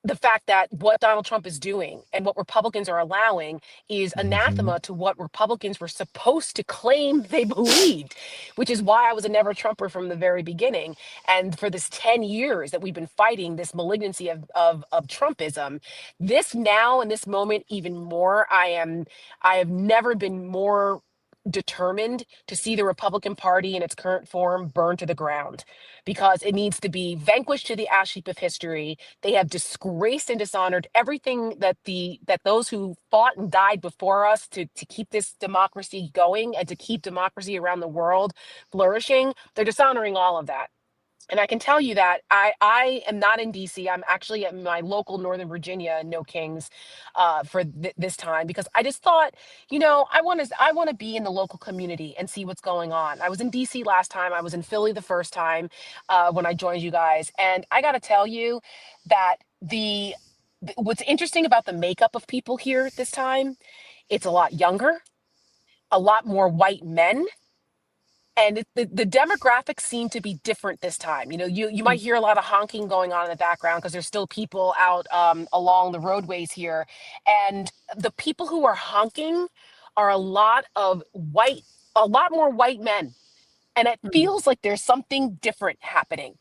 the fact that what Donald Trump is doing and what Republicans are allowing is anathema to what Republicans were supposed to claim they believed, which is why I was a never Trumper from the very beginning. And for this 10 years that we've been fighting this malignancy of Trumpism, this now in this moment, even more, I have never been more determined to see the Republican Party in its current form burn to the ground, because it needs to be vanquished to the ash heap of history. They have disgraced and dishonored everything that those who fought and died before us to keep this democracy going and to keep democracy around the world flourishing. They're dishonoring all of that. And I can tell you that I am not in DC. I'm actually at my local Northern Virginia No Kings for this time, because I just thought, you know, I want to be in the local community and see what's going on. I was in DC last time. I was in Philly the first time when I joined you guys. And I got to tell you that what's interesting about the makeup of people here this time, it's a lot younger, a lot more white men. And the demographics seem to be different this time. You know, you might hear a lot of honking going on in the background because there's still people out along the roadways here. And the people who are honking are a lot more white men. And it feels like there's something different happening.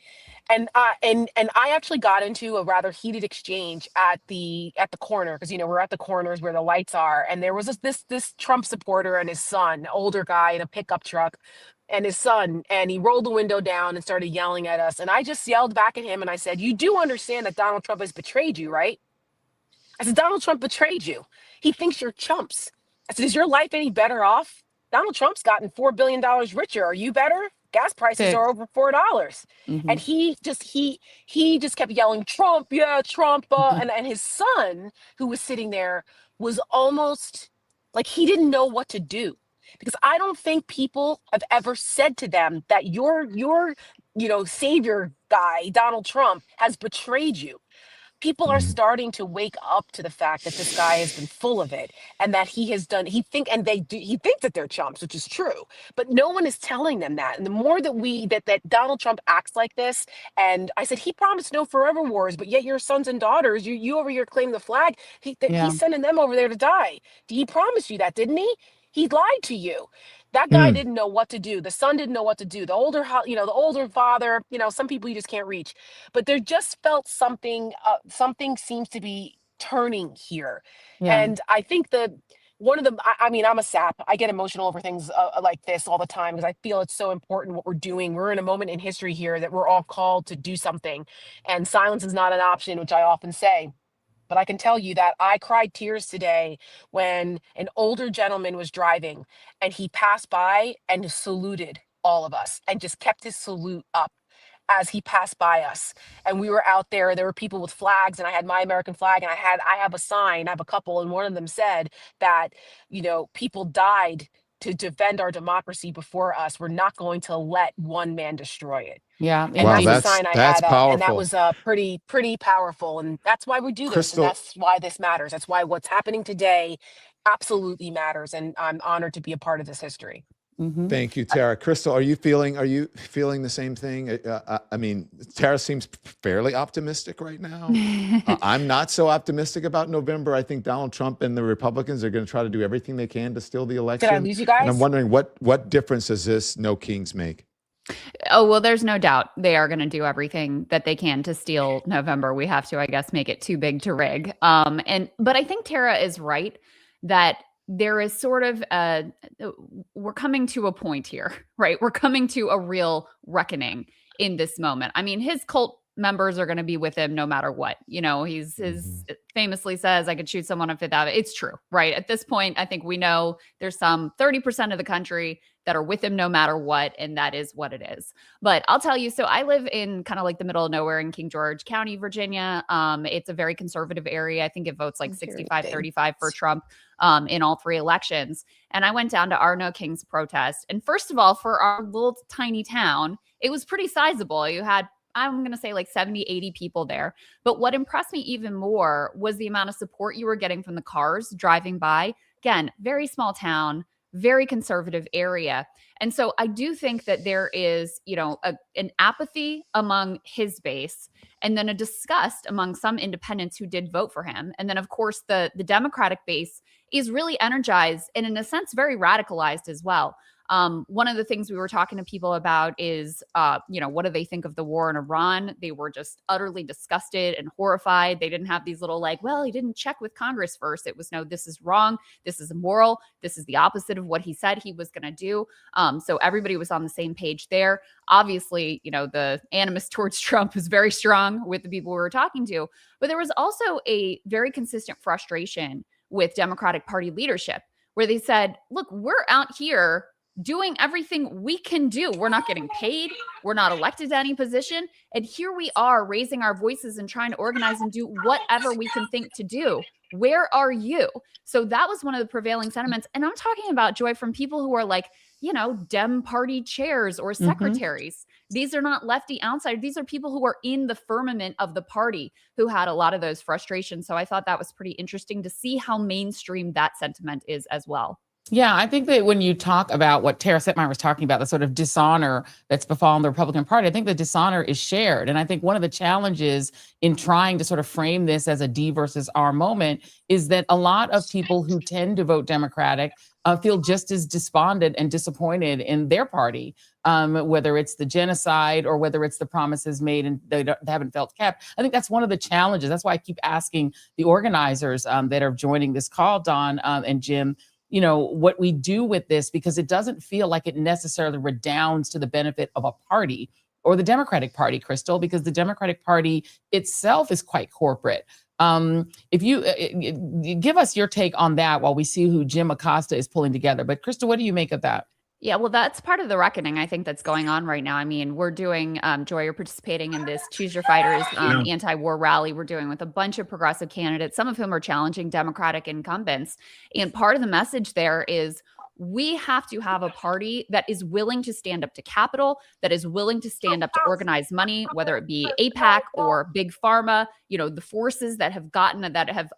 And I actually got into a rather heated exchange at the corner, because, you know, we're at the corners where the lights are, and there was this Trump supporter and his son, older guy in a pickup truck, and his son, and he rolled the window down and started yelling at us. And I just yelled back at him and I said, "You do understand that Donald Trump has betrayed you, right?" I said, "Donald Trump betrayed you. He thinks you're chumps." I said, "Is your life any better off? Donald Trump's gotten $4 billion richer. Are you better? Gas prices are over $4. And he just kept yelling, "Trump, yeah, Trump." And his son, who was sitting there, was almost like he didn't know what to do. Because I don't think people have ever said to them that your savior guy, Donald Trump, has betrayed you. People are starting to wake up to the fact that this guy has been full of it, and that he has done, he thinks that they're chumps, which is true, but no one is telling them that. And the more that that Donald Trump acts like this, and I said, he promised no forever wars, but yet your sons and daughters, you over here claim the flag, he's sending them over there to die. He promised you that, didn't he? He lied to you. That guy didn't know what to do. The son didn't know what to do. The older, the older father, some people you just can't reach. But there just felt something seems to be turning here. Yeah. And I think I mean, I'm a sap. I get emotional over things like this all the time because I feel it's so important what we're doing. We're in a moment in history here that we're all called to do something. And silence is not an option, which I often say. But I can tell you that I cried tears today when an older gentleman was driving and he passed by and saluted all of us and just kept his salute up as he passed by us. And we were out there were people with flags, and I had my American flag, and I have a sign, I have a couple, and one of them said that, people died to defend our democracy before us. We're not going to let one man destroy it. Yeah. And Wow, that's the sign I that's had up, and that powerful. was pretty powerful. And that's why we do this, Crystal, and that's why this matters. That's why what's happening today absolutely matters, and I'm honored to be a part of this history. thank you, Tara. Crystal, are you feeling the same thing? I mean, Tara seems fairly optimistic right now. I'm not so optimistic about November. I think Donald Trump and the Republicans are going to try to do everything they can to steal the election. Did I lose you guys? And I'm wondering what difference does this No Kings make? Oh, well, there's no doubt they are going to do everything that they can to steal November. We have to, I guess, make it too big to rig. But I think Tara is right that there is sort of we're coming to a point here, right? We're coming to a real reckoning in this moment. I mean, his cult members are going to be with him no matter what. He's famously says, I could shoot someone on Fifth Avenue. It's true, right? At this point, I think we know there's some 30% of the country that are with him no matter what, and that is what it is. But I'll tell you, so I live in kind of like the middle of nowhere in King George County, Virginia. It's a very conservative area. I think it votes like 65-35 for Trump in all three elections. And I went down to our No Kings protest. And first of all, for our little tiny town, it was pretty sizable. You had, I'm going to say like 70, 80 people there. But what impressed me even more was the amount of support you were getting from the cars driving by. Again, very small town, very conservative area. And so I do think that there is, an apathy among his base, and then a disgust among some independents who did vote for him. And then, of course, the Democratic base is really energized and, in a sense, very radicalized as well. One of the things we were talking to people about is, what do they think of the war in Iran? They were just utterly disgusted and horrified. They didn't have these little he didn't check with Congress first. It was, no, this is wrong. This is immoral. This is the opposite of what he said he was going to do. So everybody was on the same page there. Obviously, the animus towards Trump is very strong with the people we were talking to. But there was also a very consistent frustration with Democratic Party leadership, where they said, look, we're out here doing everything we can do. We're not getting paid. We're not elected to any position. And here we are raising our voices and trying to organize and do whatever we can think to do. Where are you? So that was one of the prevailing sentiments. And I'm talking about, Joy, from people who are like, Dem party chairs or secretaries. These are not lefty outsiders. These are people who are in the firmament of the party who had a lot of those frustrations. So I thought that was pretty interesting to see how mainstream that sentiment is as well. Yeah, I think that when you talk about what Tara Setmeyer was talking about, the sort of dishonor that's befallen the Republican Party, I think the dishonor is shared. And I think one of the challenges in trying to sort of frame this as a D versus R moment is that a lot of people who tend to vote Democratic feel just as despondent and disappointed in their party, whether it's the genocide or whether it's the promises made and they haven't felt kept. I think that's one of the challenges. That's why I keep asking the organizers that are joining this call, Don and Jim, what we do with this, because it doesn't feel like it necessarily redounds to the benefit of a party or the Democratic Party, Crystal, because the Democratic Party itself is quite corporate. If you give us your take on that while we see who Jim Acosta is pulling together. But Crystal, what do you make of that? Yeah, well, that's part of the reckoning, I think, that's going on right now. I mean, we're doing, Joy, you're participating in this Choose Your Fighters anti-war rally we're doing with a bunch of progressive candidates, some of whom are challenging Democratic incumbents. And part of the message there is, We have to have a party that is willing to stand up to capital, that is willing to stand up to organize money, whether it be AIPAC or Big Pharma, you know, the forces that have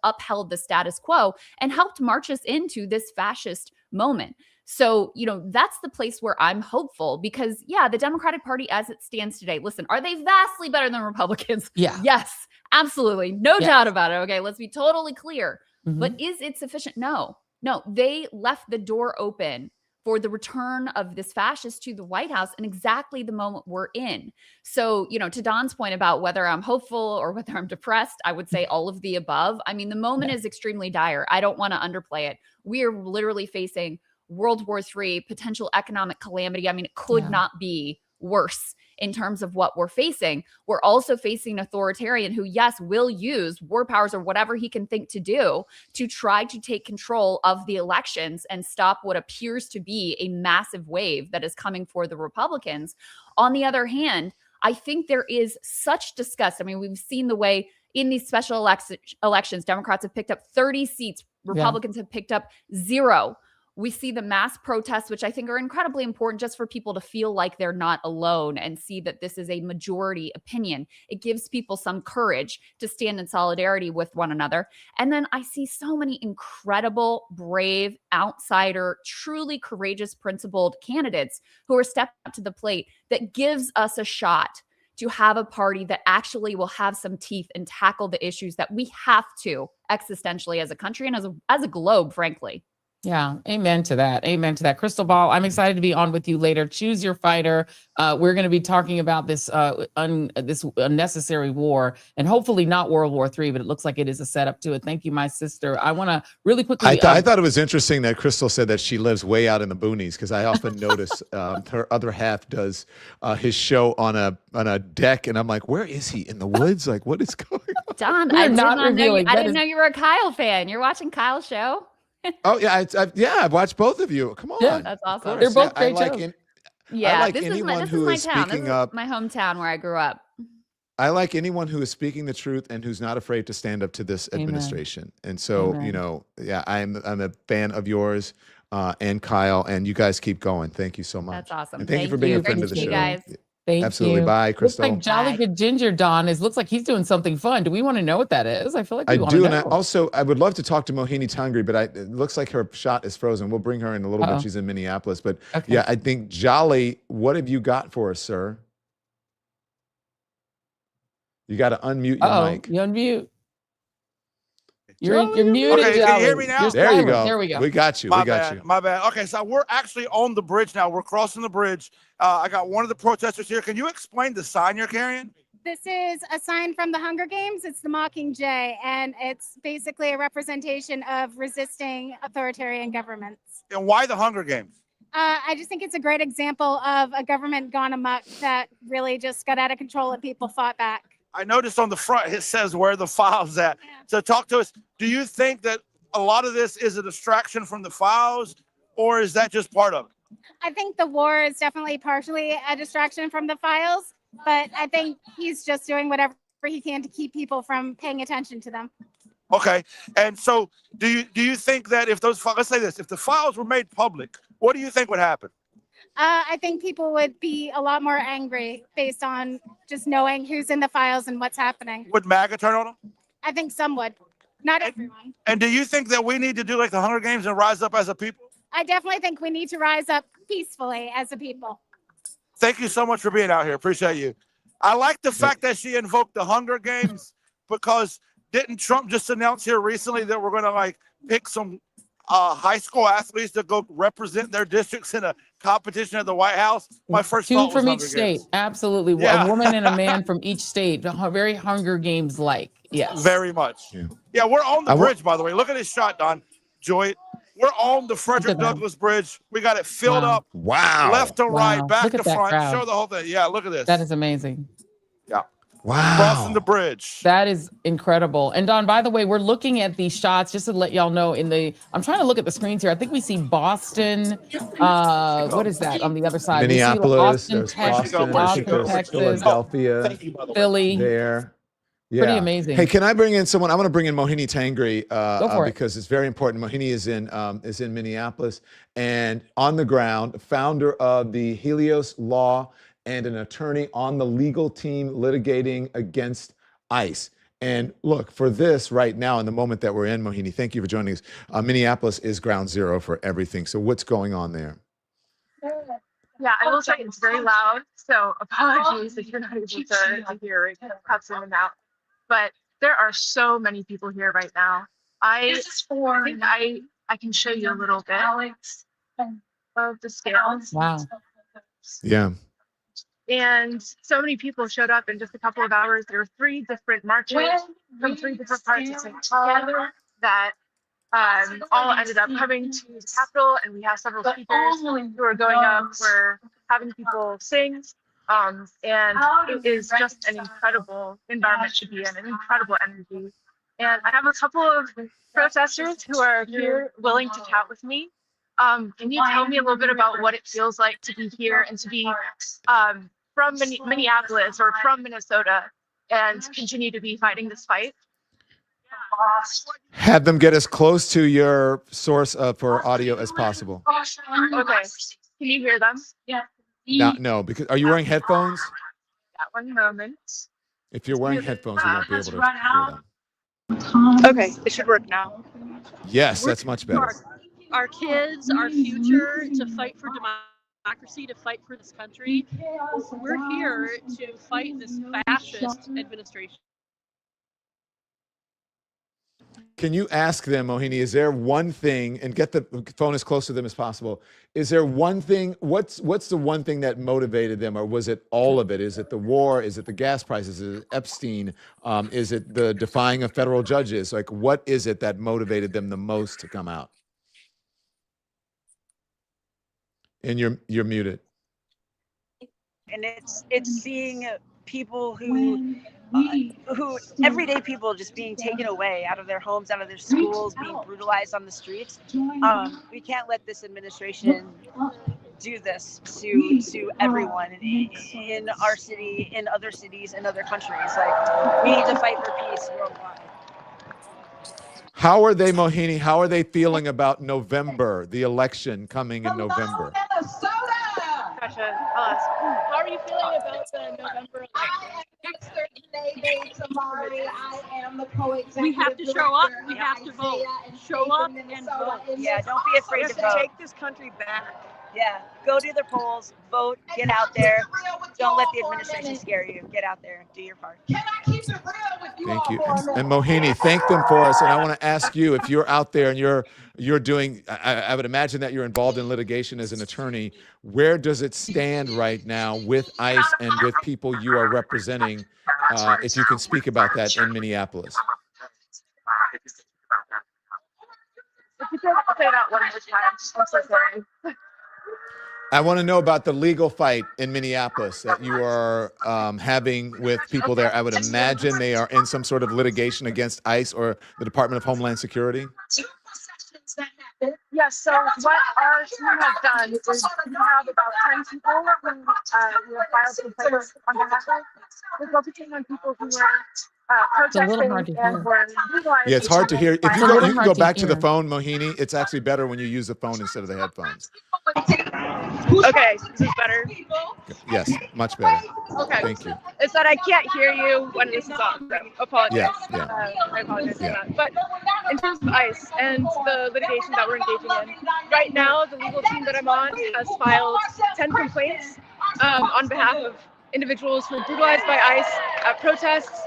upheld the status quo and helped march us into this fascist moment. So, you know, that's the place where I'm hopeful because, yeah, the Democratic Party as it stands today, listen, are they vastly better than Republicans? Yeah. Yes, absolutely. No doubt about it. Okay, let's be totally clear. But is it sufficient? No. No, they left the door open for the return of this fascist to the White House in exactly the moment we're in. So, you know, to Don's point about whether I'm hopeful or whether I'm depressed, I would say all of the above. I mean, the moment is extremely dire. I don't want to underplay it. We are literally facing World War III, potential economic calamity. I mean, it could not be worse in terms of what we're facing. We're also facing an authoritarian who, yes, will use war powers or whatever he can think to do to try to take control of the elections and stop what appears to be a massive wave that is coming for the Republicans. On the other hand, I think there is such disgust. I mean, we've seen the way in these special elections, Democrats have picked up 30 seats, Republicans have picked up 0. We see the mass protests, which I think are incredibly important just for people to feel like they're not alone and see that this is a majority opinion. It gives people some courage to stand in solidarity with one another. And then I see so many incredible, brave, outsider, truly courageous, principled candidates who are stepping up to the plate that gives us a shot to have a party that actually will have some teeth and tackle the issues that we have to existentially as a country and as a globe, frankly. Yeah, amen to that. Amen to that. Crystal Ball, I'm excited to be on with you later. Choose your fighter. We're going to be talking about this this unnecessary war and hopefully not World War III, but it looks like it is a setup to it. Thank you, my sister. I want to really quickly. I thought it was interesting that Crystal said that she lives way out in the boonies because I often notice her other half does his show on a deck, and I'm like, where is he in the woods? Like, what is going on? Don, I didn't know you were a Kyle fan. You're watching Kyle's show. Oh yeah, I've watched both of you. Come on, yeah, that's awesome. They're both great shows. Yeah, I like this anyone is who my is town. speaking this up. is my hometown where I grew up. I like anyone who is speaking the truth and who's not afraid to stand up to this administration. And so, you know, yeah, I'm a fan of yours and Kyle, and you guys keep going. Thank you so much. That's awesome. And thank you for being a friend of the show. Guys. Thank Absolutely. you. Bye, Crystal. Looks like Jolly Good Ginger Don looks like he's doing something fun. Do we want to know what that is? I feel like we want to know. And I would love to talk to Mohini Tangri, but it looks like her shot is frozen. We'll bring her in a little bit. She's in Minneapolis, but yeah, I think Jolly, what have you got for us, sir? You got to unmute your mic. You unmute. You're muted. Okay, can you hear me now? There you go. There we go. We got you. My bad. Okay, so we're actually on the bridge now. We're crossing the bridge. I got one of the protesters here. Can you explain the sign you're carrying? This is a sign from the Hunger Games. It's the Mockingjay, and it's basically a representation of resisting authoritarian governments. And why the Hunger Games? I just think it's a great example of a government gone amok that really just got out of control and people fought back. I noticed on the front it says where the file's at. So talk to us. Do you think that a lot of this is a distraction from the files, or is that just part of it? I think the war is definitely partially a distraction from the files, but I think he's just doing whatever he can to keep people from paying attention to them. Okay. And so do you think that if those let's say this, if the files were made public, what do you think would happen? I think people would be a lot more angry based on just knowing who's in the files and what's happening. Would MAGA turn on them? I think some would. Not everyone. And do you think that we need to do like the Hunger Games and rise up as a people? I definitely think we need to rise up peacefully as a people. Thank you so much for being out here. Appreciate you. I like the fact that she invoked the Hunger Games because didn't Trump just announce here recently that we're going to like pick some high school athletes to go represent their districts in a competition at the White House? My first thought was from each Hunger state. Games. Absolutely. Yeah. A woman and a man from each state. Very Hunger Games like. Yes. Very much. Yeah, we're on the bridge, by the way. Look at this shot, Don. Joy. We're on the Frederick Douglass Bridge. We got it filled up. Wow. Left to right, back Look to at that front. crowd. Show the whole thing. Yeah, look at this. That is amazing. Yeah. Wow. Crossing the bridge. That is incredible. And Don, by the way, we're looking at these shots just to let y'all know I'm trying to look at the screens here. I think we see Boston. What is that on the other side? Minneapolis, there's Texas, Boston, Texas, Philadelphia, Philly. there. Yeah. Pretty amazing. Hey, can I bring in someone? I want to bring in Mohini Tangri Go for it. because it's very important. Mohini is in Minneapolis and on the ground, founder of the Helios Law and an attorney on the legal team litigating against ICE. And look, for this right now, in the moment that we're in, Mohini, thank you for joining us. Minneapolis is ground zero for everything. So what's going on there? Yeah, I will say it's very loud, so apologies if you're not able to hear it cuts in and out. But there are so many people here right now. I think I can show you a little bit of the scale. Wow. Yeah. And so many people showed up in just a couple of hours. There were 3 different marches from 3 different parts of St. Paul that all ended up coming to the Capitol, and we have several speakers who are going up. We're having people sing, and it is just an incredible environment to be in, an incredible energy. And I have a couple of protesters who are here willing to chat with me. Can you tell me a little bit about what it feels like to be here and to be from Minneapolis or from Minnesota and continue to be fighting this fight? Have them get as close to your source for audio as possible. Okay. Can you hear them? Yeah. No, because are you wearing headphones? One moment. If you're wearing headphones, we won't be able to hear them. Okay, it should work now. Yes, that's much better. Our kids, our future, to fight for democracy, to fight for this country. We're here to fight this fascist administration. Can you ask them, Mohini, is there one thing, and get the phone as close to them as possible, is there one thing, what's the one thing that motivated them, or was it all of it? Is it the war? Is it the gas prices? Is it Epstein? Is it the defying of federal judges? Like, what is it that motivated them the most to come out? And you're muted. And it's seeing people who everyday people just being taken away out of their homes, out of their schools, being brutalized on the streets. We can't let this administration do this to everyone in our city, in other cities, in other countries. Like, we need to fight for peace worldwide. How are they, Mohini? How are they feeling about November, the election coming in November? Gotcha. How are you feeling about the November election? We have to show up. We have to vote. Show up and vote. Yeah, don't be afraid to vote. Take this country back. Yeah, go to the polls, vote, get out there. Don't let the administration scare you. Get out there, do your part. Thank you. And Mohini, thank them for us. And I want to ask you, if you're out there and you're doing, I would imagine that you're involved in litigation as an attorney. Where does it stand right now with ICE and with people you are representing? If you can speak about that in Minneapolis. If you could say that one more time, I'm so sorry. I want to know about the legal fight in Minneapolis that you are having with people there. I would imagine they are in some sort of litigation against ICE or the Department of Homeland Security. Yes, so what our team has done is we have about 10 people who have filed complaints on behalf of. We're focusing on people who are protesting and were utilizing. Yeah, it's hard to hear. If you can go back to the phone, Mohini, it's actually better when you use the phone instead of the headphones. Okay, this is better. Yes, much better. Okay. Thank you. It's that I can't hear you when this is on, so apologize. Yeah. I apologize for that. But in terms of ICE and the litigation that we're engaging in, right now the legal team that I'm on has filed 10 complaints on behalf of individuals who were brutalized by ICE at protests.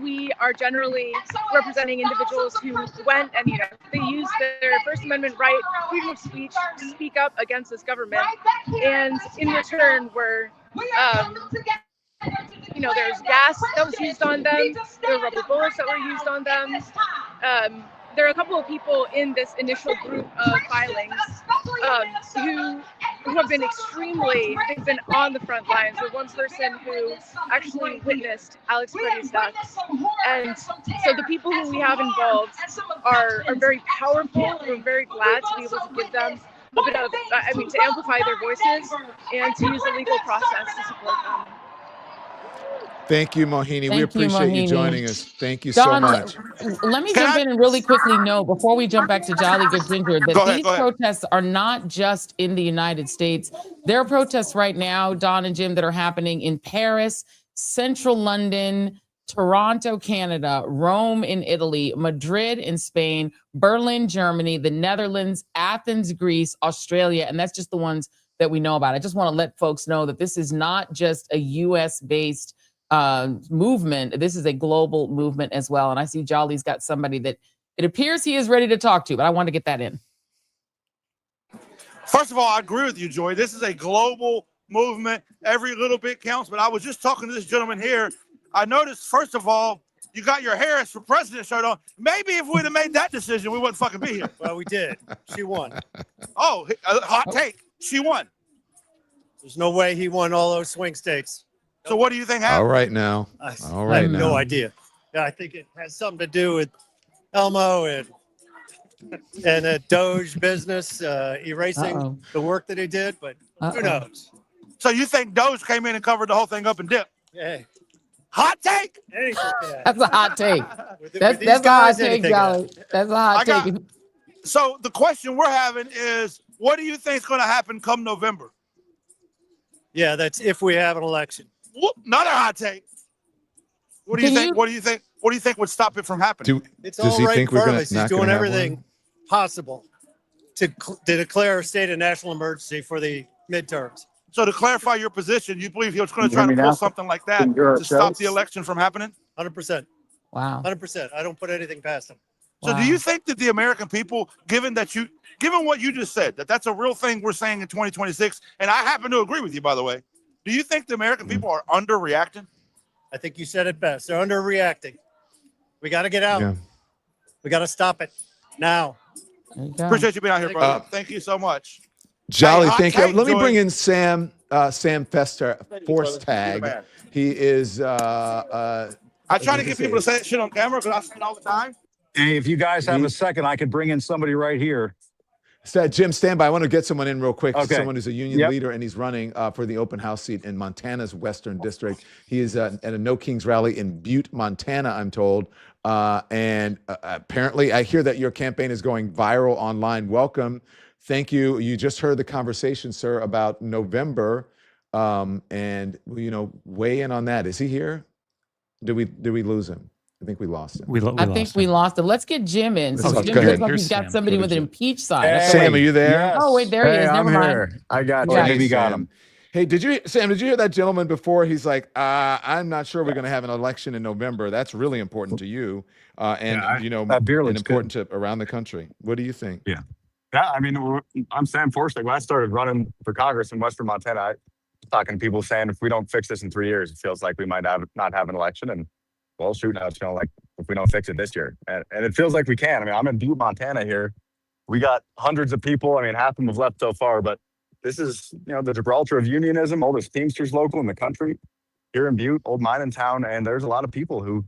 We are generally representing individuals who went and, they used their First Amendment right, freedom of speech, to speak up against this government. And in return, we're, there's gas that was used on them, there were rubber bullets that were used on them. There are a couple of people in this initial group of filings who have been they've been on the front lines. There's one person who actually witnessed Alex Freddie's death. And so the people who we have involved are very powerful. We're very glad to be able to give them a bit of, to amplify their voices and to use the legal process to support them. Thank you, Mohini. We Thank you, appreciate you Mohini. joining us. Thank you Don, so much. let me jump in and really quickly note before we jump back to Jolly Good Ginger that Go ahead, these go ahead. protests are not just in the United States. There are protests right now, Don and Jim, that are happening in Paris, Central London, Toronto, Canada, Rome in Italy, Madrid in Spain, Berlin, Germany, the Netherlands, Athens, Greece, Australia, and that's just the ones that we know about. I just want to let folks know that this is not just a US-based movement. This is a global movement as well. And I see Jolly's got somebody that it appears he is ready to talk to, but I want to get that in. First of all, I agree with you, Joy. This is a global movement. Every little bit counts. But I was just talking to this gentleman here. I noticed, first of all, you got your Harris for President shirt on. Maybe if we'd have made that decision, we wouldn't fucking be here. Well, we did. She won. Oh, a hot take. She won. There's no way he won all those swing states. So what do you think happened? All right now. All right I have now. no idea. Yeah, I think it has something to do with Elmo and the Doge business erasing the work that he did, but who knows? So you think Doge came in and covered the whole thing up and dipped? Hey. Hot take? That's a hot take. That's these a hot guys, take, anything Jolly. That's a hot take. So the question we're having is, what do you think is going to happen come November? Yeah, that's if we have an election. Another hot take. What do you think? What do you think? What do you think would stop it from happening? It's all right in front of us. He's doing everything possible to declare a state of national emergency for the midterms. So to clarify your position, you believe he was going to try to pull something like that to stop the election from happening? 100%. Wow. 100%. I don't put anything past him. So do you think that the American people, given what you just said, that's a real thing we're saying in 2026, and I happen to agree with you, by the way, do you think the American people are underreacting? I think you said it best. They're underreacting. We got to get out. Yeah. We got to stop it now. Appreciate you being out here, brother. Thank you so much. Jolly, Hey, thank you. take, Let me Joy. bring in Sam Fester, Force Tag. He is I try to get people to say shit on camera because I say it all the time. Hey, if you guys have a second, I could bring in somebody right here. Jim, stand by. I want to get someone in real quick. Okay. Someone who's a union leader, and he's running for the open house seat in Montana's Western District. He is at a No Kings rally in Butte, Montana, I'm told. And apparently, I hear that your campaign is going viral online. Welcome. Thank you. You just heard the conversation, sir, about November. And, weigh in on that. Is he here? Did we lose him? I think we lost him. I think we lost him. Let's get Jim in. Go So Jim ahead. looks like he's got somebody with an impeached side. Sam, are you there? Oh, wait, there he is. Never mind. I got you. Hey, Maybe got Sam. him. Hey, did you hear that gentleman before? He's like, I'm not sure we're going to have an election in November. That's really important to you, that beer looks important to around the country. What do you think? Yeah, I mean, I'm Sam Forstick. When I started running for Congress in Western Montana, I was talking to people saying if we don't fix this in 3 years, it feels like we might not have an election. And well, shoot, now it's like if we don't fix it this year, and it feels like we can. I mean, I'm in Butte, Montana here. We got hundreds of people. I mean, half of them have left so far, but this is, the Gibraltar of unionism, oldest Teamsters local in the country here in Butte, old mining town. And there's a lot of people who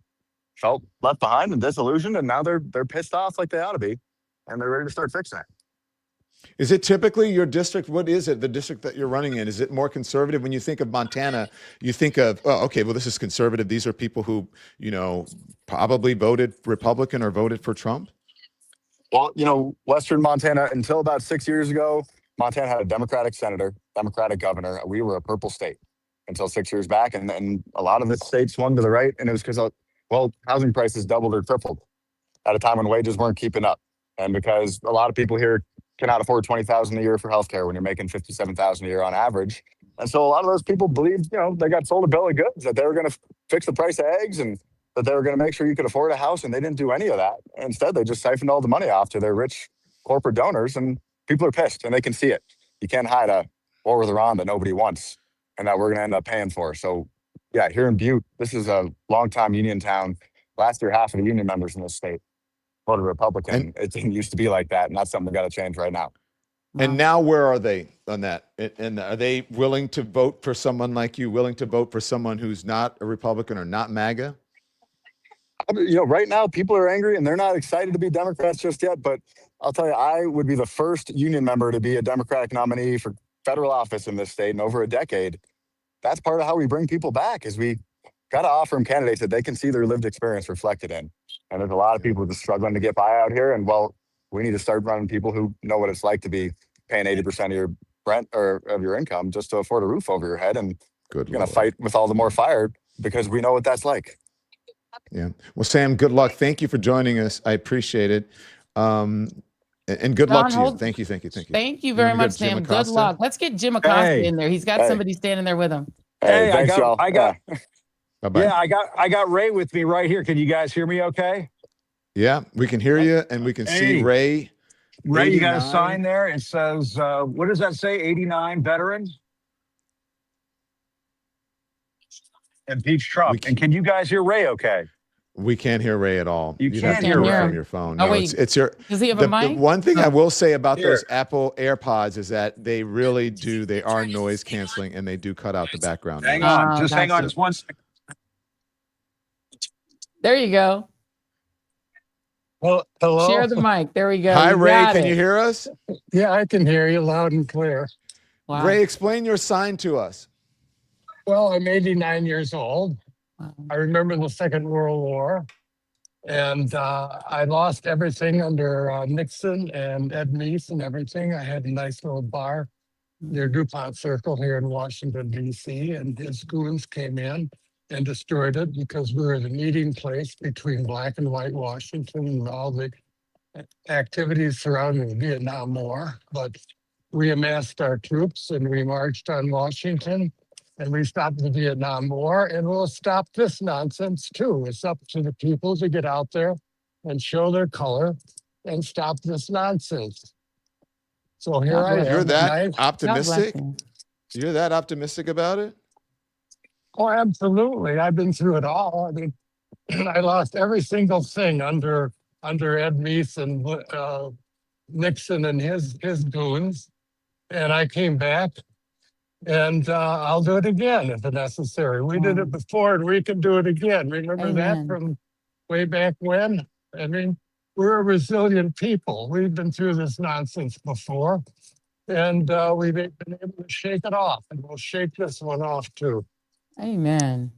felt left behind and disillusioned, and now they're pissed off like they ought to be, and they're ready to start fixing it. Is it typically your district? What is it, the district that you're running in? Is it more conservative? When you think of Montana, you think of, this is conservative. These are people who, probably voted Republican or voted for Trump? Well, Western Montana, until about 6 years ago, Montana had a Democratic senator, Democratic governor. We were a purple state until 6 years back. And then a lot of the states swung to the right. And it was because, housing prices doubled or tripled at a time when wages weren't keeping up. And because a lot of people here cannot afford $20,000 a year for healthcare when you're making $57,000 a year on average. And so a lot of those people believed, they got sold a bill of goods, that they were going to fix the price of eggs and that they were going to make sure you could afford a house. And they didn't do any of that. Instead, they just siphoned all the money off to their rich corporate donors. And people are pissed and they can see it. You can't hide a war with Iran that nobody wants and that we're going to end up paying for. So yeah, here in Butte, this is a longtime union town. Last year, half of the union members in this state voted Republican. It didn't used to be like that. And that's something we got to change right now. And now where are they on that? And are they willing to vote for someone like you, willing to vote for someone who's not a Republican or not MAGA? Right now people are angry and they're not excited to be Democrats just yet. But I'll tell you, I would be the first union member to be a Democratic nominee for federal office in this state in over a decade. That's part of how we bring people back is we got to offer them candidates that they can see their lived experience reflected in. And there's a lot of people just struggling to get by out here. And well, we need to start running people who know what it's like to be paying 80% of your rent or of your income just to afford a roof over your head. And we're going to fight with all the more fire because we know what that's like. Yeah. Well, Sam, good luck. Thank you for joining us. I appreciate it. And good luck to you. Thank you. Thank you very much, Sam. Good luck. Let's get Jim Acosta in there. He's got somebody standing there with him. Hey, thanks, y'all. I got Bye-bye. Yeah, I got Ray with me right here. Can you guys hear me okay? Yeah, we can hear you and we can see Ray. Ray, 89. you got a sign there. It says, what does that say? 89 veteran? Impeach Trump. And can you guys hear Ray okay? We can't hear Ray at all. You can't hear Ray from your phone. Oh, No, wait. it's your. Does he have a mic? The one thing I will say about Here. those Apple AirPods is that they really do. They are noise canceling and they do cut out the background. Hang noise. on. Just hang on gotcha. just one second. There you go. Well, hello. Share the mic. There we go. Hi, You Ray. got Can it. you hear us? Yeah, I can hear you loud and clear. Wow. Ray, explain your sign to us. Well, I'm 89 years old. I remember the Second World War, and I lost everything under Nixon and Ed Meese and everything. I had a nice little bar near DuPont Circle here in Washington, D.C., and his goons came in and destroyed it because we were the meeting place between black and white Washington and all the activities surrounding the Vietnam War. But we amassed our troops and we marched on Washington and we stopped the Vietnam War, and we'll stop this nonsense too. It's up to the people to get out there and show their color and stop this nonsense. So here I am. You're that and optimistic? You're that optimistic about it? Oh, absolutely. I've been through it all. I mean, I lost every single thing under Ed Meese and Nixon and his goons. And I came back, and I'll do it again if necessary. We did it before, and we can do it again. Remember that from way back when? I mean, we're a resilient people. We've been through this nonsense before, and we've been able to shake it off, and we'll shake this one off too. Amen.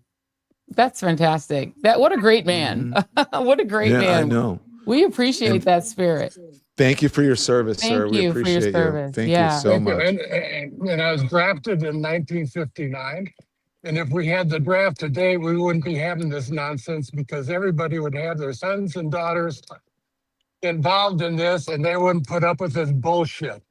That's fantastic. What a great man. What a great man. I know. We appreciate that spirit. Thank you for your service, sir. We you for your appreciate you. service. Thank Yeah. you so much. And I was drafted in 1959. And if we had the draft today, we wouldn't be having this nonsense because everybody would have their sons and daughters involved in this and they wouldn't put up with this bullshit.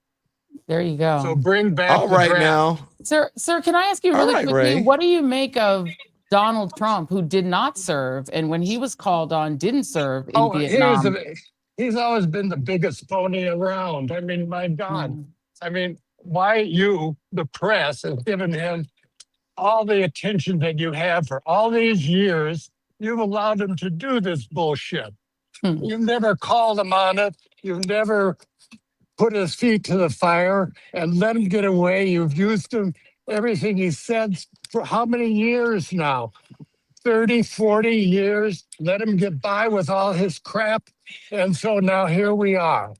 There you go. So bring back All the right draft. now. Sir, can I ask you really right, quickly, Ray. what do you make of Donald Trump, who did not serve, and when he was called on, didn't serve in Vietnam? He's always been the biggest phony around. I mean, my God. I mean, why you, the press, have given him all the attention that you have for all these years. You've allowed him to do this bullshit. You've never called him on it. You've never put his feet to the fire and let him get away. You've used him, everything he said for how many years now? 30, 40 years, let him get by with all his crap. And so now here we are,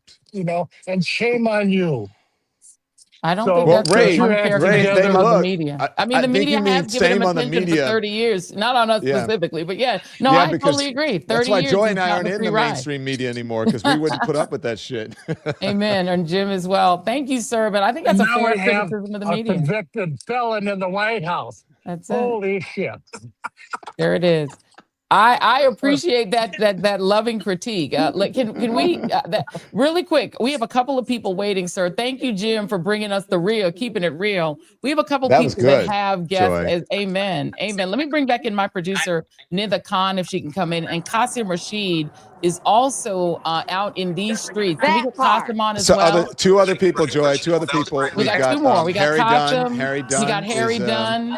and shame on you. I don't So- think Well, that's Ray, an unfair Ray, criticism of the look, media. I mean, I the think media you mean has given him shame on the attention for media. 30 years. Not on us Yeah. specifically, but yeah. No, Yeah, I because totally agree. 30 That's why years Joy is and I not aren't a in free the ride. mainstream media anymore because we wouldn't put up with that shit. Amen. And Jim as well. Thank you, sir. But I think that's a Now fair we have criticism of the a media. convicted felon in the White House. That's it. Holy shit. There it is. I appreciate that loving critique. Can we really quick? We have a couple of people waiting, sir. Thank you, Jim, for bringing us the real, keeping it real. We have a couple That was people that good, have guests. Joy. Amen. Let me bring back in my producer, Nitha Khan, if she can come in. And Qasim Rashid is also out in these streets. Can we get Qasim on as So well? two other people, Joy. Two other people. We got two more. We got Harry Dunn. Qasim. Harry Dunn. We got Harry is, Dunn.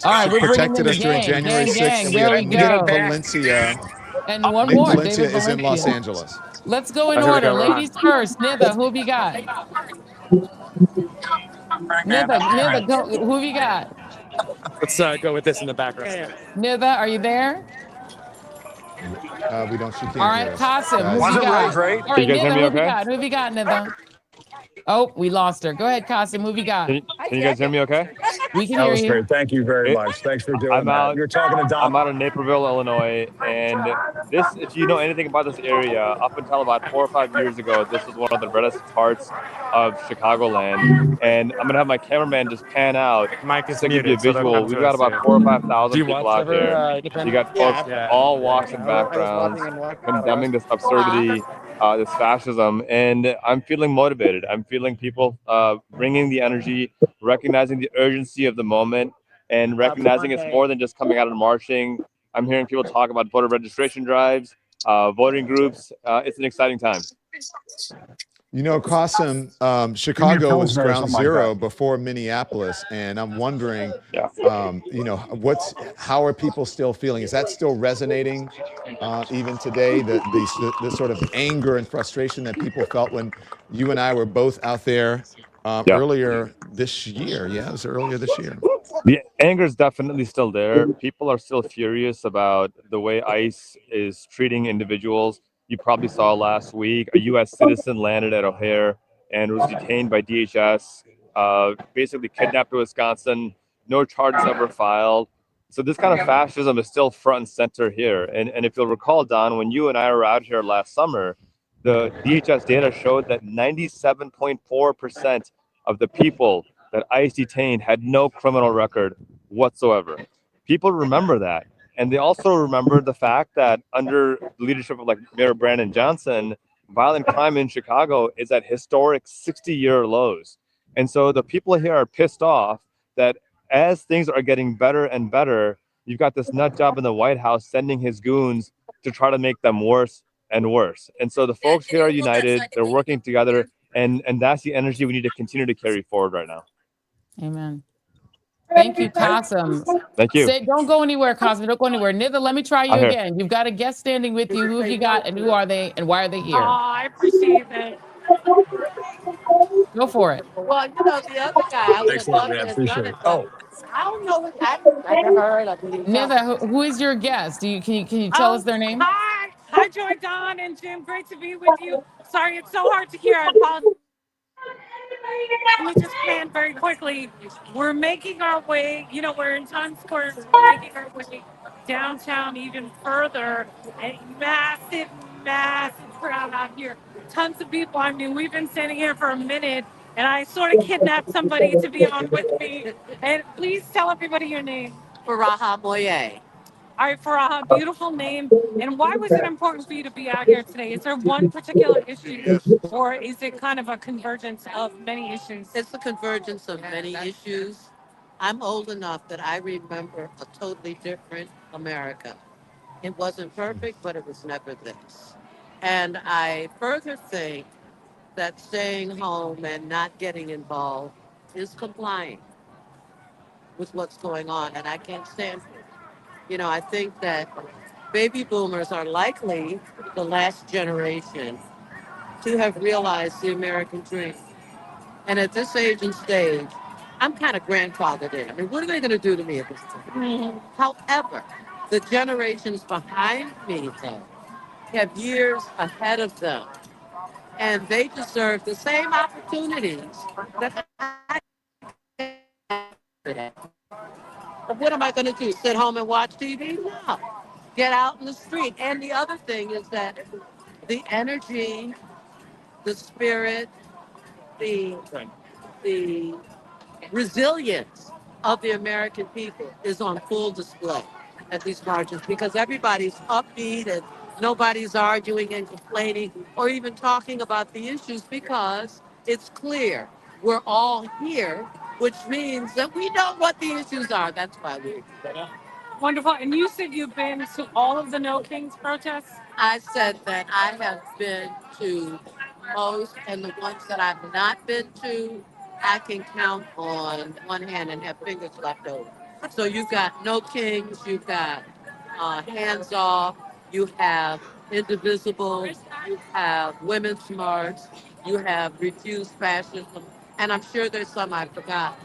All right, we're bringing protected in us the during gang. January 6th. Gang. And we There have we Nick go. Valencia. And one Nick more. Valencia David is in Los Valencia. Angeles. Let's go in Here we order. go, we're on. Ladies first. Nitha, who have you got? Nitha, who have you got? Let's go with this in the background. Nitha, are you there? We don't. She can't. All right, hear us. Qasim, who have Guys. you got? right? All right, Nitha, who have you got? Who have you got, Nitha? Oh, we lost her. Go ahead, Qasim, who have you got? Can you guys hear me okay? We can That hear was you. great. Thank you very much. Thanks for doing that. You're talking to Don. I'm out of Naperville, Illinois, and this, if you know anything about this area, up until about 4 or 5 years ago, this was one of the reddest parts of Chicagoland. And I'm gonna have my cameraman just pan out is to give you a muted, so they'll visual. come We've to got us about soon. 4 or Do 5,000 you people watch out ever, here. You Independent? got folks all walks and I was backgrounds watching and condemning this absurdity, this fascism, and I'm feeling motivated. I'm feeling people bringing the energy, recognizing the urgency of the moment, and recognizing it's more than just coming out and marching. I'm hearing people talk about voter registration drives, voting groups. It's an exciting time. You know, Qasim, Chicago was ground zero before Minneapolis, and I'm wondering, you know, how are people still feeling? Is that still resonating even today? The sort of anger and frustration that people felt when you and I were both out there earlier this year. Yeah, it was earlier this year. The anger is definitely still there. People are still furious about the way ICE is treating individuals. You probably saw last week a U.S. citizen landed at O'Hare and was detained by DHS, basically kidnapped to Wisconsin. No charges ever filed. So this kind of fascism is still front and center here. And if you'll recall, Don, when you and I were out here last summer, the DHS data showed that 97.4% of the people that ICE detained had no criminal record whatsoever. People remember that. And they also remember the fact that under the leadership of like Mayor Brandon Johnson, violent crime in Chicago is at historic 60-year lows. And so the people here are pissed off that as things are getting better and better, you've got this nut job in the White House sending his goons to try to make them worse and worse. And so the folks here are united, they're working together, and that's the energy we need to continue to carry forward right now. Amen. Thank you, Qasim. Thank you. Don't go anywhere, Qasim. Don't go anywhere. Nitha, let me try you I'm here. again. You've got a guest standing with you. Who have you got, and who are they, and why are they here? Oh, I appreciate that. Go for it. Well, you know, the other guy, I would have loved to have done it, but I don't know what happened. I never heard. I believe. Nitha, who is your guest? Can you tell us their name? Hi, Joy, Don, and Jim. Great to be with you. Sorry, it's so hard to hear. I apologize. Let me just plan very quickly. We're making our way, you know, we're in Times Square, so we're making our way downtown even further. A massive, massive crowd out here. Tons of people. I mean, we've been standing here for a minute, and I sort of kidnapped somebody to be on with me. And please tell everybody your name. Faraha Moye. All right, Faraha, beautiful name. And why was it important for you to be out here today? Is there one particular issue, or is it kind of a convergence of many issues? It's a convergence of many issues. I'm old enough that I remember a totally different America. It wasn't perfect, but it was never this. And I further think that staying home and not getting involved is complying with what's going on, and I can't stand for it. You know, I think that baby boomers are likely the last generation to have realized the American dream. And at this age and stage, I'm kind of grandfathered in. I mean, what are they going to do to me at this time? However, the generations behind me, though, have years ahead of them. And they deserve the same opportunities that I had. What am I going to do? Sit home and watch TV? No. Get out in the street. And the other thing is that the energy, the spirit, the resilience of the American people is on full display at these marches because everybody's upbeat and nobody's arguing and complaining or even talking about the issues because it's clear we're all here, which means that we know what the issues are. That's why we're here. Wonderful. And you said you've been to all of the No Kings protests? I said that I have been to most, and the ones that I've not been to, I can count on one hand and have fingers left over. So you've got No Kings, you've got Hands Off, you have Indivisible, you have Women's March, you have Refuse Fascism, and I'm sure there's some I forgot.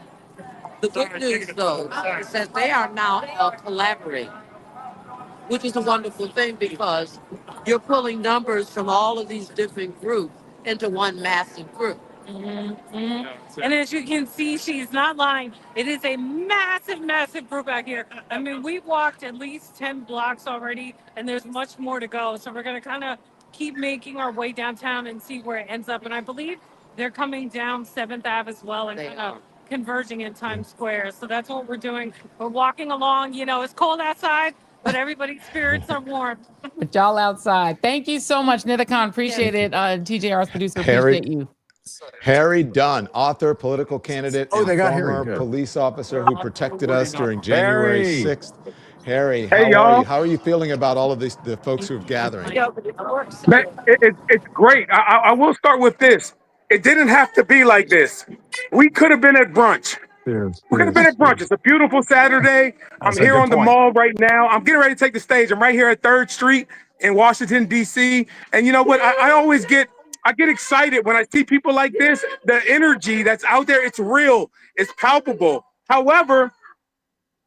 The good news, though, is that they are now collaborating, which is a wonderful thing because you're pulling numbers from all of these different groups into one massive group. And as you can see, she's not lying. It is a massive, massive group out here. I mean, we walked at least 10 blocks already, and there's much more to go. So we're going to kind of keep making our way downtown and see where it ends up. And I believe they're coming down 7th Ave as well and kind of converging in Times Square. So that's what we're doing. We're walking along. You know, it's cold outside, but everybody's spirits are warm. But y'all outside. Thank you so much, Nithakan. Appreciate it. TJR's producer, appreciate you. Harry Dunn, author, political candidate, and they got Harry. former Good. police officer who protected us during January Harry. 6th. Harry, Hey, how are y'all. you? How are you feeling about all of these, the folks who are gathering? Man, it's great. I will start with this. It didn't have to be like this. We could have been at brunch. We could have been at brunch. It's a beautiful Saturday. I'm here on the mall right now. I'm getting ready to take the stage. I'm right here at 3rd Street in Washington, D.C. And you know what? I always get excited when I see people like this. The energy that's out there, it's real. It's palpable. However,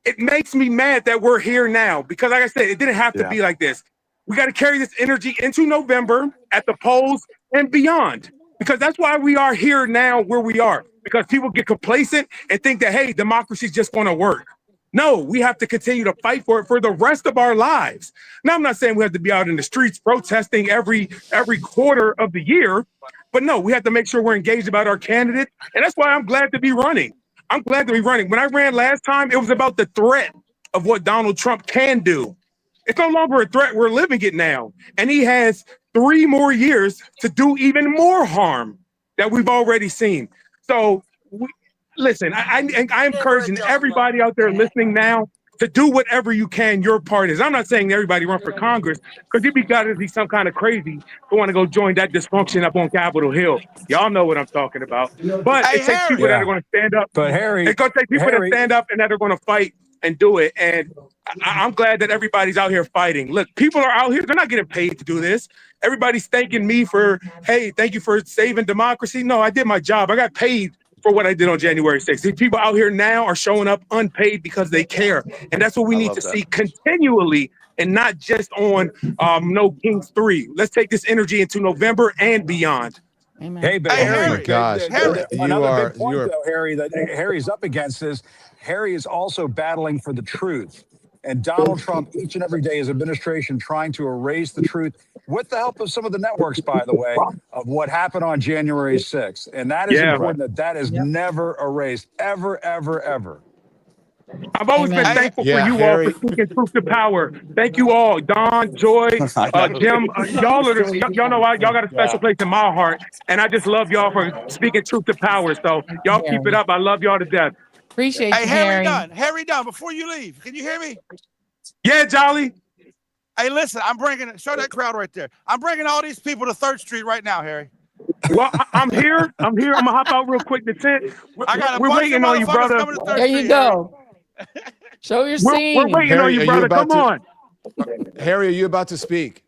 it makes me mad that we're here now because, like I said, it didn't have to be like this. We got to carry this energy into November at the polls and beyond, because that's why we are here now where we are, because people get complacent and think that, hey, democracy's just going to work. No, we have to continue to fight for it for the rest of our lives. Now, I'm not saying we have to be out in the streets protesting every quarter of the year, but no, we have to make sure we're engaged about our candidate. And that's why I'm glad to be running. I'm glad to be running. When I ran last time, it was about the threat of what Donald Trump can do. It's no longer a threat. We're living it now. And he has 3 more years to do even more harm that we've already seen. So listen, I'm encouraging everybody out there listening now to do whatever you can, your part is. I'm not saying everybody run for Congress, because you got to be some kind of crazy to want to go join that dysfunction up on Capitol Hill. Y'all know what I'm talking about. But it takes people that are going to stand up. But Harry, it's going to take people that stand up and that are going to fight and do it. And I'm glad that everybody's out here fighting. Look, people are out here. They're not getting paid to do this. Everybody's thanking me for, hey, thank you for saving democracy. No, I did my job. I got paid for what I did on January 6th. These people out here now are showing up unpaid because they care. And that's what we need to see continually, and not just on No Kings 3. Let's take this energy into November and beyond. Amen. Hey, but Harry, Harry, my gosh, another big point, though, Harry, that Harry's up against is Harry is also battling for the truth. And Donald Trump, each and every day, his administration trying to erase the truth with the help of some of the networks, by the way, of what happened on January 6th. And that is important that is never erased, ever, ever, ever. I've always been thankful for you all for speaking truth to power. Thank you all, Don, Joy, Jim. Y'all know y'all got a special place in my heart, and I just love y'all for speaking truth to power. So y'all keep it up. I love y'all to death. Appreciate you, Harry Dunn. Harry Dunn, before you leave, can you hear me? Yeah, Jolly. Hey, listen, show that crowd right there. I'm bringing all these people to 3rd Street right now, Harry. Well, I'm here. I'm gonna hop out real quick to tent. We're waiting on you, brother. There you go. Show your scene. We're waiting on you, brother. Come on. Harry, are you about to speak?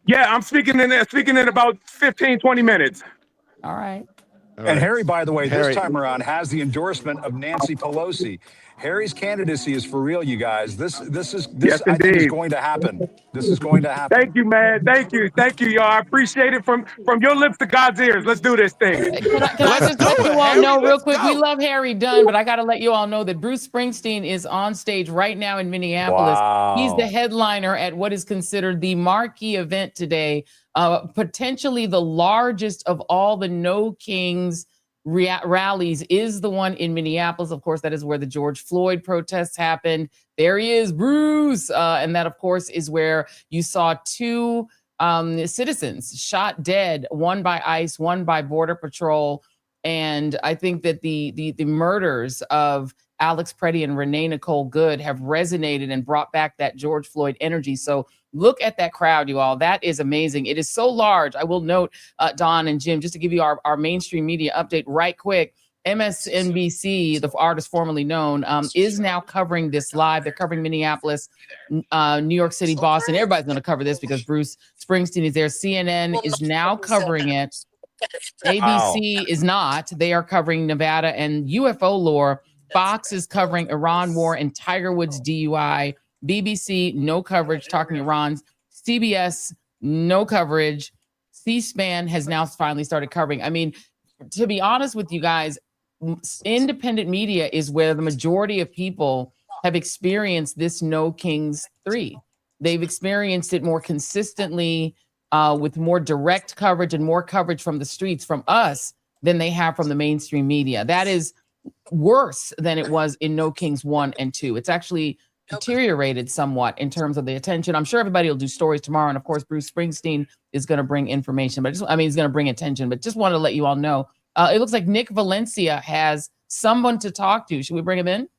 Yeah, I'm speaking in about 15, 20 minutes. All right. And Harry, by the way, this time around has the endorsement of Nancy Pelosi. Harry's candidacy is for real, you guys. This Yes, I think is going to happen. This is going to happen. Thank you, man. Thank you, y'all. I appreciate it from your lips to God's ears. Let's do this thing. Can I just let you all know real quick? We love Harry Dunn, but I got to let you all know that Bruce Springsteen is on stage right now in Minneapolis. Wow. He's the headliner at what is considered the marquee event today, potentially the largest of all the No Kings rallies is the one in Minneapolis. Of course, that is where the George Floyd protests happened. There he is, Bruce. And that, of course, is where you saw 2 citizens shot dead, one by ICE, one by Border Patrol. And I think that the murders of Alex Preddy and Renee Nicole Good have resonated and brought back that George Floyd energy. So look at that crowd, you all. That is amazing. It is so large. I will note, Don and Jim, just to give you our mainstream media update right quick, MSNBC, the artist formerly known, is now covering this live. They're covering Minneapolis, New York City, Boston. Everybody's going to cover this because Bruce Springsteen is there. CNN is now covering it. ABC is not. They are covering Nevada and UFO lore. Fox is covering Iran war and Tiger Woods DUI. BBC, no coverage, talking Iran. CBS, no coverage. C-SPAN has now finally started covering. I mean, to be honest with you guys, independent media is where the majority of people have experienced this No Kings 3. They've experienced it more consistently, with more direct coverage and more coverage from the streets from us than they have from the mainstream media. That is worse than it was in No Kings 1 and 2. It's actually deteriorated somewhat in terms of the attention. I'm sure everybody will do stories tomorrow. And of course, Bruce Springsteen is going to bring information, but he's going to bring attention, but just wanted to let you all know. It looks like Nick Valencia has someone to talk to. Should we bring him in?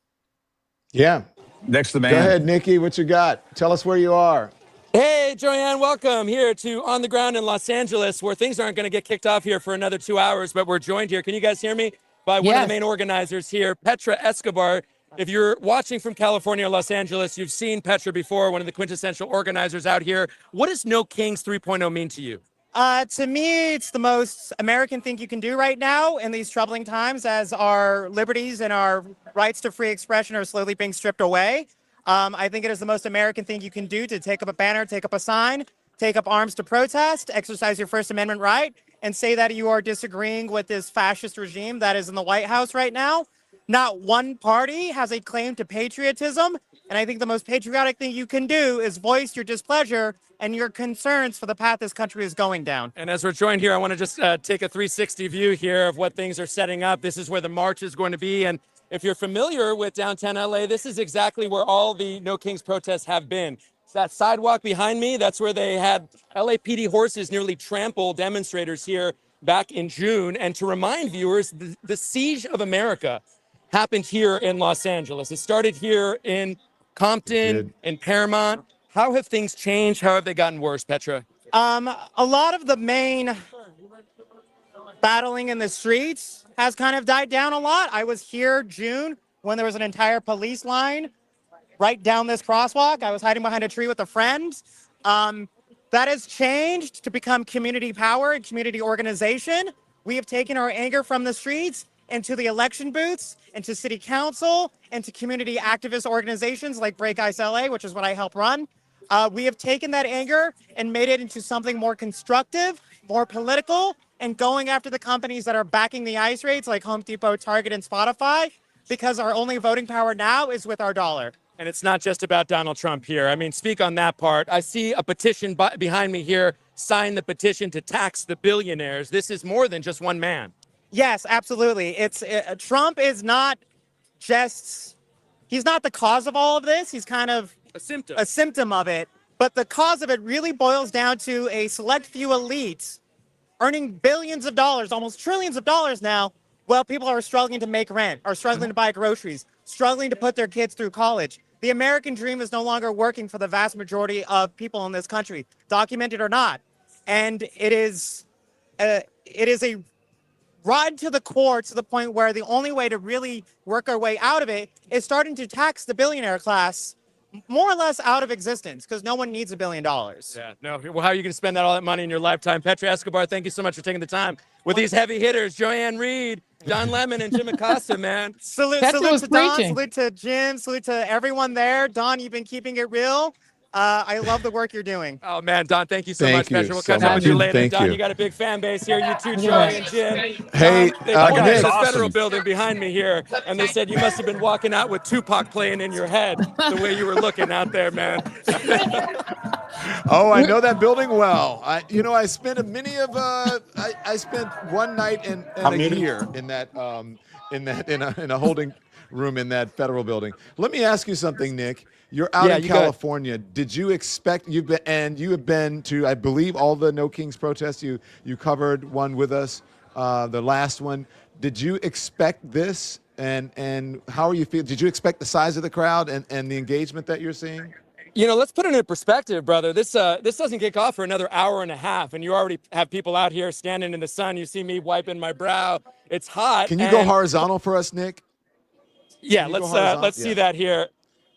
Yeah. Next the man. Go ahead, Nikki. What you got? Tell us where you are. Hey, Joanne, welcome here to On the Ground in Los Angeles, where things aren't going to get kicked off here for another 2 hours, but we're joined here. Can you guys hear me? By one of the main organizers here, Petra Escobar. If you're watching from California or Los Angeles, you've seen Petra before, one of the quintessential organizers out here. What does No Kings 3.0 mean to you? To me, it's the most American thing you can do right now in these troubling times as our liberties and our rights to free expression are slowly being stripped away. I think it is the most American thing you can do to take up a banner, take up a sign, take up arms to protest, exercise your First Amendment right, and say that you are disagreeing with this fascist regime that is in the White House right now. Not one party has a claim to patriotism, and I think the most patriotic thing you can do is voice your displeasure and your concerns for the path this country is going down. And as we're joined here, I want to just take a 360 view here of what things are setting up. This is where the march is going to be, and if you're familiar with downtown LA, this is exactly where all the No Kings protests have been. It's that sidewalk behind me. That's where they had LAPD horses nearly trample demonstrators here back in June. And to remind viewers, the siege of America happened here in Los Angeles. It started here in Compton, in Paramount. How have things changed? How have they gotten worse, Petra? A lot of the main battling in the streets has kind of died down a lot. I was here June when there was an entire police line right down this crosswalk. I was hiding behind a tree with a friend. That has changed to become community power and community organization. We have taken our anger from the streets into the election booths, into city council, into community activist organizations like Break Ice LA, which is what I help run. We have taken that anger and made it into something more constructive, more political, and going after the companies that are backing the ICE raids like Home Depot, Target, and Spotify, because our only voting power now is with our dollar. And it's not just about Donald Trump here. I mean, speak on that part. I see a petition behind me here, sign the petition to tax the billionaires. This is more than just one man. Yes, absolutely. Trump is not just, he's not the cause of all of this. He's kind of a symptom of it. But the cause of it really boils down to a select few elites earning billions of dollars, almost trillions of dollars now, while people are struggling to make rent, are struggling to buy groceries, struggling to put their kids through college. The American dream is no longer working for the vast majority of people in this country, documented or not. And it is a rod to the core, to the point where the only way to really work our way out of it is starting to tax the billionaire class more or less out of existence, because no one needs $1 billion. Yeah, no. Well, how are you going to spend all that money in your lifetime? Petra Escobar, thank you so much for taking the time with these heavy hitters, Joanne Reid, Don Lemon, and Jim Acosta, man. Salute to Don, salute to Jim, salute to everyone there. Don, you've been keeping it real. I love the work you're doing. Oh, man, Don, thank you so much, Petra. We'll catch up with you later. Don, you got a big fan base here. You too, Joy and Jim. Hey, they pulled into the federal building behind me here, and they said you must have been walking out with Tupac playing in your head the way you were looking out there, man. Oh, I know that building well. I spent I spent one night and a year in a holding room in that federal building. Let me ask you something, Nick. You're out in California. Did you expect you have been to, I believe, all the No Kings protests? You covered one with us, the last one. Did you expect this? And how are you feeling? Did you expect the size of the crowd and the engagement that you're seeing? Let's put it in perspective, brother. This doesn't kick off for another hour and a half, and you already have people out here standing in the sun. You see me wiping my brow. It's hot. Can you go horizontal for us, Nick? Yeah, let's see that here.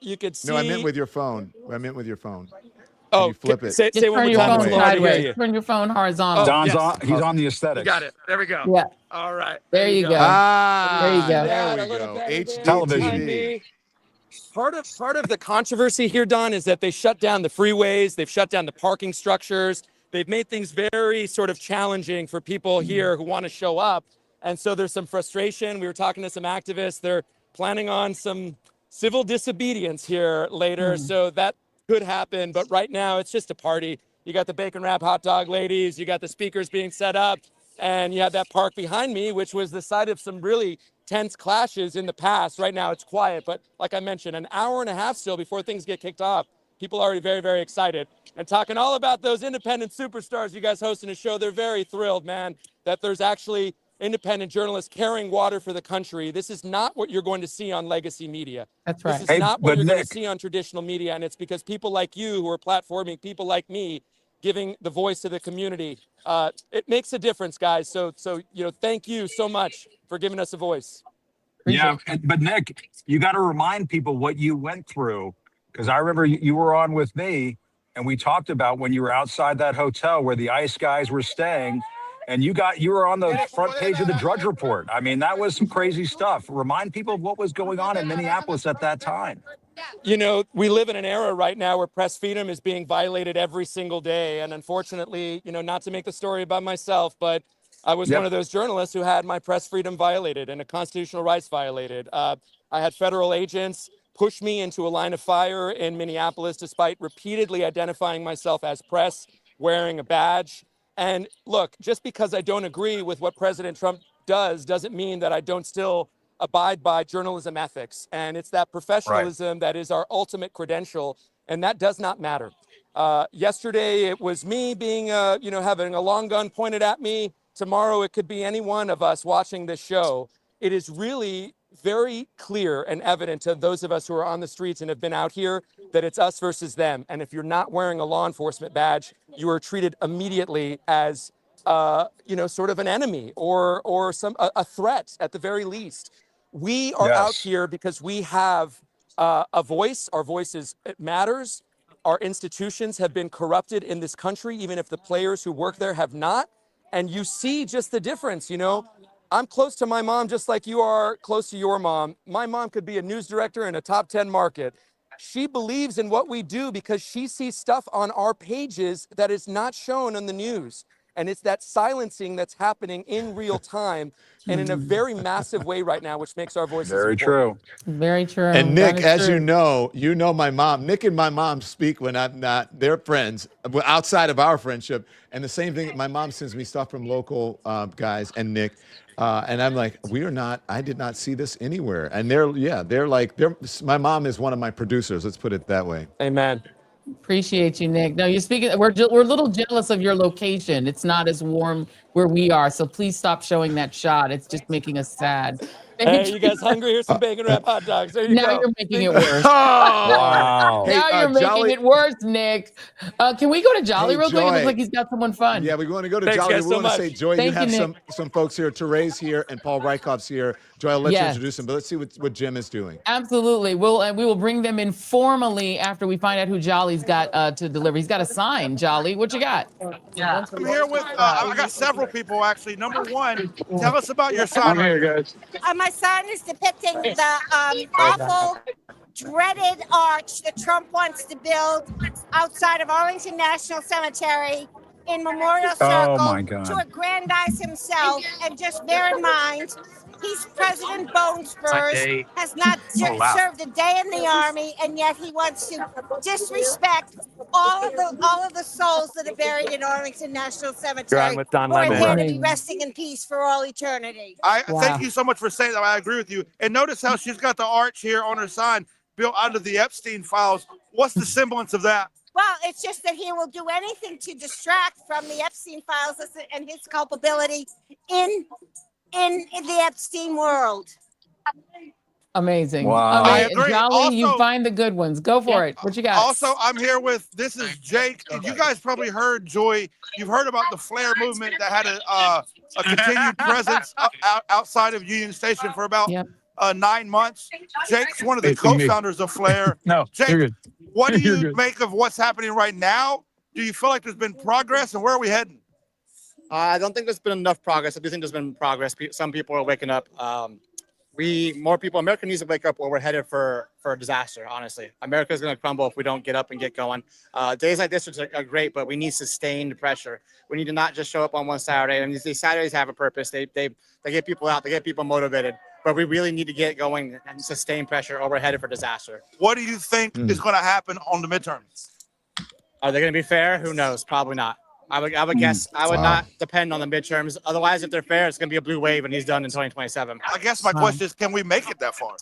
You could see. No, I meant with your phone. Can you flip it? Say turn one your more phone time. sideways. Turn your phone horizontal. Don's he's on the aesthetics. Got it. There we go. Yeah. All right. There you go. There you go. There we go. HD television. Part of the controversy here, Don, is that they shut down the freeways. They've shut down the parking structures. They've made things very sort of challenging for people here who want to show up. And so there's some frustration. We were talking to some activists. They're planning on some civil disobedience here later. So that could happen. But right now, it's just a party. You got the bacon wrap hot dog ladies. You got the speakers being set up. And you have that park behind me, which was the site of some really tense clashes in the past. Right now, it's quiet. But like I mentioned, an hour and a half still before things get kicked off. People are already very, very excited. And talking all about those independent superstars you guys hosting a show, they're very thrilled, man, that there's actually independent journalists carrying water for the country. This is not what you're going to see on legacy media. That's right. This is not what you're going to see on traditional media. And it's because people like you who are platforming people like me, giving the voice to the community. It makes a difference, guys. So thank you so much for giving us a voice. But Nick, you got to remind people what you went through, because I remember you were on with me and we talked about when you were outside that hotel where the ICE guys were staying, and you were on the front page of the Drudge Report. I mean, that was some crazy stuff. Remind people of what was going on in Minneapolis at that time. You know, we live in an era right now where press freedom is being violated every single day. And unfortunately, not to make the story about myself, but I was one of those journalists who had my press freedom violated and a constitutional rights violated. I had federal agents push me into a line of fire in Minneapolis, despite repeatedly identifying myself as press, wearing a badge. And look, just because I don't agree with what President Trump does doesn't mean that I don't still abide by journalism ethics. And it's that professionalism that is our ultimate credential. And that does not matter. Yesterday, it was me being, having a long gun pointed at me. Tomorrow, it could be any one of us watching this show. It is really very clear and evident to those of us who are on the streets and have been out here that it's us versus them. And if you're not wearing a law enforcement badge, you are treated immediately as, sort of an enemy or a threat at the very least. We are out here because we have a voice. Our voice matters. Our institutions have been corrupted in this country, even if the players who work there have not. And you see just the difference, I'm close to my mom just like you are close to your mom. My mom could be a news director in a top 10 market. She believes in what we do because she sees stuff on our pages that is not shown on the news. And it's that silencing that's happening in real time and in a very massive way right now, which makes our voices important. Very true. And Nick, as you know my mom. Nick and my mom speak when I'm not. They're friends outside of our friendship. And the same thing, my mom sends me stuff from local guys and Nick. And I'm like, we are not, I did not see this anywhere. And my mom is one of my producers. Let's put it that way. Amen. Appreciate you, Nick. No, you're speaking. We're a little jealous of your location. It's not as warm where we are, so please stop showing that shot. It's just making us sad. Hey, you guys hungry? Here's some bacon wrap hot dogs. There you go. Now you're making it worse. Wow. Now you're making it worse, Nick. Can we go to Jolly real quick? It looks like he's got someone fun. Yeah, we want to go to Jolly. We want to say, Joy, you have some folks here. Therese here and Paul Rykoff's here. Joy, I'll let you introduce them, but let's see what Jim is doing. Absolutely. We will bring them in formally after we find out who Jolly's got to deliver. He's got a sign. Jolly, what you got? Yeah. I'm here with, I got several people actually. Number one, tell us about your sign. I'm here, guys. My sign is depicting the awful, dreaded arch that Trump wants to build outside of Arlington National Cemetery in Memorial Circle to aggrandize himself. And just bear in mind, he's President Bone Spurs, has not served a day in the Army, and yet he wants to disrespect all of the souls that are buried in Arlington National Cemetery. with Don who are Lemon. there to be resting in peace for all eternity. Thank you so much for saying that. I agree with you. And notice how she's got the arch here on her sign built out of the Epstein files. What's the semblance of that? Well, it's just that he will do anything to distract from the Epstein files and his culpability in the Epstein world. Amazing. Wow. I agree. Jolly, Also, you find the good ones. Go for it. What you got? Also, I'm here with, this is Jake. And you guys probably heard, Joy, you've heard about the Flare movement that had a continued presence outside of Union Station for about 9 months. Jake's one of the co-founders of Flare. Jake, what do you make of what's happening right now? Do you feel like there's been progress, and where are we heading? I don't think there's been enough progress. I do think there's been progress. Some people are waking up. America needs to wake up or we're headed for a disaster, honestly. America's going to crumble if we don't get up and get going. Days like this are great, but we need sustained pressure. We need to not just show up on one Saturday. And these Saturdays have a purpose. They get people out, they get people motivated, but we really need to get going and sustain pressure or we're headed for disaster. What do you think is going to happen on the midterms? Are they going to be fair? Who knows? Probably not. I would guess I would not depend on the midterms. Otherwise, if they're fair, it's going to be a blue wave and he's done in 2027. I guess my question is, can we make it that far?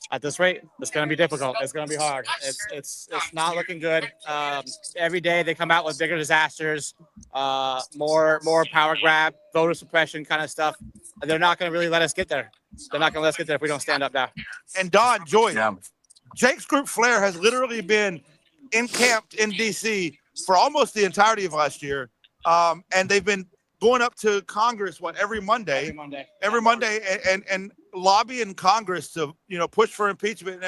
At this rate, it's going to be difficult. It's going to be hard. It's not looking good. Every day they come out with bigger disasters, more power grab, voter suppression kind of stuff. They're not going to really let us get there. They're not going to let us get there if we don't stand up now. And Don, Joy, Jake's group Flair has literally been encamped in D.C. for almost the entirety of last year, and they've been going up to Congress every Monday, and lobbying Congress to push for impeachment.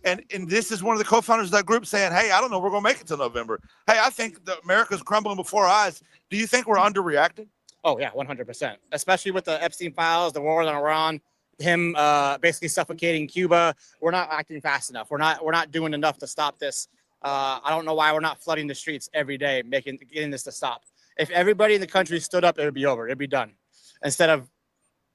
And this is one of the co-founders of that group saying, "Hey, I don't know, we're going to make it to November. Hey, I think that America's crumbling before our eyes." Do you think we're underreacting? Oh yeah, 100%. Especially with the Epstein files, the war in Iran, him basically suffocating Cuba. We're not acting fast enough. We're not doing enough to stop this. I don't know why we're not flooding the streets every day, getting this to stop. If everybody in the country stood up, it would be over. It'd be done. Instead of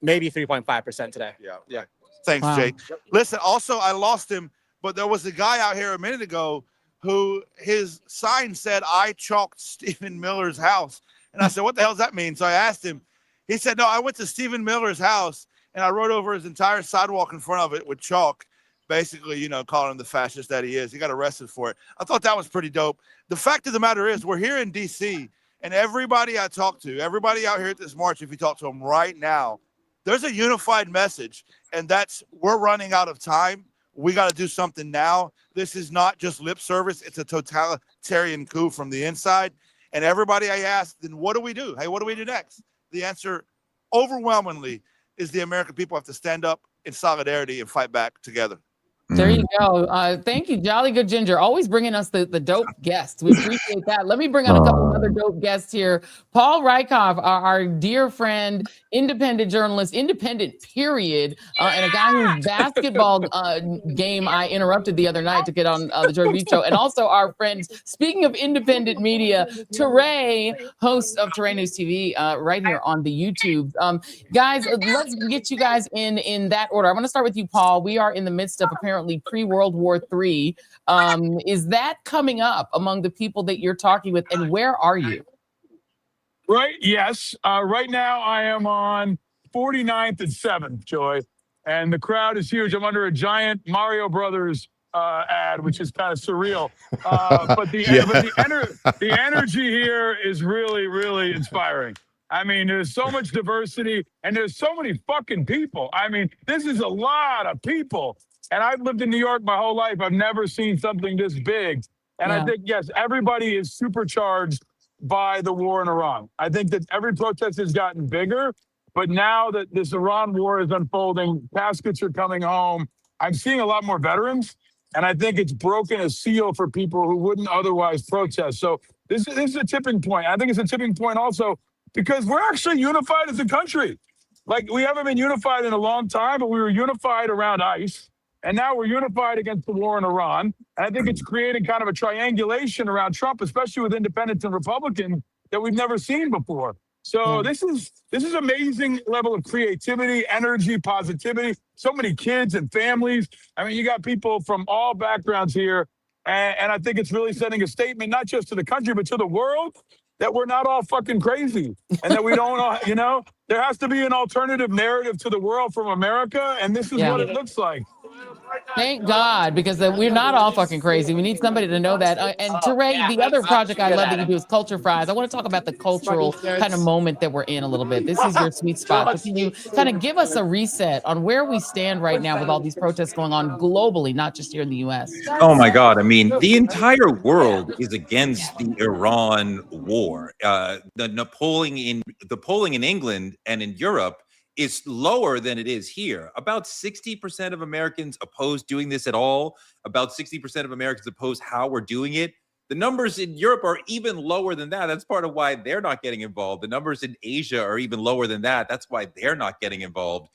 maybe 3.5% today. Yeah. Thanks, Jake. Listen, also, I lost him, but there was a guy out here a minute ago who his sign said, "I chalked Stephen Miller's house." And I said, "What the hell does that mean?" So I asked him. He said, "No, I went to Stephen Miller's house and I wrote over his entire sidewalk in front of it with chalk." Basically, calling him the fascist that he is. He got arrested for it. I thought that was pretty dope. The fact of the matter is, we're here in D.C., and everybody I talk to, everybody out here at this march, if you talk to them right now, there's a unified message, and that's we're running out of time. We got to do something now. This is not just lip service. It's a totalitarian coup from the inside. And everybody I asked, then what do we do? Hey, what do we do next? The answer overwhelmingly is the American people have to stand up in solidarity and fight back together. There you go. Thank you, Jolly Good Ginger. Always bringing us the dope guests. We appreciate that. Let me bring on a couple of other dope guests here. Paul Rykoff, our dear friend, independent journalist, independent period, and a guy whose basketball game I interrupted the other night to get on the Joy Reid show. And also our friends, speaking of independent media, Teray, host of Teray News TV, right here on the YouTube. Guys, let's get you guys in that order. I'm going to start with you, Paul. We are in the midst of apparently pre-World War III. Is that coming up among the people that you're talking with, and where are you? Right, yes. Right now I am on 49th and 7th, Joy, and the crowd is huge. I'm under a giant Mario Brothers ad, which is kind of surreal. But the energy here is really, really inspiring. I mean, there's so much diversity, and there's so many fucking people. I mean, this is a lot of people. And I've lived in New York my whole life. I've never seen something this big. And I think, yes, everybody is supercharged by the war in Iran. I think that every protest has gotten bigger, but now that this Iran war is unfolding, caskets are coming home. I'm seeing a lot more veterans, and I think it's broken a seal for people who wouldn't otherwise protest. So this is a tipping point. I think it's a tipping point also because we're actually unified as a country. Like, we haven't been unified in a long time, but we were unified around ICE. And now we're unified against the war in Iran. And I think it's creating kind of a triangulation around Trump, especially with independents and Republicans, that we've never seen before. So this is amazing level of creativity, energy, positivity. So many kids and families. I mean, you got people from all backgrounds here. And I think it's really sending a statement, not just to the country, but to the world, that we're not all fucking crazy. And that we don't all, there has to be an alternative narrative to the world from America. And this is what it looks like. Thank God, because we're not all fucking crazy. We need somebody to know that. And Teray, the other project I love that you do is Culture Fries. I want to talk about the cultural kind of moment that we're in a little bit. This is your sweet spot. But can you kind of give us a reset on where we stand right now with all these protests going on globally, not just here in the U.S.? Oh my God! I mean, the entire world is against the Iran war. The polling in England and in Europe is lower than it is here. About 60% of Americans oppose doing this at all. About 60% of Americans oppose how we're doing it. The numbers in Europe are even lower than that. That's part of why they're not getting involved. The numbers in Asia are even lower than that. That's why they're not getting involved.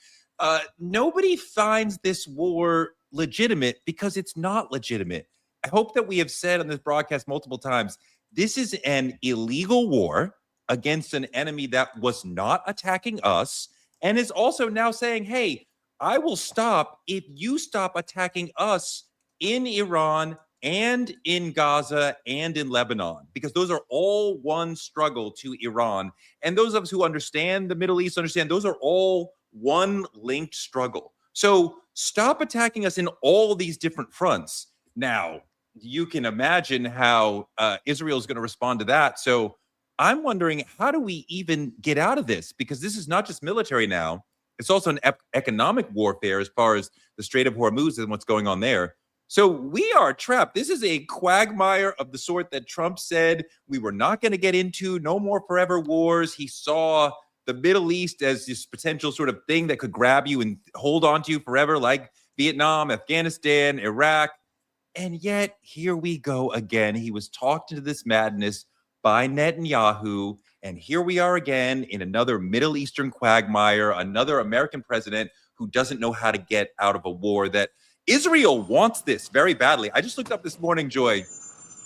nobody finds this war legitimate because it's not legitimate. I hope that we have said on this broadcast multiple times, this is an illegal war against an enemy that was not attacking us and is also now saying, hey, I will stop if you stop attacking us in Iran and in Gaza and in Lebanon, because those are all one struggle to Iran. And those of us who understand the Middle East understand those are all one linked struggle. So stop attacking us in all these different fronts. Now, you can imagine how Israel is going to respond to that. So I'm wondering, how do we even get out of this? Because this is not just military now. It's also an economic warfare as far as the Strait of Hormuz and what's going on there. So we are trapped. This is a quagmire of the sort that Trump said we were not going to get into. No more forever wars. He saw the Middle East as this potential sort of thing that could grab you and hold on to you forever, like Vietnam, Afghanistan, Iraq. And yet, here we go again. He was talked into this madness by Netanyahu. And here we are again in another Middle Eastern quagmire, another American president who doesn't know how to get out of a war that Israel wants this very badly. I just looked up this morning, Joy.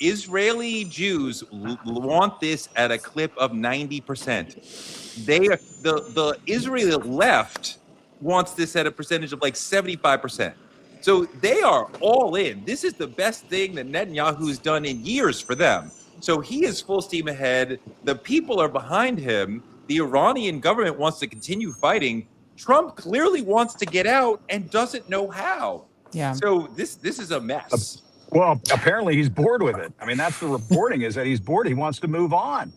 Israeli Jews want this at a clip of 90%. The Israeli left wants this at a percentage of like 75%. So they are all in. This is the best thing that Netanyahu's done in years for them. So he is full steam ahead. The people are behind him. The Iranian government wants to continue fighting. Trump clearly wants to get out and doesn't know how. Yeah. So this is a mess. Well, apparently he's bored with it. I mean, that's the reporting, is that he's bored. He wants to move on.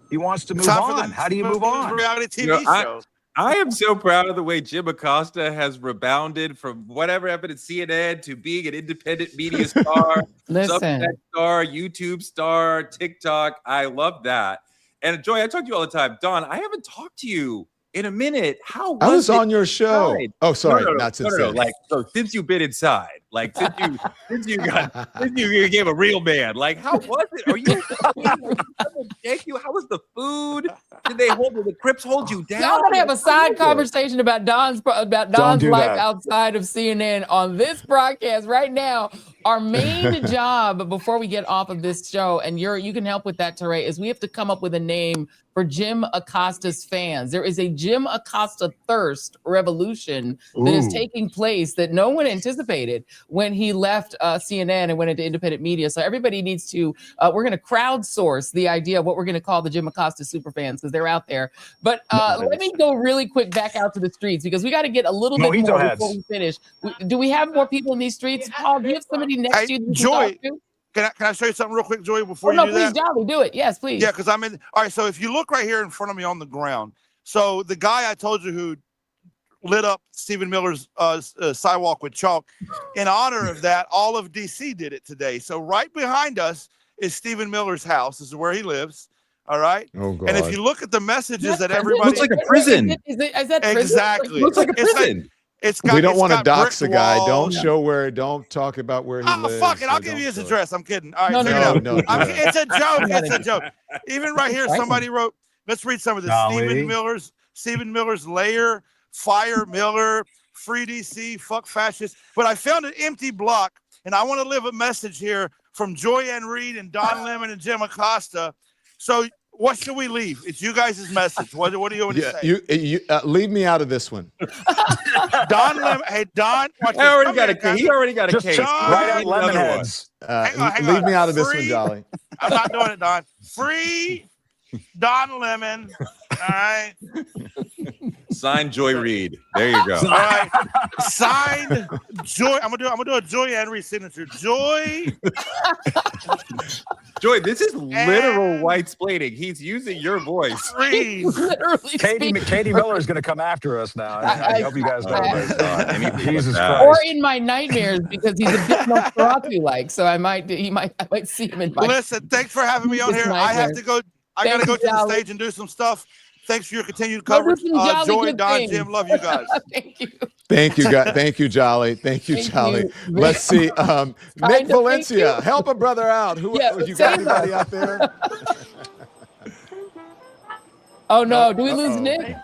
He wants to move on. How do you move on? Reality TV show. I am so proud of the way Jim Acosta has rebounded from whatever happened at CNN to being an independent media star, Substack star, YouTube star, TikTok. I love that. And Joy, I talk to you all the time. Don, I haven't talked to you in a minute. How was I was it on your show. inside? Oh, sorry, No, not since then. Like, so since you've been inside, like since you became a real man, like how was it? Are you? Thank you. How was the food? Did the Crips hold you down? Y'all gonna have a side conversation about Don's life outside of CNN on this broadcast right now. Our main job before we get off of this show, and you can help with that, Teray, is we have to come up with a name for Jim Acosta's fans. There is a Jim Acosta thirst revolution that is taking place that no one anticipated when he left CNN and went into independent media. So everybody needs to, we're going to crowdsource the idea of what we're going to call the Jim Acosta super fans, because they're out there. But let me go really quick back out to the streets, because we got to get a little bit more before we finish. Do we have more people in these streets? Paul, do you have somebody next to you? Joy, can I show you something real quick, Joy, before you do that? Please, Jolly, do it. Yes, please. Yeah, because I'm in. All right, so if you look right here in front of me on the ground, so the guy I told you who lit up Stephen Miller's sidewalk with chalk, in honor of that, all of DC did it today. So right behind us is Stephen Miller's house. This is where he lives. All right. Oh, God. And if you look at the messages that everybody, looks like a prison. Is that prison? Exactly. Looks like a prison. We don't want to dox the guy. Don't don't talk about where he lives. Fuck it. I'll give you his address. I'm kidding. All right. No. It's a joke. It's a joke. Even right here, somebody wrote, let's read some of this. Stephen Miller's lair, fire Miller, free DC, fuck fascists. But I found an empty block, and I want to leave a message here from Joy Ann Reid and Don Lemon and Jim Acosta. So what should we leave? It's you guys' message. What do you want to say? You leave me out of this one. Don Lemon. Hey, Don. He already got a case. Right at Lemonheads. Leave me out of this one, Jolly. I'm not doing it, Don. Free Don Lemon. All right. Signed Joy Reid. There you go. All right. Signed Joy. I'm gonna do a Joy Ann Reid signature. Joy. Joy, this is literal white splaining. He's using your voice. Katie Miller is going to come after us now. I hope you guys know this. Jesus Christ. Or in my nightmares, because he's a bit Nosferatu-like. So I might see him in my. Listen, thanks for having me on here. I have to go. I got to go to the stage and do some stuff. Thanks for your continued coverage. Joy, Don, Jim, love you guys. Thank you. Thank you, guys. Thank you, Jolly. Thank you, Jolly. Let's see. Nick Valencia, help a brother out. You got anybody out there? Oh no, do we lose Nick?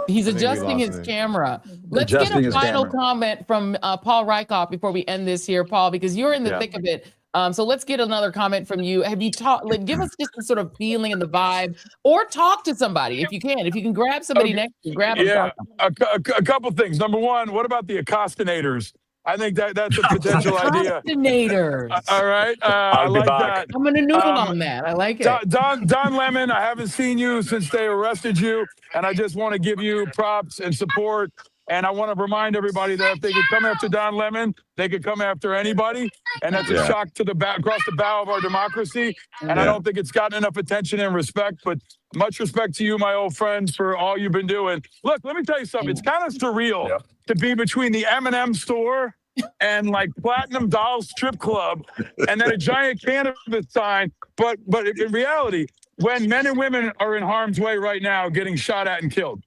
He's I think we adjusting lost his him. camera. Let's Adjusting get a his final camera. comment from Paul Rykoff before we end this here, Paul, because you're in the thick of it. So let's get another comment from you. Have you talked? Like, give us just the sort of feeling and the vibe, or talk to somebody if you can. If you can grab somebody next to you, grab them. Yeah, a couple things. Number one, what about the Acostinators? I think that's a potential idea. Procrastinators. All right, I like that. I'm gonna noodle on that. I like it. Don Lemon, I haven't seen you since they arrested you, and I just want to give you props and support. And I want to remind everybody that if they could come after Don Lemon, they could come after anybody. And that's a shock to across the bow of our democracy. And I don't think it's gotten enough attention and respect, but much respect to you, my old friend, for all you've been doing. Look, let me tell you something. It's kind of surreal to be between the M&M store and like Platinum Dolls Strip Club and then a giant cannabis sign. But in reality, when men and women are in harm's way right now getting shot at and killed.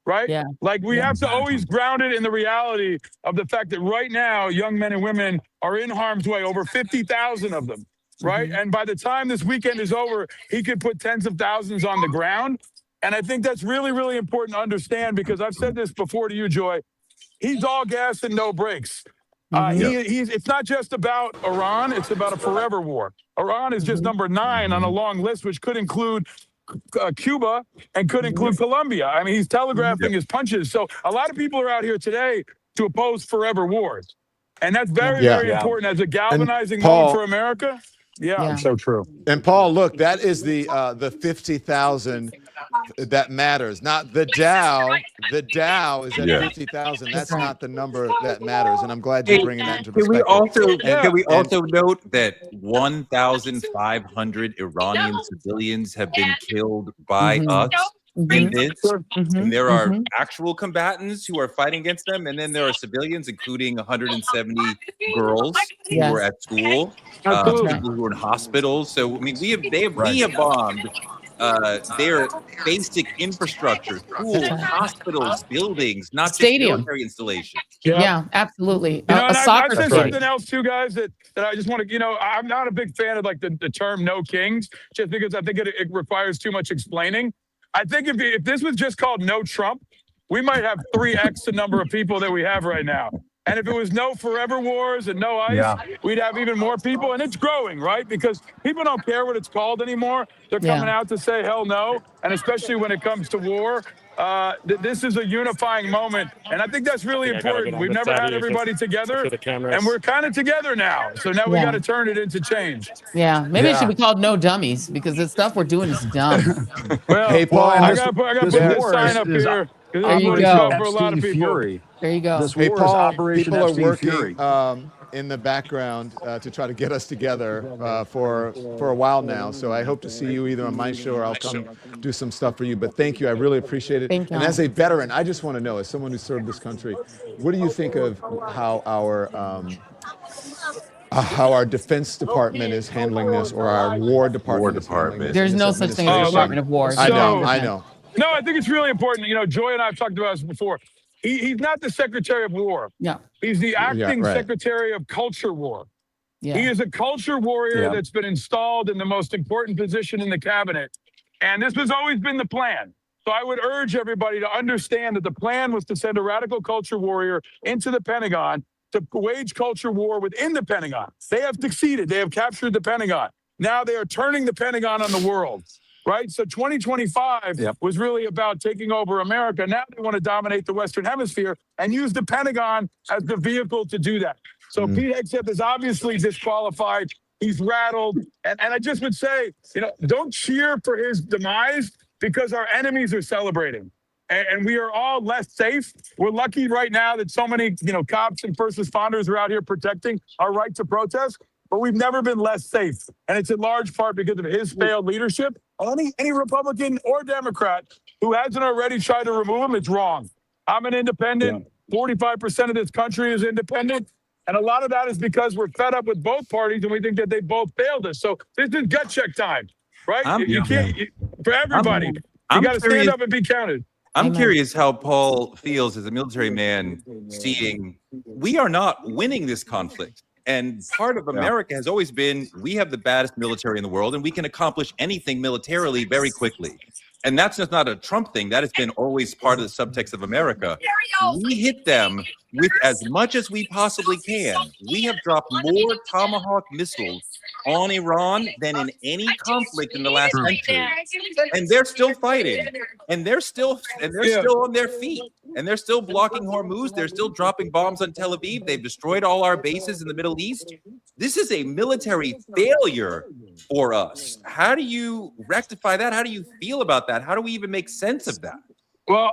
Right? Yeah. Like we have to always ground it in the reality of the fact that right now, young men and women are in harm's way, over 50,000 of them. Right. And by the time this weekend is over, he could put tens of thousands on the ground. And I think that's really, really important to understand, because I've said this before to you, Joy. He's all gas and no brakes. It's not just about Iran. It's about a forever war. Iran is just number 9 on a long list, which could include Cuba and could include Colombia. I mean, he's telegraphing his punches. So a lot of people are out here today to oppose forever wars. And that's very, very important as a galvanizing moment for America. Yeah, so true. And Paul, look, that is the 50,000 that matters, not the Dow. The Dow is at 50,000. That's not the number that matters. And I'm glad you're bringing that into perspective. Can we also note that 1,500 Iranian civilians have been killed by us in this? And there are actual combatants who are fighting against them, and then there are civilians, including 170 girls who were at school, people who were in hospitals. So I mean, we have bombed their basic infrastructure, schools, hospitals, buildings, not just military installations. Yeah, absolutely. You know, a soccer I said stadium. something else too, guys, that I just want to, I'm not a big fan of like the term "no kings," just because I think it requires too much explaining. I think if this was just called "No Trump," we might have 3x the number of people that we have right now. And if it was no forever wars and no ICE, we'd have even more people. And it's growing, right? Because people don't care what it's called anymore. They're coming out to say hell no. And especially when it comes to war, this is a unifying moment. And I think that's really important. We've never had everybody together, and we're kind of together now. So now we got to turn it into change. Yeah, maybe it should be called "No Dummies," because the stuff we're doing is dumb. Well, hey, Paul, I got to put this sign up here. There you go. For a lot of people. Fury. There you go. This Hey, war Paul, is Operation people are Epstein working Fury. in the background to try to get us together for a while now. So I hope to see you either on my show or I'll come do some stuff for you. But thank you. I really appreciate it. Thank you. And as a veteran, I just want to know, as someone who served this country, what do you think of how our Defense Department is handling this, or our War Department is handling this? There's no such thing as a Department of War. I know. No, I think it's really important. Joy and I have talked about this before. He's not the Secretary of War. Yeah. He's the acting Secretary of Culture War. Yeah. He is a culture warrior that's been installed in the most important position in the cabinet. And this has always been the plan. So I would urge everybody to understand that the plan was to send a radical culture warrior into the Pentagon to wage culture war within the Pentagon. They have succeeded. They have captured the Pentagon. Now they are turning the Pentagon on the world. Right? So 2025 was really about taking over America. Now they want to dominate the Western Hemisphere and use the Pentagon as the vehicle to do that. So Pete Hegseth is obviously disqualified. He's rattled. And I just would say, don't cheer for his demise, because our enemies are celebrating. And we are all less safe. We're lucky right now that so many, cops and first responders are out here protecting our right to protest. But we've never been less safe. And it's in large part because of his failed leadership. Any Republican or Democrat who hasn't already tried to remove him, it's wrong. I'm an independent. 45% of this country is independent. And a lot of that is because we're fed up with both parties and we think that they both failed us. So this is gut check time, right? You can't, for everybody. You got to stand up and be counted. I'm curious how Paul feels as a military man, seeing we are not winning this conflict. And part of America has always been, we have the baddest military in the world and we can accomplish anything militarily very quickly. And that's just not a Trump thing. That has been always part of the subtext of America. We hit them with as much as we possibly can. We have dropped more Tomahawk missiles on Iran than in any conflict in the last century. And they're still fighting. And they're still on their feet. And they're still blocking Hormuz. They're still dropping bombs on Tel Aviv. They've destroyed all our bases in the Middle East. This is a military failure for us. How do you rectify that? How do you feel about that? How do we even make sense of that? Well,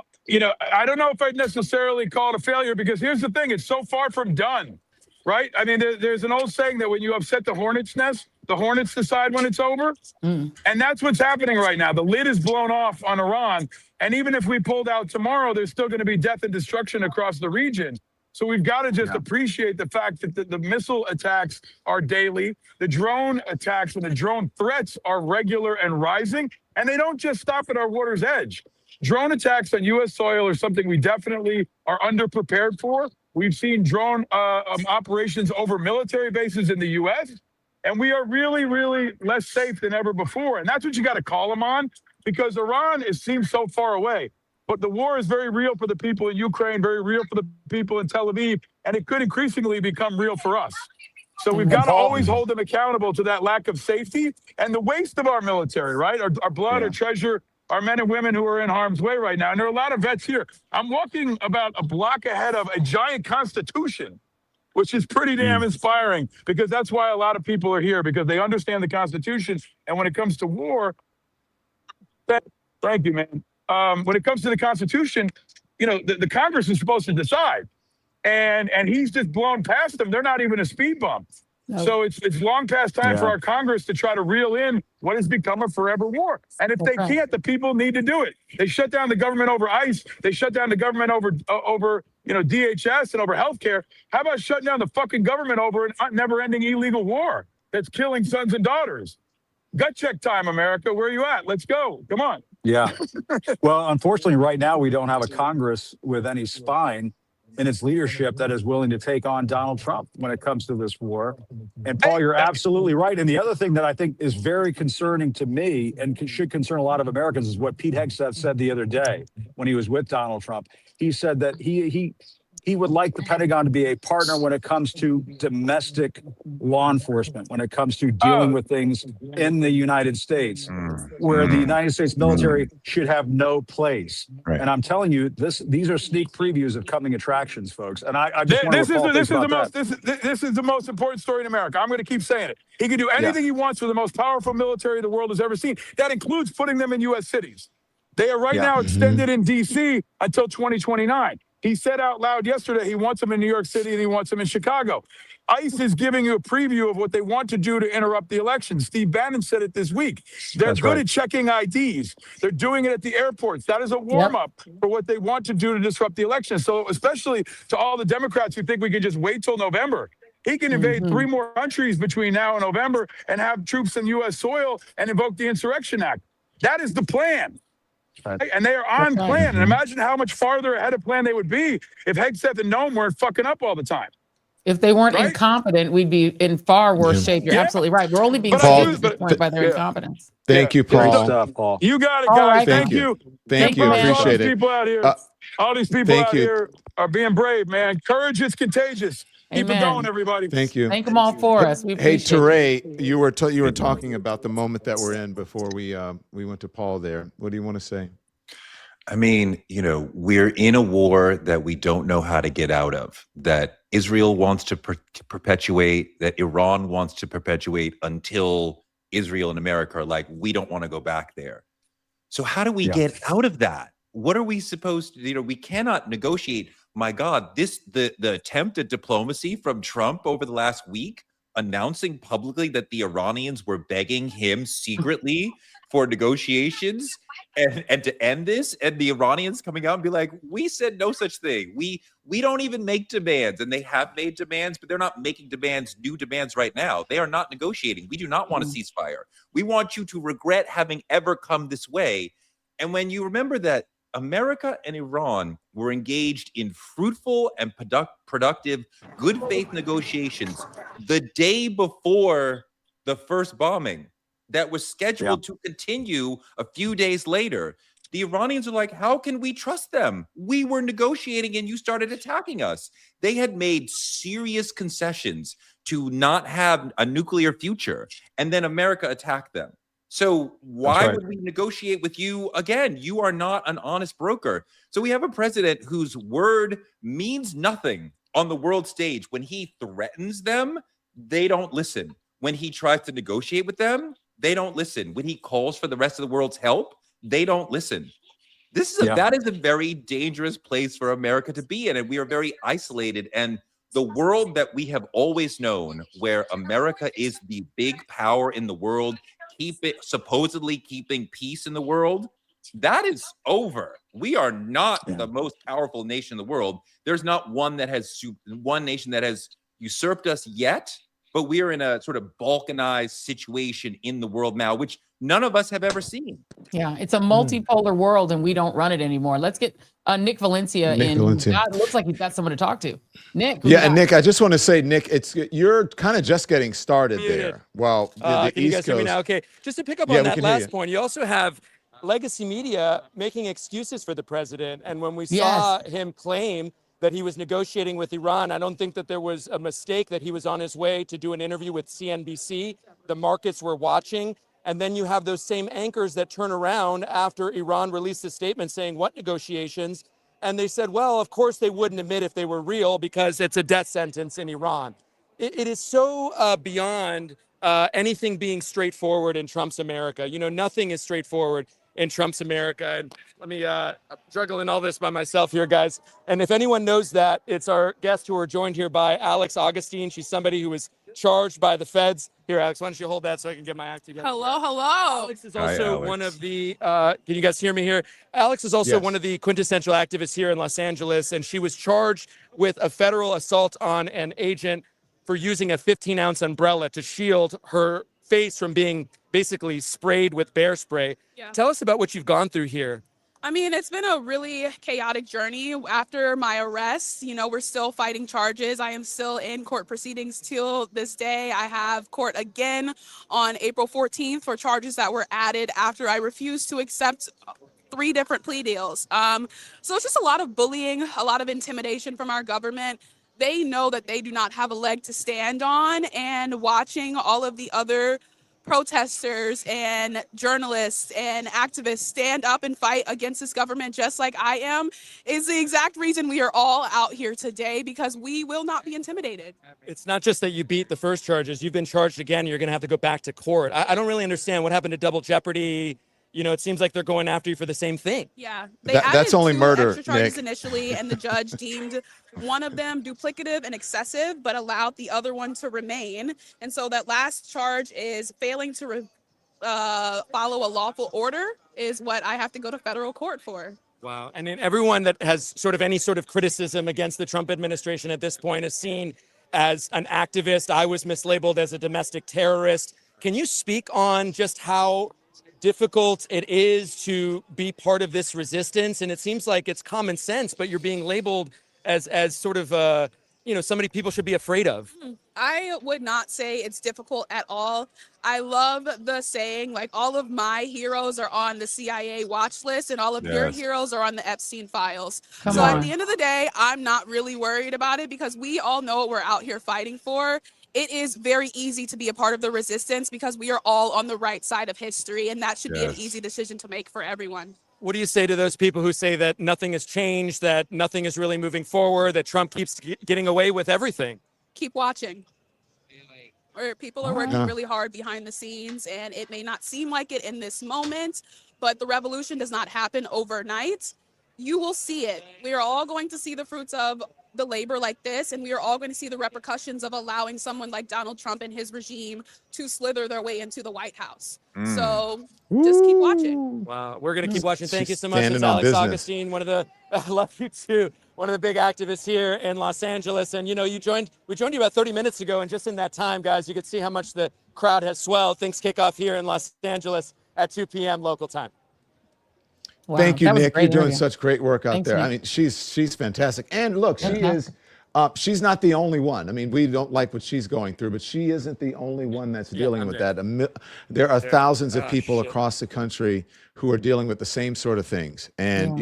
I don't know if I'd necessarily call it a failure, because here's the thing. It's so far from done, right? I mean, there's an old saying that when you upset the hornet's nest, the hornets decide when it's over. And that's what's happening right now. The lid is blown off on Iran. And even if we pulled out tomorrow, there's still going to be death and destruction across the region. So we've got to just appreciate the fact that the missile attacks are daily. The drone attacks and the drone threats are regular and rising. And they don't just stop at our water's edge. Drone attacks on U.S. soil are something we definitely are underprepared for. We've seen drone operations over military bases in the U.S., and we are really, really less safe than ever before. And that's what you got to call them on, because Iran seems so far away. But the war is very real for the people in Ukraine, very real for the people in Tel Aviv, and it could increasingly become real for us. So we've got to always hold them accountable to that lack of safety and the waste of our military, right? Our blood, our treasure, our men and women who are in harm's way right now. And there are a lot of vets here. I'm walking about a block ahead of a giant Constitution, which is pretty damn inspiring, because that's why a lot of people are here, because they understand the Constitution. And when it comes to war, thank you, man. When it comes to the Constitution, the Congress is supposed to decide. And he's just blown past them. They're not even a speed bump. No. So it's long past time for our Congress to try to reel in what has become a forever war. And if they can't, the people need to do it. They shut down the government over ICE. They shut down the government over DHS and over healthcare. How about shutting down the fucking government over an never-ending illegal war that's killing sons and daughters? Gut check time, America. Where are you at? Let's go. Come on. Yeah. Well, unfortunately, right now, we don't have a Congress with any spine in its leadership that is willing to take on Donald Trump when it comes to this war. And Paul, you're absolutely right. And the other thing that I think is very concerning to me and should concern a lot of Americans is what Pete Hegseth said the other day when he was with Donald Trump. He said that he would like the Pentagon to be a partner when it comes to domestic law enforcement, when it comes to dealing with things in the United States, where the United States military should have no place. Right. And I'm telling you, these are sneak previews of coming attractions, folks. And I just want to this is the most important story in America. I'm going to keep saying it. He can do anything he wants with the most powerful military the world has ever seen. That includes putting them in U.S. cities. They are right now extended in D.C. until 2029. He said out loud yesterday he wants them in New York City and he wants them in Chicago. ICE is giving you a preview of what they want to do to interrupt the election. Steve Bannon said it this week. They're good at checking IDs. They're doing it at the airports. That is a warm-up for what they want to do to disrupt the election. So especially to all the Democrats who think we can just wait till November. He can invade 3 more countries between now and November and have troops in U.S. soil and invoke the Insurrection Act. That is the plan. Right. And they are on plan. And imagine how much farther ahead of plan they would be if Hegseth and Noam weren't fucking up all the time. If they weren't incompetent, we'd be in far worse shape. You're absolutely right. We're only being saved at this point by their incompetence. Thank you, Paul. Paul. You got it, guys. Right, thank you. Thank you. Appreciate it. People out here, all these people out here are being brave, man. Courage is contagious. Keep it going, everybody. Thank you. Thank them all for us. We appreciate Teray, you were talking about the moment that we're in before we went to Paul there. What do you want to say? I mean, we're in a war that we don't know how to get out of, that Israel wants to perpetuate, that Iran wants to perpetuate until Israel and America are like, we don't want to go back there. So how do we get out of that? What are we supposed to do? We cannot negotiate. My God, the attempt at diplomacy from Trump over the last week, announcing publicly that the Iranians were begging him secretly for negotiations and to end this, and the Iranians coming out and be like, we said no such thing. We don't even make demands, and they have made demands, but they're not making new demands right now. They are not negotiating. We do not want a ceasefire. We want you to regret having ever come this way. And when you remember that America and Iran were engaged in fruitful and productive good faith negotiations the day before the first bombing that was scheduled to continue a few days later. The Iranians are like, how can we trust them? We were negotiating and you started attacking us. They had made serious concessions to not have a nuclear future, and then America attacked them. So why would we negotiate with you again? You are not an honest broker. So we have a president whose word means nothing on the world stage. When he threatens them, they don't listen. When he tries to negotiate with them, they don't listen. When he calls for the rest of the world's help, they don't listen. That is a very dangerous place for America to be in, and we are very isolated. And the world that we have always known, where America is the big power in the world, supposedly keeping peace in the world, that is over. We are not the most powerful nation in the world. There's not one nation that has usurped us yet, but we are in a sort of balkanized situation in the world now, which none of us have ever seen. Yeah, it's a multipolar world, and we don't run it anymore. Let's get Nick Valencia in. God, it looks like he's got someone to talk to. Nick. Yeah, and Nick, I just want to say, Nick, you're kind of just getting started there. Well, the can you East guys hear me Coast. now? Okay, just to pick up on that last point, you also have legacy media making excuses for the president. And when we saw him claim that he was negotiating with Iran, I don't think that there was a mistake that he was on his way to do an interview with CNBC. The markets were watching. And then you have those same anchors that turn around after Iran released a statement saying, what negotiations? And they said, well, of course they wouldn't admit if they were real because it's a death sentence in Iran. It is so beyond anything being straightforward in Trump's America. You know, nothing is straightforward in Trump's America. And let me, I'm juggling all this by myself here, guys. And if anyone knows that, it's our guests who are joined here by Alex Augustine. She's somebody who was charged by the feds. Here, Alex, why don't you hold that so I can get my act together? Hello. Alex is also one of the, can you guys hear me here? Alex is also one of the quintessential activists here in Los Angeles, and she was charged with a federal assault on an agent for using a 15-ounce umbrella to shield her face from being basically sprayed with bear spray. Yeah. Tell us about what you've gone through here. I mean, it's been a really chaotic journey. After my arrest, you know, we're still fighting charges. I am still in court proceedings till this day. I have court again on April 14th for charges that were added after I refused to accept 3 different plea deals. So it's just a lot of bullying, a lot of intimidation from our government. They know that they do not have a leg to stand on, and watching all of the other protesters and journalists and activists stand up and fight against this government just like I am is the exact reason we are all out here today, because we will not be intimidated. It's not just that you beat the first charges, you've been charged again, you're gonna have to go back to court. I don't really understand what happened to double jeopardy. You know, it seems like they're going after you for the same thing. Yeah, they that's only 2 murder, extra charges Nick. initially, and the judge deemed one of them duplicative and excessive, but allowed the other one to remain. And so that last charge is failing to follow a lawful order is what I have to go to federal court for. Wow. And then everyone that has sort of any sort of criticism against the Trump administration at this point is seen as an activist. I was mislabeled as a domestic terrorist. Can you speak on just how difficult it is to be part of this resistance? And it seems like it's common sense, but you're being labeled as sort of you know, somebody people should be afraid of. I would not say it's difficult at all. I love the saying, like, all of my heroes are on the CIA watch list and all of your heroes are on the Epstein files. So at the end of the day, I'm not really worried about it, because we all know what we're out here fighting for. It is very easy to be a part of the resistance because we are all on the right side of history, and that should be an easy decision to make for everyone. What do you say to those people who say that nothing has changed, that nothing is really moving forward, that Trump keeps getting away with everything? Keep watching. Or people are working really hard behind the scenes, and it may not seem like it in this moment, but the revolution does not happen overnight. You will see it. We are all going to see the fruits of the labor like this, and we are all going to see the repercussions of allowing someone like Donald Trump and his regime to slither their way into the White House. So just keep watching. Wow, we're going to keep watching. Thank you so much. Standing It's on Alex business. Augustine, one of the, I love you too, one of the big activists here in Los Angeles. And you know, we joined you about 30 minutes ago, and just in that time, guys, you could see how much the crowd has swelled. Things kick off here in Los Angeles at 2 p.m. local time. Wow, Thank you, that was Nick. great You're doing interview. such great work out Thanks, there. Nick. I mean, she's fantastic. And look, she Yeah. is. She's not the only one. I mean, we don't like what she's going through, but she isn't the only one that's dealing with that. There are thousands of people across the country who are dealing with the same sort of things, and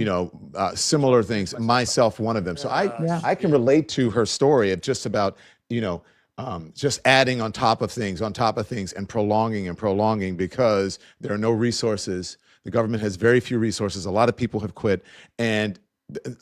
similar things. Myself, one of them. So I can relate to her story of just about just adding on top of things, and prolonging because there are no resources. The government has very few resources. A lot of people have quit, and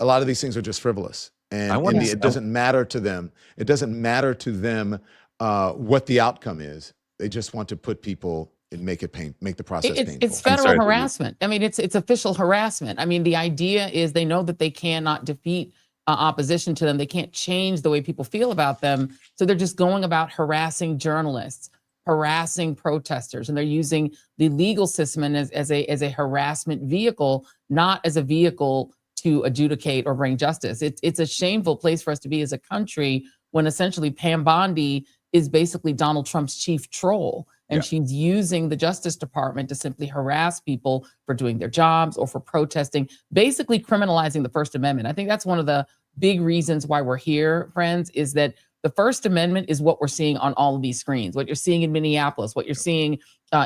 a lot of these things are just frivolous. And it doesn't matter to them. It doesn't matter to them what the outcome is. They just want to put people and make the process painful. It's federal harassment. I mean, it's official harassment. I mean, the idea is they know that they cannot defeat opposition to them. They can't change the way people feel about them. So they're just going about harassing journalists, harassing protesters, and they're using the legal system as a harassment vehicle, not as a vehicle to adjudicate or bring justice. It's a shameful place for us to be as a country when essentially Pam Bondi is basically Donald Trump's chief troll. And she's using the Justice Department to simply harass people for doing their jobs or for protesting, basically criminalizing the First Amendment. I think that's one of the big reasons why we're here, friends, is that the First Amendment is what we're seeing on all of these screens, what you're seeing in Minneapolis, what you're seeing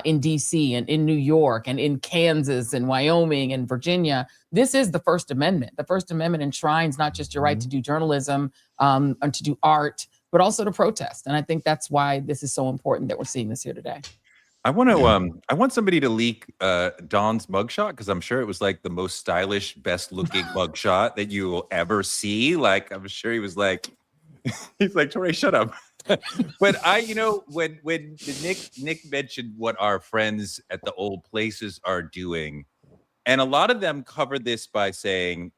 in DC and in New York and in Kansas and Wyoming and Virginia. This is the First Amendment. The First Amendment enshrines not just your right to do journalism and to do art, but also to protest. And I think that's why this is so important that we're seeing this here today. I want to. I want somebody to leak Don's mugshot because I'm sure it was like the most stylish, best-looking mugshot that you will ever see. Like I'm sure he was like, he's like, Tori, shut up. But when Nick mentioned what our friends at the old places are doing, and a lot of them covered this by saying,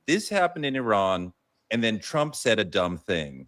this happened in Iran, and then Trump said a dumb thing.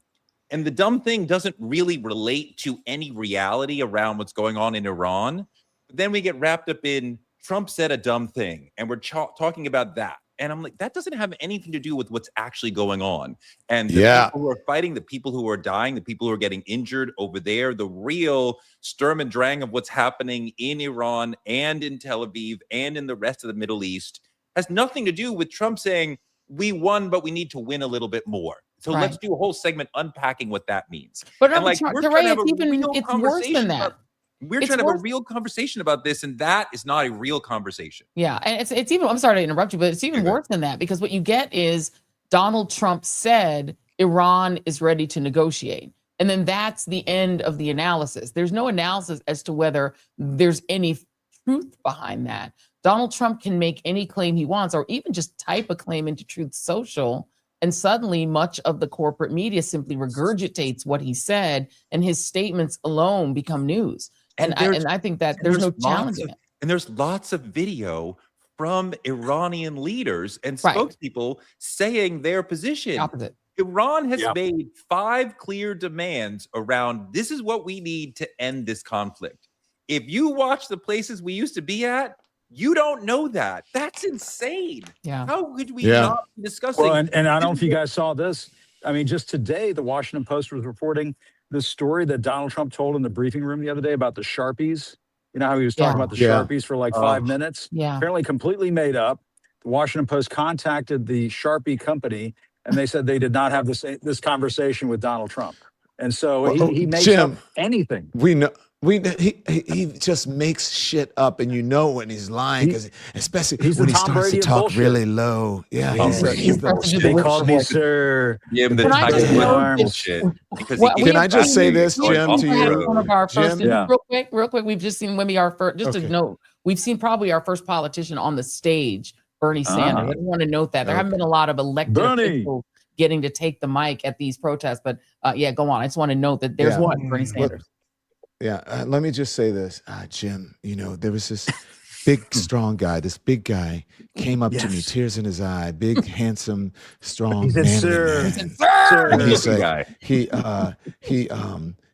And the dumb thing doesn't really relate to any reality around what's going on in Iran. But then we get wrapped up in Trump said a dumb thing, and we're talking about that. And I'm like, that doesn't have anything to do with what's actually going on. And the people who are fighting, the people who are dying, the people who are getting injured over there, the real Sturm and Drang of what's happening in Iran and in Tel Aviv and in the rest of the Middle East has nothing to do with Trump saying, we won, but we need to win a little bit more. So let's do a whole segment unpackking what that means. But and like, we're trying to have it's worse than that. We're trying to have a real conversation about this, and that is not a real conversation. Yeah, and it's even, I'm sorry to interrupt you, but it's even worse than that, because what you get is Donald Trump said Iran is ready to negotiate. And then that's the end of the analysis. There's no analysis as to whether there's any truth behind that. Donald Trump can make any claim he wants, or even just type a claim into Truth Social, and suddenly much of the corporate media simply regurgitates what he said, and his statements alone become news. And I think that there's no challenging it. And there's lots of video from Iranian leaders and spokespeople saying their position. Opposite. Iran has made 5 clear demands around this is what we need to end this conflict. If you watch the places we used to be at, you don't know that. That's insane. Yeah. How could we not be discussing? Well, and I don't know if you guys saw this. I mean, just today, the Washington Post was reporting the story that Donald Trump told in the briefing room the other day about the Sharpies. You know how he was talking about the Sharpies for like 5 minutes? Yeah. Apparently completely made up. The Washington Post contacted the Sharpie company, and they said they did not have this conversation with Donald Trump. And so he makes up anything. We know. He just makes shit up, and when he's lying, because especially when he starts to talk really low. Yeah, they called me sir. Yeah, Can I just say this, Jim, to you? One of our first, real quick, we've just seen maybe our first. Just to note, we've seen probably our first politician on the stage, Bernie Sanders. I want to note that there haven't been a lot of elected officials getting to take the mic at these protests, but go on. I just want to note that there's one, Bernie Sanders. Let me just say this, Jim. There was this big, strong guy. This big guy came up to me, tears in his eye, big, handsome, strong man. Sir. And he said,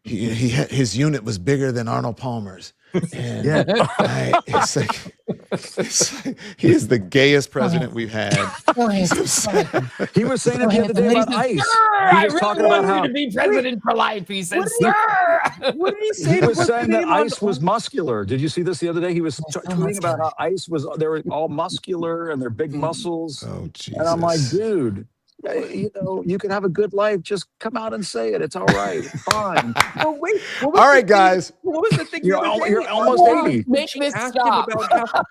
his unit was bigger than Arnold Palmer's. And it's like he is the gayest president we've had. He was saying it the other day about ICE. He was talking about how to be president for life. He said, what did he say? He was saying that ICE was muscular. Did you see this the other day? He was tweeting about how ICE was, they were all muscular and they're big muscles. Oh, Jesus. And I'm like, dude, you know, you can have a good life. Just come out and say it. It's all right. Fine. Well, wait. All right, guys. What was the thing? You're almost 80. Make this stop.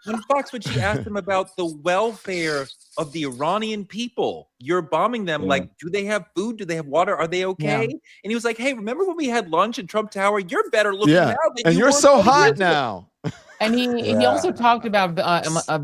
On Fox, when she asked him about the welfare of the Iranian people, you're bombing them. Like, do they have food? Do they have water? Are they okay? And he was like, hey, remember when we had lunch in Trump Tower? You're better looking now. And you're so hot now. And he also talked about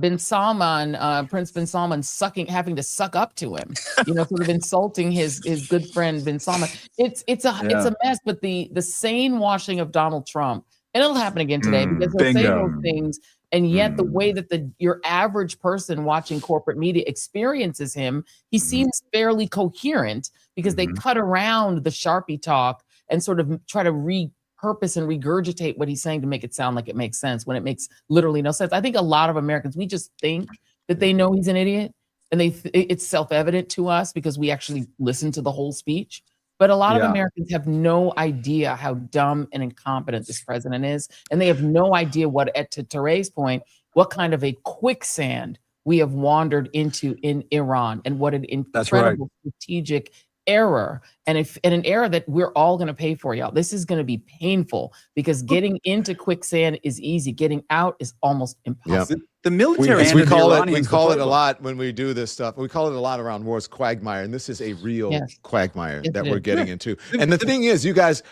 bin Salman, Prince bin Salman having to suck up to him, you know, sort of insulting his good friend bin Salman. It's a mess. But the sane washing of Donald Trump, and it'll happen again today because he'll say those things, and yet the way that your average person watching corporate media experiences him, he seems fairly coherent because they cut around the Sharpie talk and sort of try to repurpose and regurgitate what he's saying to make it sound like it makes sense when it makes literally no sense. I think a lot of Americans, we just think that they know he's an idiot, and it's self-evident to us because we actually listen to the whole speech. But a lot of Americans have no idea how dumb and incompetent this president is, and they have no idea to Teray's point, what kind of a quicksand we have wandered into in Iran, and what an incredible strategic error, and an error that we're all going to pay for, y'all. This is going to be painful because getting into quicksand is easy. Getting out is almost impossible. The military. We call it a lot when we do this stuff. We call it a lot around wars, quagmire, and this is a real quagmire that we're getting into. And the thing is, you guys,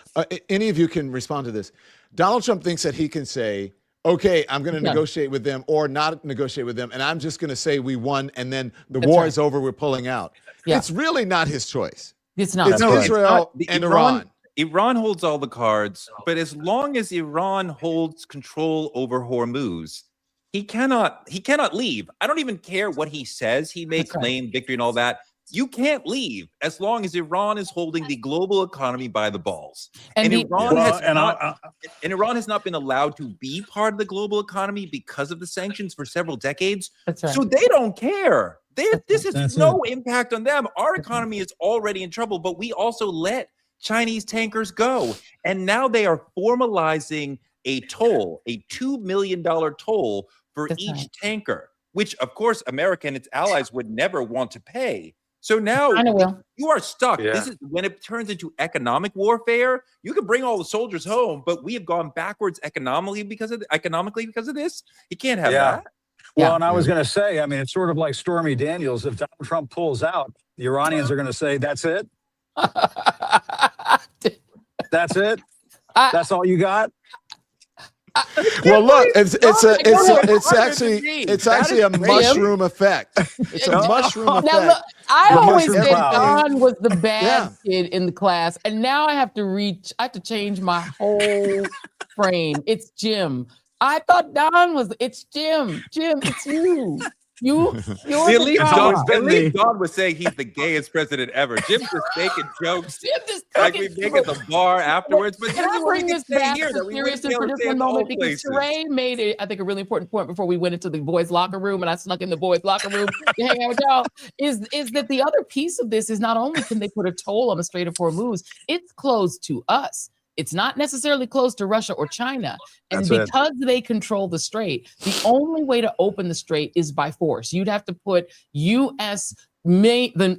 any of you can respond to this. Donald Trump thinks that he can say, okay, I'm going to negotiate with them or not negotiate with them, and I'm just going to say we won, and then the war is over, we're pulling out. It's really not his choice. It's not. It's Israel and Iran. Iran holds all the cards, but as long as Iran holds control over Hormuz, he cannot leave. I don't even care what he says. He may claim victory and all that. You can't leave as long as Iran is holding the global economy by the balls. And Iran has not been allowed to be part of the global economy because of the sanctions for several decades. So they don't care. This has no impact on them. Our economy is already in trouble, but we also let Chinese tankers go. And now they are formalizing a toll, a $2 million toll for each tanker, which of course America and its allies would never want to pay. So now you are stuck. This is when it turns into economic warfare. You can bring all the soldiers home, but we have gone backwards economically because of this. You can't have that. Well, and I was going to say, I mean, it's sort of like Stormy Daniels. If Donald Trump pulls out, the Iranians are going to say, "That's it. That's it. That's all you got." Well, look, it's actually a mushroom effect. It's a mushroom effect. Now, look, I always said Don was the bad kid in the class, and now I have to change my whole frame. It's Jim. I thought Don was. It's Jim. Jim, it's you. You're at least Don was saying he's the gayest president ever. Jim's just making jokes like we make at the bar afterwards. But can I bring this back to seriousness for just one moment? Because Teray made it, I think, a really important point before we went into the boys' locker room, and I snuck in the boys' locker room to hang out with y'all. Is that the other piece of this is not only can they put a toll on the Strait of Hormuz, it's closed to us. It's not necessarily close to Russia or China. And because they control the strait, the only way to open the strait is by force. You'd have to put the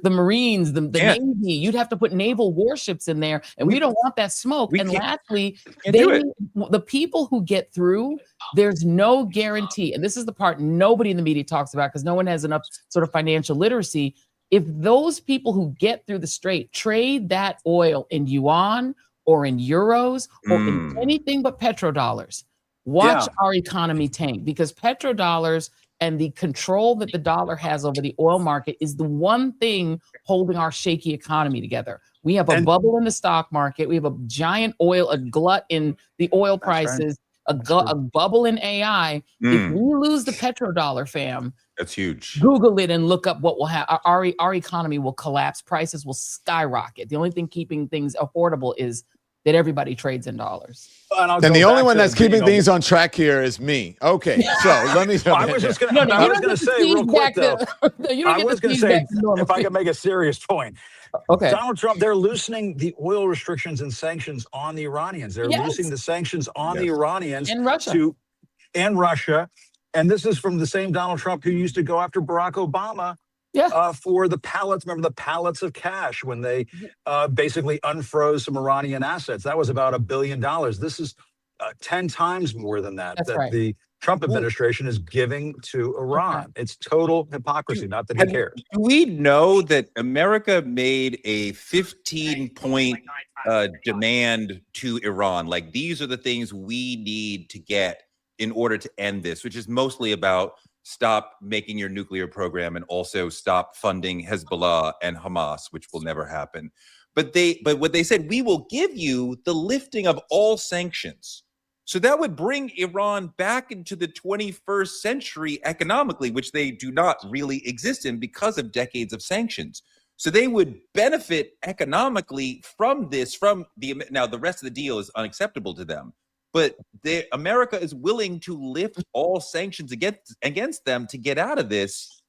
Marines, the Navy, you'd have to put naval warships in there. And we don't want that smoke. And lastly, the people who get through, there's no guarantee. And this is the part nobody in the media talks about because no one has enough sort of financial literacy. If those people who get through the strait trade that oil in yuan or in euros or in anything but petrodollars, watch our economy tank, because petrodollars and the control that the dollar has over the oil market is the one thing holding our shaky economy together. We have a bubble in the stock market. We have a giant a glut in the oil prices, a bubble in AI. If we lose the petrodollar, fam, that's huge. Google it and look up what will happen. Our economy will collapse. Prices will skyrocket. The only thing keeping things affordable is that everybody trades in dollars. And the only one that's keeping things on track here is me. Okay, so let me. I was just going to say real quick, though. I was going to say, if I could make a serious point. Okay. Donald Trump, they're loosening the oil restrictions and sanctions on the Iranians. They're loosening the sanctions on the Iranians and Russia. And Russia. And this is from the same Donald Trump who used to go after Barack Obama for the pallets. Remember the pallets of cash when they basically unfroze some Iranian assets? That was about $1 billion. This is 10 times more than that. The Trump administration is giving to Iran. It's total hypocrisy. Not that he cares. Do we know that America made a 15-point demand to Iran? Like, these are the things we need to get in order to end this, which is mostly about stop making your nuclear program and also stop funding Hezbollah and Hamas, which will never happen. But what they said, we will give you the lifting of all sanctions. So that would bring Iran back into the 21st century economically, which they do not really exist in because of decades of sanctions. So they would benefit economically from this, now the rest of the deal is unacceptable to them, but America is willing to lift all sanctions against them to get out of this.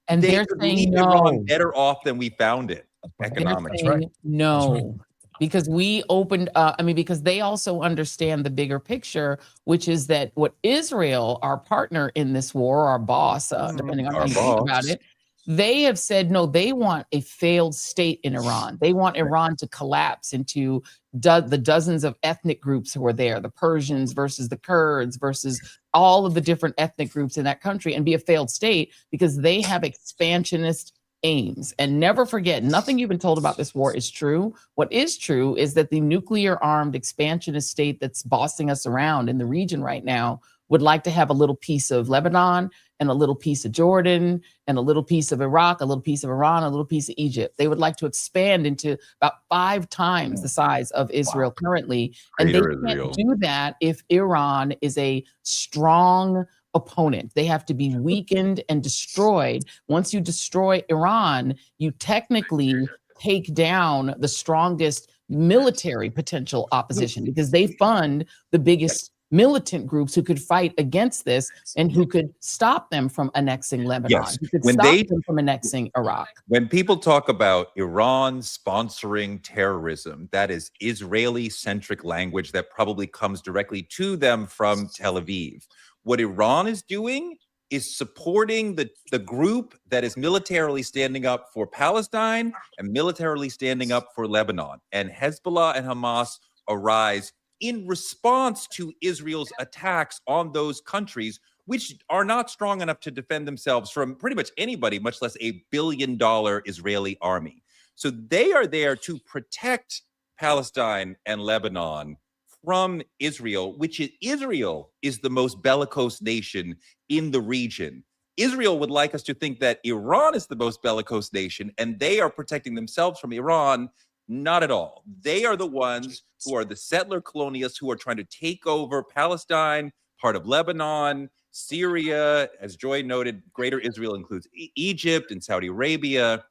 And they're saying no. Iran better off than we found it economically. No. Because we opened, because they also understand the bigger picture, which is that what Israel, our partner in this war, our boss, depending on how you think about it, they have said, no, they want a failed state in Iran. They want Iran to collapse into the dozens of ethnic groups who are there, the Persians versus the Kurds versus all of the different ethnic groups in that country, and be a failed state because they have expansionist aims. And never forget, nothing you've been told about this war is true. What is true is that the nuclear armed expansionist state that's bossing us around in the region right now would like to have a little piece of Lebanon and a little piece of Jordan and a little piece of Iraq, a little piece of Iran, a little piece of Egypt. They would like to expand into about 5 times the size of Israel currently. And they can't do that if Iran is a strong opponent. They have to be weakened and destroyed. Once you destroy Iran, you technically take down the strongest military potential opposition because they fund the biggest militant groups who could fight against this and who could stop them from annexing Lebanon, who could stop them from annexing Iraq. When people talk about Iran sponsoring terrorism, that is Israeli-centric language that probably comes directly to them from Tel Aviv. What Iran is doing is supporting the group that is militarily standing up for Palestine and militarily standing up for Lebanon. And Hezbollah and Hamas arise in response to Israel's attacks on those countries, which are not strong enough to defend themselves from pretty much anybody, much less $1 billion Israeli army. So they are there to protect Palestine and Lebanon from Israel, Israel is the most bellicose nation in the region. Israel would like us to think that Iran is the most bellicose nation and they are protecting themselves from Iran. Not at all. They are the ones who are the settler colonialists who are trying to take over Palestine, part of Lebanon, Syria. As Joy noted, Greater Israel includes Egypt and Saudi Arabia.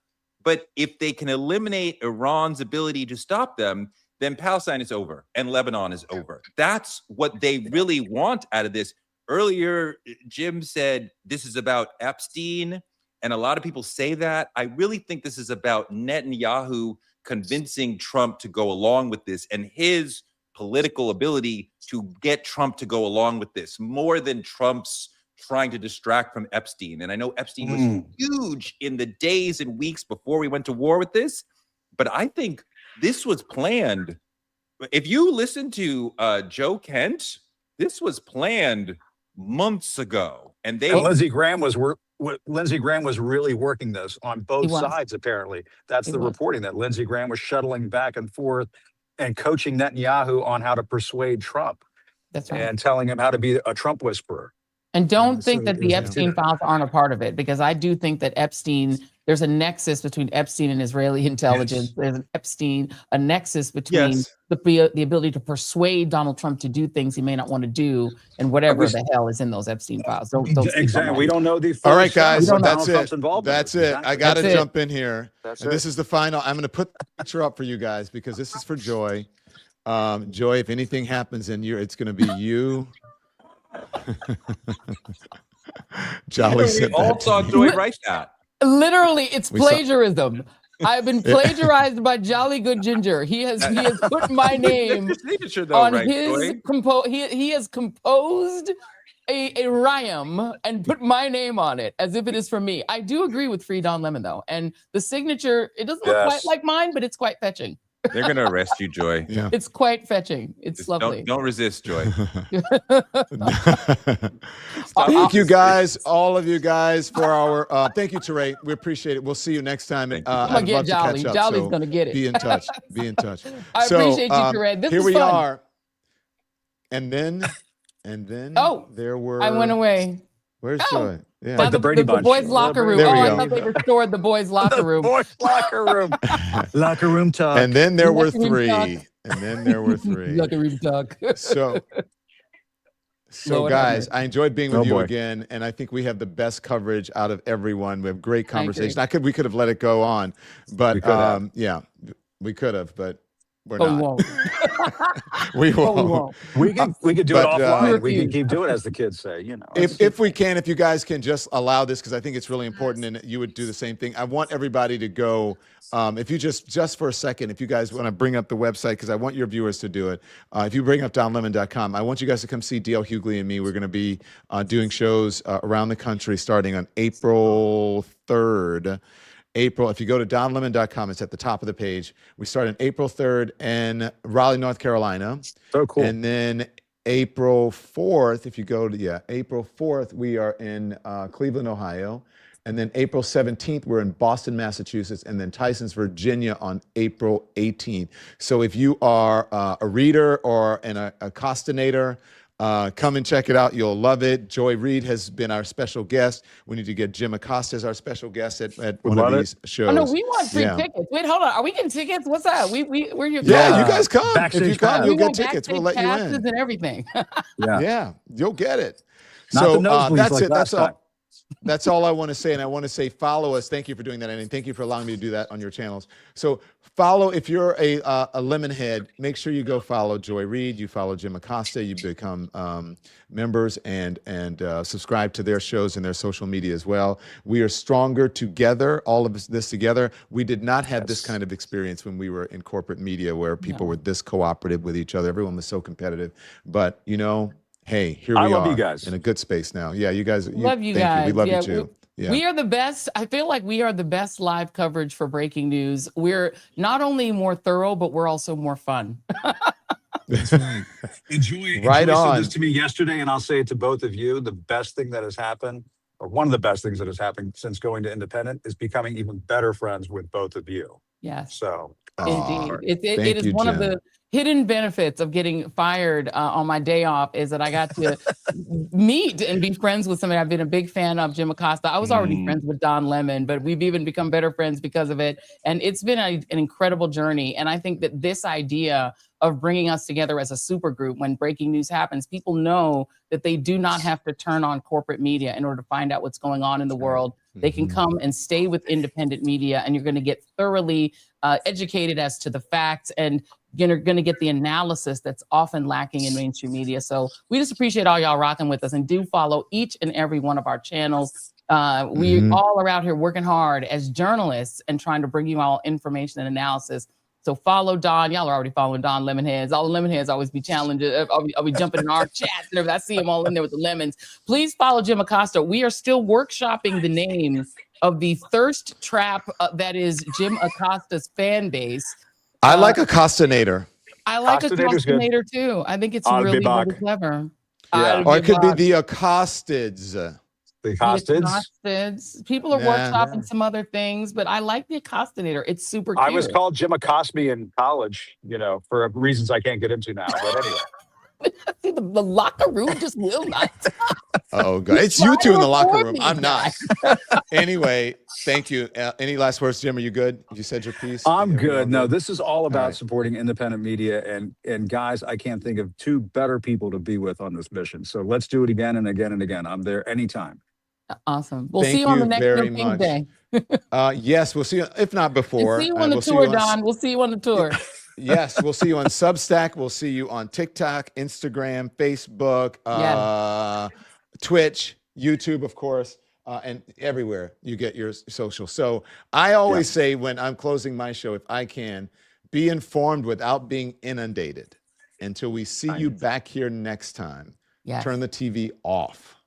But if they can eliminate Iran's ability to stop them, then Palestine is over and Lebanon is over. That's what they really want out of this. Earlier, Jim said this is about Epstein, and a lot of people say that. I really think this is about Netanyahu convincing Trump to go along with this and his political ability to get Trump to go along with this more than Trump's trying to distract from Epstein. And I know Epstein was huge in the days and weeks before we went to war with this, but I think this was planned. If you listen to Joe Kent, this was planned months ago. And Lindsey Graham was really working this on both sides, apparently. That's the reporting, that Lindsey Graham was shuttling back and forth and coaching Netanyahu on how to persuade Trump. That's right. And telling him how to be a Trump whisperer. And don't think that the Epstein files aren't a part of it, because I do think that Epstein, there's a nexus between Epstein and Israeli intelligence. Yes. There's a nexus between the ability to persuade Donald Trump to do things he may not want to do, and whatever the hell is in those Epstein files. Don't exactly. We don't know the. All right, guys, that's it. That's it. I got to jump in here. And this is the final. I'm going to put the picture up for you guys because this is for Joy. Joy, if anything happens in you, it's going to be you. Jolly said We all that saw to me. Joy write that. Literally, it's We saw- plagiarism. I've been plagiarized by Jolly Good Ginger. He has put my name That's your signature, though, on right, his Joy? he has composed a rhyme and put my name on it as if it is from me. I do agree with Free Don Lemon though, and the signature, it doesn't look quite like mine, but it's quite fetching. They're going to arrest you, Joy. Yeah. It's quite fetching. It's Just lovely. Don't resist, Joy. Thank you guys, all of you guys, for our. Thank you, Teray. We appreciate it. We'll see you next time. I'm gonna get Jolly. Jolly's gonna get it. Be in touch. Be in touch. I appreciate you, Teray. This here is we fun. are. And then there were. I went away. Where's Joy? Yeah. Like the boys' locker room. There we I go. thought they restored the boys' locker room. Boys' locker room. Locker room talk. And then there were Locker room three. talk. And then there were three. Locker room talk. So Lord guys, have I enjoyed being with Oh, you boy. again, and I think we have the best coverage out of everyone. We have great I agree. conversation. We could have let it go on, but We could have. yeah, we could have, but we're But we not. won't. We But won't. we won't. We could do But, it offline. We refuse. can keep doing it, as the kids say. You know. If you guys can just allow this, because I think it's really important, and you would do the same thing. I want everybody to go. If you just for a second, if you guys want to bring up the website, because I want your viewers to do it. If you bring up donlemon.com, I want you guys to come see D.L. Hughley and me. We're going to be doing shows around the country starting on April 3rd. If you go to donlemon.com, it's at the top of the page. We start on April 3rd in Raleigh, North Carolina. So cool. And then April 4th, if you go to, April 4th, we are in Cleveland, Ohio. And then April 17th, we're in Boston, Massachusetts. And then Tysons, Virginia on April 18th. So if you are a reader or an Acostinator, come and check it out. You'll love it. Joy Reid has been our special guest. We need to get Jim Acosta as our special guest at one of these shows. Oh no, we want free tickets. Wait, hold on. Are we getting tickets? What's that? We're your Yeah, you guys come. Backstage If you come, pass. you'll We get want tickets. We'll let backstage you passes in. and everything. Yeah, you'll get it. Not the So nosebleeds that's like it. That's last all. time. That's all I want to say. And I want to say follow us. Thank you for doing that. And thank you for allowing me to do that on your channels. So follow, if you're a Lemonhead, make sure you go follow Joy Reid. You follow Jim Acosta. You become members and subscribe to their shows and their social media as well. We are stronger together, all of this together. We did not have this kind of experience when we were in corporate media where people were this cooperative with each other. Everyone was so competitive. But, hey, here we are. I love you guys. In a good space now. Yeah, you guys. Love you thank guys. You. We love Yeah, you too. Yeah. We are the best. I feel like we are the best live coverage for breaking news. We're not only more thorough, but we're also more fun. That's right. Enjoy Right on. said this to me yesterday, and I'll say it to both of you. The best thing that has happened, or one of the best things that has happened since going to independent, is becoming even better friends with both of you. Yes. So Indeed. It thank is you, one of Jim. the hidden benefits of getting fired on my day off is that I got to meet and be friends with somebody. I've been a big fan of Jim Acosta. I was already friends with Don Lemon, but we've even become better friends because of it. And it's been an incredible journey. And I think that this idea of bringing us together as a super group when breaking news happens, people know that they do not have to turn on corporate media in order to find out what's going on in the world. They can come and stay with independent media, and you're going to get thoroughly educated as to the facts, and you're going to get the analysis that's often lacking in mainstream media. So we just appreciate all y'all rocking with us, and do follow each and every one of our channels. We all are out here working hard as journalists and trying to bring you all information and analysis. So follow Don. Y'all are already following Don Lemonheads. All the Lemonheads always be challenging. I'll be jumping in our chats and everything. I see them all in there with the lemons. Please follow Jim Acosta. We are still workshopping the name of the thirst trap that is Jim Acosta's fan base. I like Acostinator. I like Acostinator's good. Acostinator too. I think it's I'll be really, back. really clever. Yeah. Or it could be the Acostids. The The Acostids. Acostids. People are Yeah. workshopping some other things, but I like the Acostinator. It's super cute. I was called Jim Acosta in college, for reasons I can't get into now. But anyway. See, the locker room just will not. Oh, God. It's you two in the locker room. I'm not. Anyway, thank you. Any last words, Jim? Are you good? You said your piece? I'm Everyone good. No, this is all about right. supporting independent media, and guys, I can't think of two better people to be with on this mission. So let's do it again and again and again. I'm there anytime. Awesome. We'll Thank see you on you the next very No King much. Day. Yes, we'll see you. If not before, See you on the we'll see tour, you on- Don. We'll see you on the tour. Yes, we'll see you on Substack. We'll see you on TikTok, Instagram, Facebook, Twitch, YouTube, of course, and everywhere you get your social. So I always say when I'm closing my show, if I can, be informed without being inundated. Until we see you back here next time, turn the TV off.